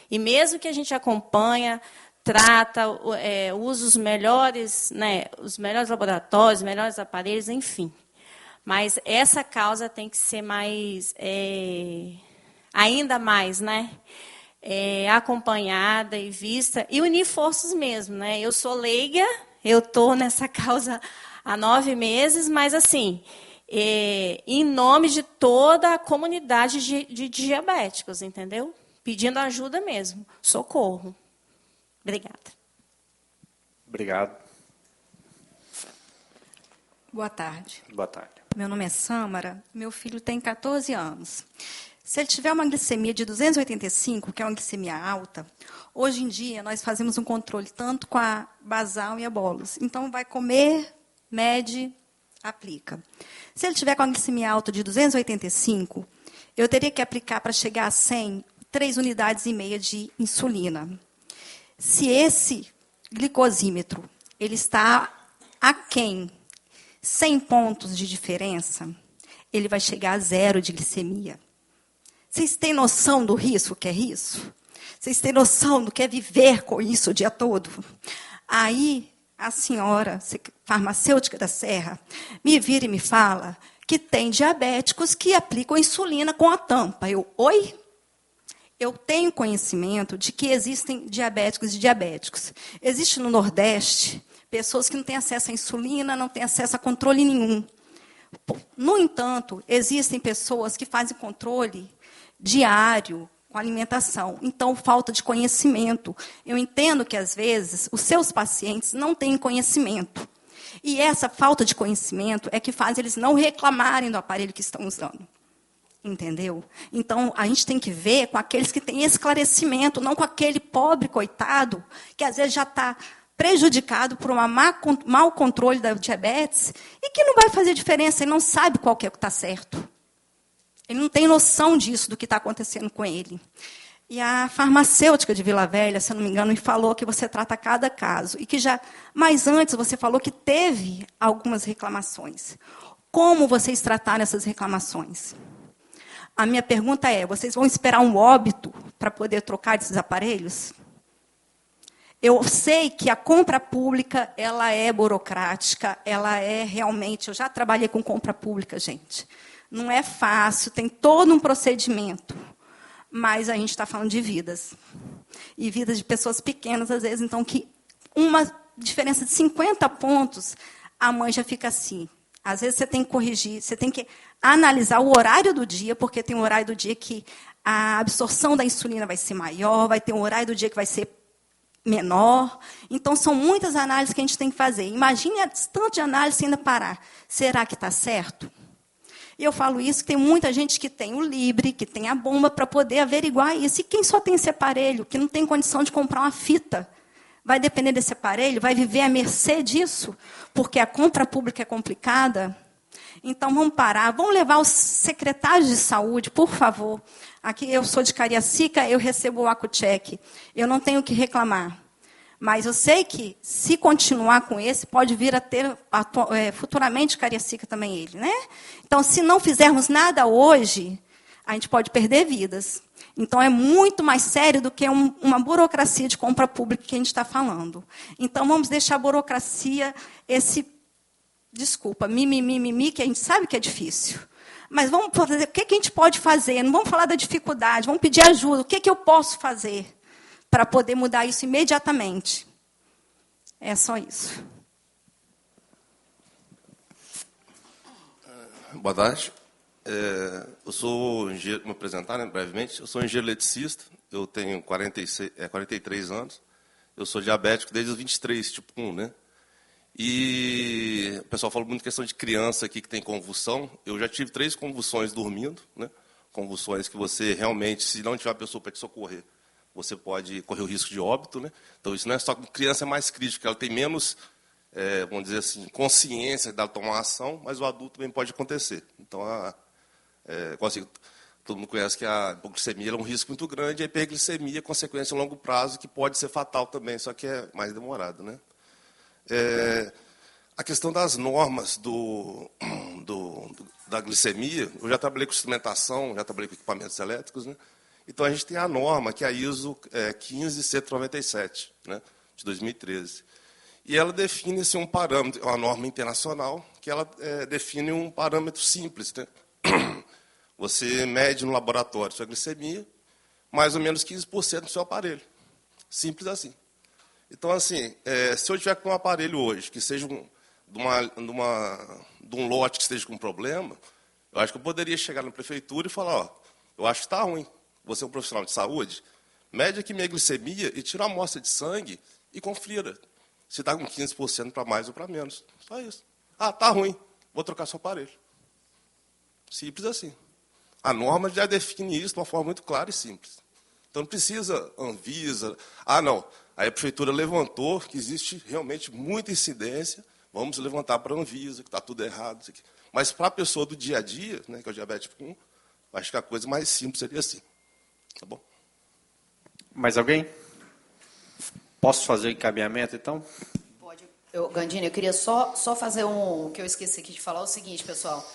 E mesmo que a gente acompanha, trata, usa os melhores laboratórios, os melhores aparelhos, enfim. Mas essa causa tem que ser mais, ainda mais, né? Acompanhada e vista, e unir forças mesmo, né? Eu sou leiga, eu estou nessa causa há 9 meses, mas, assim, em nome de toda a comunidade de diabéticos, entendeu? Pedindo ajuda mesmo, socorro. Obrigada. Obrigado. Boa tarde. Boa tarde. Meu nome é Sâmara, meu filho tem 14 anos. Se ele tiver uma glicemia de 285, que é uma glicemia alta, hoje em dia nós fazemos um controle tanto com a basal e a bolus. Então, vai comer, mede, aplica. Se ele tiver com a glicemia alta de 285, eu teria que aplicar para chegar a 100, 3,5 unidades de insulina. Se esse glicosímetro ele está aquém, 100 pontos de diferença, ele vai chegar a 0 de glicemia. Vocês têm noção do risco que é isso? Vocês têm noção do que é viver com isso o dia todo? Aí, a senhora farmacêutica da Serra me vira e me fala que tem diabéticos que aplicam insulina com a tampa. Oi? Eu tenho conhecimento de que existem diabéticos e diabéticos. Existe no Nordeste pessoas que não têm acesso à insulina, não têm acesso a controle nenhum. No entanto, existem pessoas que fazem controle diário, com a alimentação. Então, falta de conhecimento. Eu entendo que, às vezes, os seus pacientes não têm conhecimento. E essa falta de conhecimento é que faz eles não reclamarem do aparelho que estão usando. Entendeu? Então, a gente tem que ver com aqueles que têm esclarecimento, não com aquele pobre coitado, que às vezes já está prejudicado por um mau controle da diabetes e que não vai fazer diferença, ele não sabe qual que é o que está certo. Ele não tem noção disso, do que está acontecendo com ele. E a farmacêutica de Vila Velha, se eu não me engano, me falou que você trata cada caso. E que já, mais antes, você falou que teve algumas reclamações. Como vocês trataram essas reclamações? A minha pergunta é, vocês vão esperar um óbito para poder trocar esses aparelhos? Eu sei que a compra pública, ela é burocrática, ela é realmente... Eu já trabalhei com compra pública, gente. Não é fácil, tem todo um procedimento. Mas a gente está falando de vidas. E vidas de pessoas pequenas, às vezes, então, que uma diferença de 50 pontos, a mãe já fica assim. Às vezes você tem que corrigir, você tem que analisar o horário do dia, porque tem um horário do dia que a absorção da insulina vai ser maior, vai ter um horário do dia que vai ser menor. Então, são muitas análises que a gente tem que fazer. Imagine a tanto de análise ainda parar. Será que está certo? E eu falo isso, que tem muita gente que tem o Libre, que tem a bomba, para poder averiguar isso. E quem só tem esse aparelho, que não tem condição de comprar uma fita, vai depender desse aparelho, vai viver à mercê disso, porque a compra pública é complicada. Então, vamos parar. Vamos levar os secretários de saúde, por favor. Aqui, eu sou de Cariacica, eu recebo o AcuCheck. Eu não tenho o que reclamar. Mas eu sei que, se continuar com esse, pode vir a ter futuramente Cariacica também ele, né? Então, se não fizermos nada hoje, a gente pode perder vidas. Então, é muito mais sério do que uma burocracia de compra pública que a gente está falando. Então, vamos deixar a burocracia, mimimi, que a gente sabe que é difícil. Mas vamos fazer, o que a gente pode fazer? Não vamos falar da dificuldade, vamos pedir ajuda. O que eu posso fazer para poder mudar isso imediatamente? É só isso. Boa tarde. Eu sou engenheiro, me apresentar, né, brevemente. Eu sou engenheiro eletricista, eu tenho 43 anos. Eu sou diabético desde os 23, tipo 1, né? E o pessoal fala muito questão de criança aqui que tem convulsão. Eu já tive 3 convulsões dormindo, né? Convulsões que você realmente, se não tiver uma pessoa para te socorrer, você pode correr o risco de óbito, né? Então, isso não é só que criança é mais crítica, ela tem menos, vamos dizer assim, consciência de tomar uma ação, mas o adulto também pode acontecer. Então, todo mundo conhece que a hipoglicemia é um risco muito grande, a hiperglicemia é consequência a longo prazo, que pode ser fatal também, só que é mais demorado, né? A questão das normas da glicemia, eu já trabalhei com instrumentação, já trabalhei com equipamentos elétricos, né? Então, a gente tem a norma, que é a ISO 15197, né, de 2013. E ela define assim, um parâmetro, uma norma internacional, que ela define um parâmetro simples, né? Você mede no laboratório sua glicemia, mais ou menos 15% do seu aparelho. Simples assim. Então, assim, se eu tiver com um aparelho hoje, que seja de um lote que esteja com problema, eu acho que eu poderia chegar na prefeitura e falar, ó, eu acho que está ruim. Você é um profissional de saúde, mede aqui minha glicemia e tira uma amostra de sangue e confira se está com 15% para mais ou para menos. Só isso. Ah, está ruim, vou trocar seu aparelho. Simples assim. A norma já define isso de uma forma muito clara e simples. Então, não precisa Anvisa. Ah, não. Aí a prefeitura levantou que existe realmente muita incidência. Vamos levantar para a Anvisa, que está tudo errado. Isso aqui. Mas para a pessoa do dia a dia, né, que é o diabetes tipo 1, acho que a coisa mais simples seria assim. Tá bom? Mais alguém? Posso fazer o encaminhamento, então? Pode. Gandini, eu queria só fazer o que eu esqueci aqui de falar, o seguinte, pessoal.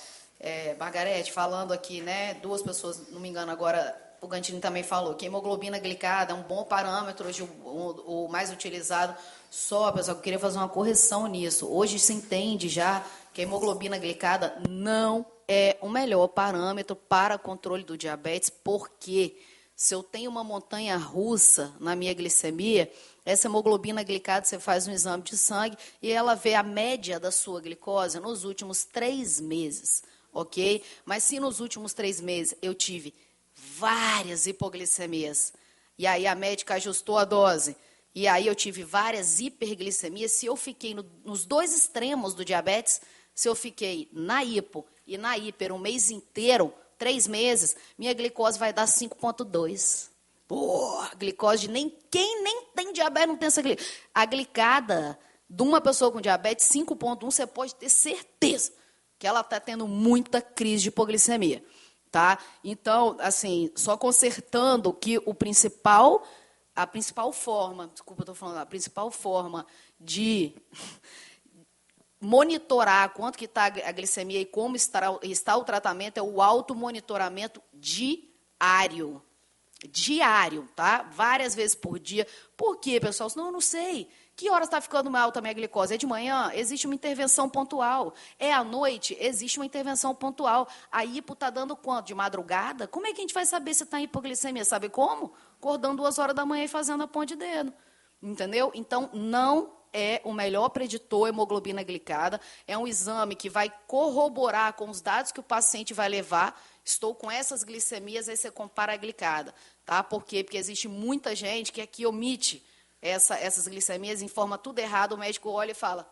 Margarete, falando aqui, né, 2 pessoas, não me engano agora, o Gandini também falou que a hemoglobina glicada é um bom parâmetro, hoje o mais utilizado. Só, pessoal, eu queria fazer uma correção nisso. Hoje se entende já que a hemoglobina glicada não é o melhor parâmetro para controle do diabetes, porque se eu tenho uma montanha russa na minha glicemia, essa hemoglobina glicada, você faz um exame de sangue e ela vê a média da sua glicose nos últimos 3 meses, ok? Mas se nos últimos 3 meses eu tive várias hipoglicemias. E aí a médica ajustou a dose. E aí eu tive várias hiperglicemias. Se eu fiquei nos dois extremos do diabetes, se eu fiquei na hipo e na hiper um mês inteiro, 3 meses, minha glicose vai dar 5,2. Pô, glicose de quem nem tem diabetes não tem essa glicose. A glicada de uma pessoa com diabetes, 5,1, você pode ter certeza que ela está tendo muita crise de hipoglicemia. Tá? Então, assim, só consertando que a principal forma de monitorar quanto que está a glicemia e como está o tratamento é o automonitoramento diário. Diário, tá? Várias vezes por dia. Por quê, pessoal? Senão eu não sei. Que horas está ficando mais alta a minha glicose? É de manhã? Existe uma intervenção pontual. É à noite? Existe uma intervenção pontual. A hipo está dando quanto? De madrugada? Como é que a gente vai saber se está em hipoglicemia? Sabe como? Acordando 2 horas da manhã e fazendo a ponte de dedo. Entendeu? Então, não é o melhor preditor hemoglobina glicada. É um exame que vai corroborar com os dados que o paciente vai levar. Estou com essas glicemias, aí você compara a glicada. Tá? Por quê? Porque existe muita gente que aqui omite essas glicemias, informa tudo errado, o médico olha e fala,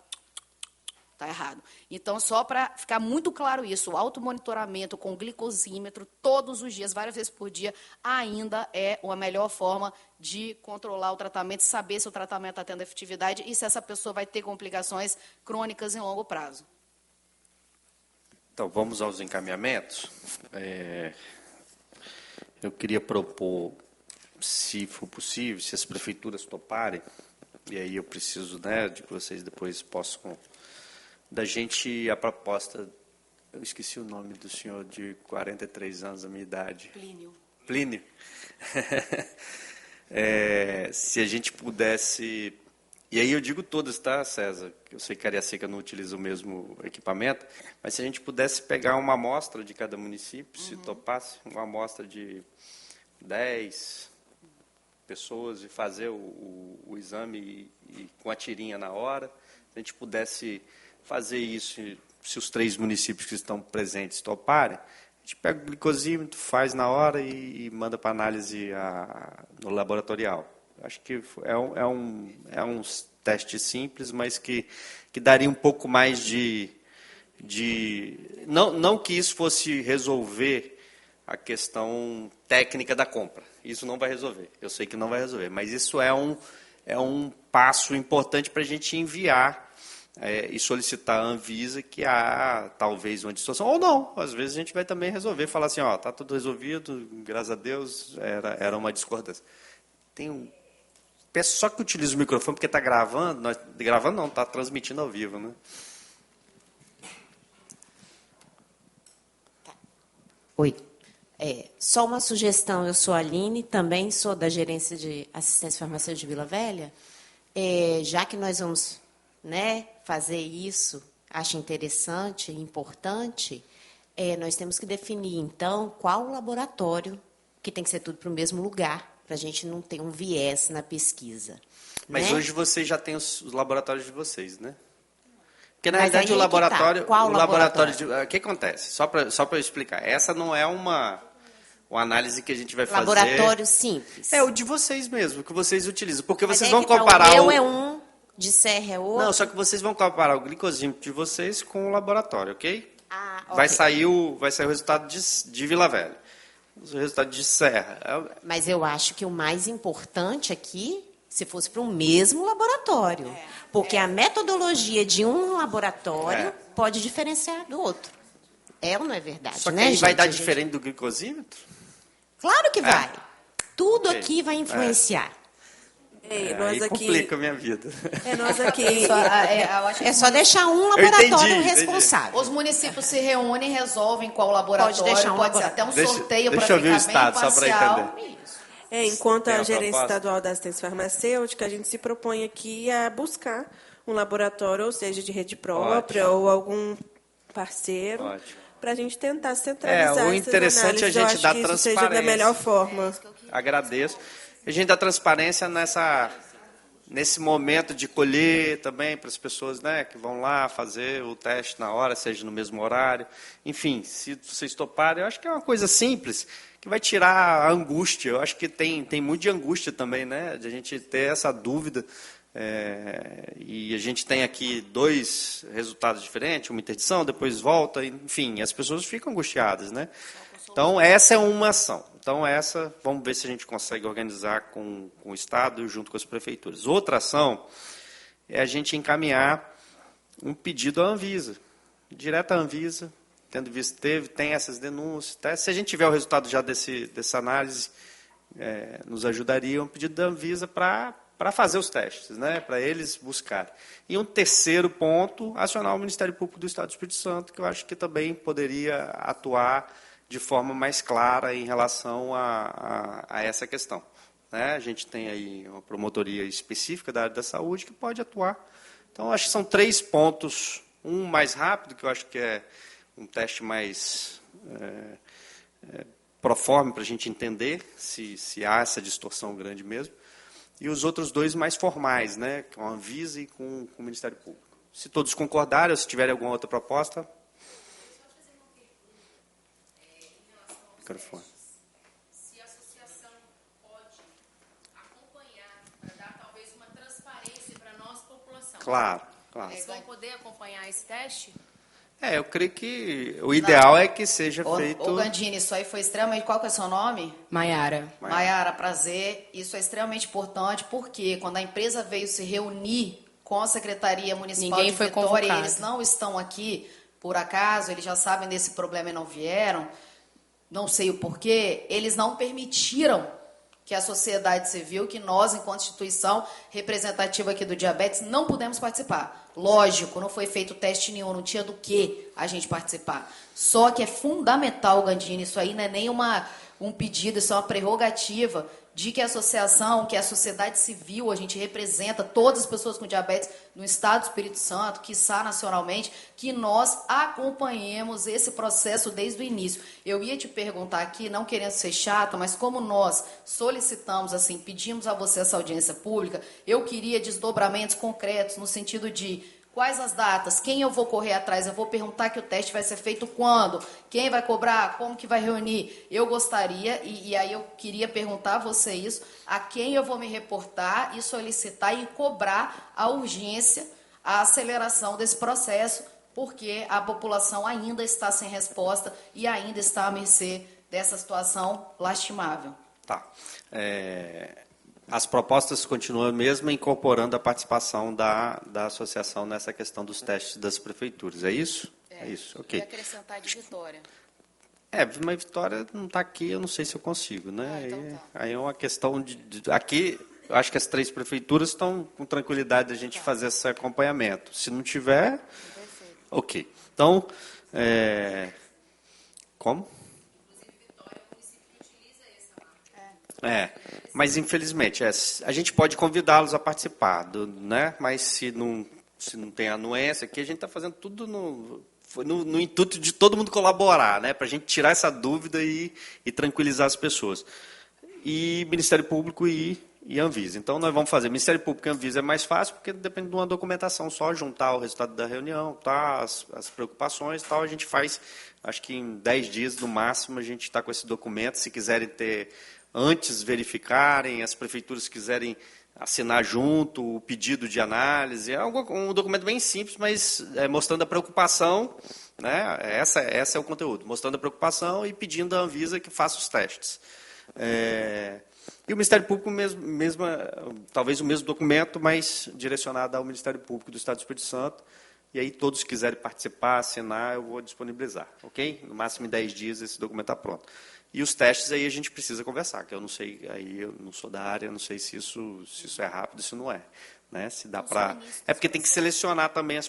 está errado. Então, só para ficar muito claro isso, o automonitoramento com glicosímetro, todos os dias, várias vezes por dia, ainda é a melhor forma de controlar o tratamento, saber se o tratamento está tendo efetividade e se essa pessoa vai ter complicações crônicas em longo prazo. Então, vamos aos encaminhamentos. Eu queria propor, se for possível, se as prefeituras toparem, e aí eu preciso, né, de que vocês depois possam, da gente, a proposta, eu esqueci o nome do senhor de 43 anos da minha idade. Plínio. Se a gente pudesse, e aí eu digo todas, tá, César? Eu sei que Cariacica não utiliza o mesmo equipamento, mas se a gente pudesse pegar uma amostra de cada município, se topasse, uma amostra de 10 pessoas e fazer o exame e com a tirinha na hora, se a gente pudesse fazer isso, se os 3 municípios que estão presentes toparem, a gente pega o glicosímetro, faz na hora e manda para análise no laboratorial. Acho que é um teste simples, mas que daria um pouco mais de não que isso fosse resolver a questão técnica da compra. Isso não vai resolver. Eu sei que não vai resolver, mas isso é um passo importante para a gente enviar e solicitar à Anvisa que há talvez uma distorção, ou não. Às vezes a gente vai também resolver, falar assim, ó, está tudo resolvido, graças a Deus, era uma discordância. Peço só que utilize o microfone, porque está gravando, gravando não, está transmitindo ao vivo, né? Oi. Só uma sugestão, eu sou a Aline, também sou da Gerência de Assistência Farmacêutica de Vila Velha. Já que nós vamos, né, fazer isso, acho interessante, importante, nós temos que definir, então, qual o laboratório, que tem que ser tudo para o mesmo lugar, para a gente não ter um viés na pesquisa. Mas né? Hoje vocês já têm os laboratórios de vocês, né? Porque, na realidade, o laboratório... Qual o laboratório? O que acontece? Só para eu explicar. Essa não é uma análise que a gente vai fazer... Laboratório simples. É o de vocês mesmo, que vocês utilizam. Porque vocês vão comparar... O meu é um, de serra é outro. Não, só que vocês vão comparar o glicosímetro de vocês com o laboratório, ok? Okay. Vai sair o resultado de Vila Velha. O resultado de Serra. Mas eu acho que o mais importante aqui, se fosse para o mesmo laboratório. Porque a metodologia de um laboratório pode diferenciar do outro. Ou não é verdade? Só que né, aí vai gente? dar diferente do glicosímetro? Claro que vai. Tudo aqui vai influenciar. Aí complica a minha vida. Nós aqui. É só deixar um laboratório responsável. Os municípios se reúnem e resolvem qual laboratório. Pode ser até um sorteio para ficar bem imparcial. Só para entender. Enquanto a Gerência Estadual da Assistência Farmacêutica, a gente se propõe aqui a buscar um laboratório, ou seja, de rede própria ou algum parceiro, para a gente tentar centralizar o interessante é a gente dar transparência. Seja da melhor forma. Agradeço. A gente dá transparência nesse momento de colher também para as pessoas, né, que vão lá fazer o teste na hora, seja no mesmo horário. Enfim, se vocês toparem, eu acho que é uma coisa simples, que vai tirar a angústia. Eu acho que tem muito de angústia também, né, de a gente ter essa dúvida. E a gente tem aqui 2 resultados diferentes, uma interdição, depois volta, enfim, as pessoas ficam angustiadas, né? Então, essa é uma ação. Então, vamos ver se a gente consegue organizar com o Estado junto com as prefeituras. Outra ação é a gente encaminhar um pedido à Anvisa, direto à Anvisa, tendo visto tem essas denúncias. Tá? Se a gente tiver o resultado já dessa análise, nos ajudaria um pedido da Anvisa para fazer os testes, né, para eles buscarem. E um terceiro ponto, acionar o Ministério Público do Estado do Espírito Santo, que eu acho que também poderia atuar de forma mais clara em relação a essa questão. Né? A gente tem aí uma promotoria específica da área da saúde que pode atuar. Então, acho que são 3 pontos. Um mais rápido, que eu acho que é um teste mais proforme para a gente entender se há essa distorção grande mesmo. E os outros 2 mais formais, né, com a Anvisa e com o Ministério Público. Se todos concordarem, ou se tiverem alguma outra proposta. Microfone. Se a associação pode acompanhar, para dar talvez uma transparência para a nossa população. Claro. Eles vão poder acompanhar esse teste? Eu creio que o ideal é que seja feito... Ô, Gandini, isso aí foi extremamente... Qual que é o seu nome? Maiara. Maiara, prazer. Isso é extremamente importante, porque quando a empresa veio se reunir com a Secretaria Municipal de Vitória, e eles não estão aqui, por acaso, eles já sabem desse problema e não vieram, não sei o porquê, eles não permitiram que a sociedade civil, que nós, enquanto instituição representativa aqui do diabetes, não pudemos participar. Lógico, não foi feito teste nenhum, não tinha do que a gente participar. Só que é fundamental, Gandini, isso aí não é nem um pedido, isso é uma prerrogativa de que a associação, que a sociedade civil, a gente representa todas as pessoas com diabetes no Estado do Espírito Santo, quiçá nacionalmente, que nós acompanhemos esse processo desde o início. Eu ia te perguntar aqui, não querendo ser chato, mas como nós solicitamos, assim, pedimos a você essa audiência pública, eu queria desdobramentos concretos no sentido de quais as datas, quem eu vou correr atrás, eu vou perguntar que o teste vai ser feito quando, quem vai cobrar, como que vai reunir. Eu gostaria, e aí eu queria perguntar a você isso, a quem eu vou me reportar e solicitar e cobrar a urgência, a aceleração desse processo, porque a população ainda está sem resposta e ainda está à mercê dessa situação lastimável. Tá. As propostas continuam mesmo incorporando a participação da associação nessa questão dos testes das prefeituras. É isso? É isso, ok. E acrescentar de Vitória. Mas Vitória não está aqui, eu não sei se eu consigo, né? Então tá. Aí é uma questão aqui, eu acho que as 3 prefeituras estão com tranquilidade de a gente fazer esse acompanhamento. Se não tiver, ok. Então, como? Mas infelizmente, a gente pode convidá-los a participar, né? Mas se não tem anuência, aqui a gente está fazendo tudo no intuito de todo mundo colaborar, né? Para a gente tirar essa dúvida e tranquilizar as pessoas. E Ministério Público e Anvisa. Então, nós vamos fazer Ministério Público e Anvisa é mais fácil, porque depende de uma documentação só, juntar o resultado da reunião, tá, as preocupações, tal, a gente faz, acho que em 10 dias, no máximo, a gente está com esse documento. Se quiserem ter... antes verificarem, as prefeituras quiserem assinar junto o pedido de análise, é um documento bem simples, mas mostrando a preocupação, né? Esse é o conteúdo, mostrando a preocupação e pedindo à Anvisa que faça os testes. E o Ministério Público, talvez o mesmo documento, mas direcionado ao Ministério Público do Estado do Espírito Santo, e aí todos que quiserem participar, assinar, eu vou disponibilizar, ok? No máximo em 10 dias esse documento está pronto. E os testes aí a gente precisa conversar, que eu não sei, aí eu não sou da área, não sei se isso é rápido, se não é. Né? Se dá para... porque tem que selecionar também as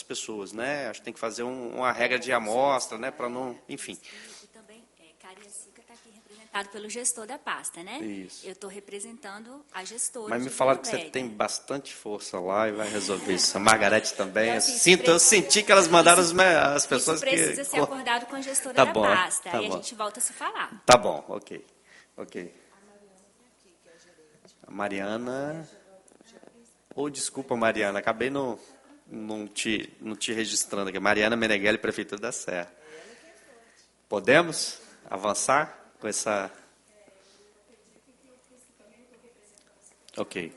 pessoas, né? Acho que tem que fazer uma regra de amostra, né? Para não... Enfim. E também, Cariacica está aqui representado pelo gestor da pasta, né? Isso. Eu estou representando a gestora. Mas me falaram que você tem bastante força lá e vai resolver isso. A Margarete também. Então, assim, eu senti que elas mandaram as pessoas isso precisa ser acordado com a gestora da pasta. Aí a gente volta a se falar. Tá bom, ok. A Mariana... Desculpa, Mariana, acabei não te registrando aqui. Mariana Meneghelli, Prefeitura da Serra. Podemos avançar com essa... Ok.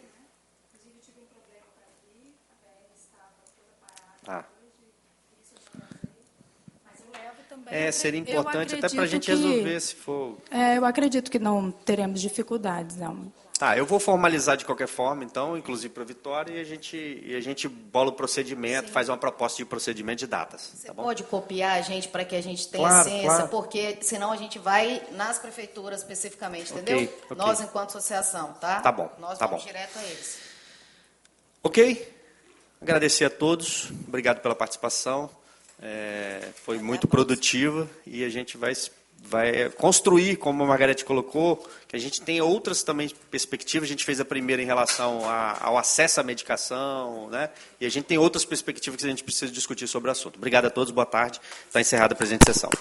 Seria importante até para a gente resolver, se for... eu acredito que não teremos dificuldades, não. Eu vou formalizar de qualquer forma, então, inclusive para a Vitória, e a gente bola o procedimento, faz uma proposta de procedimento de datas. Você tá bom? pode copiar a gente para que a gente tenha ciência, claro. porque senão a gente vai nas prefeituras especificamente, entendeu? Ok. Nós, enquanto associação, tá? Tá bom, Nós tá vamos bom. direto a eles. Ok? Agradecer a todos, obrigado pela participação. Foi muito produtiva e a gente vai construir, como a Margarete colocou, que a gente tem outras também perspectivas. A gente fez a primeira em relação ao acesso à medicação, né? E a gente tem outras perspectivas que a gente precisa discutir sobre o assunto. Obrigado a todos, boa tarde. Está encerrada a presente sessão.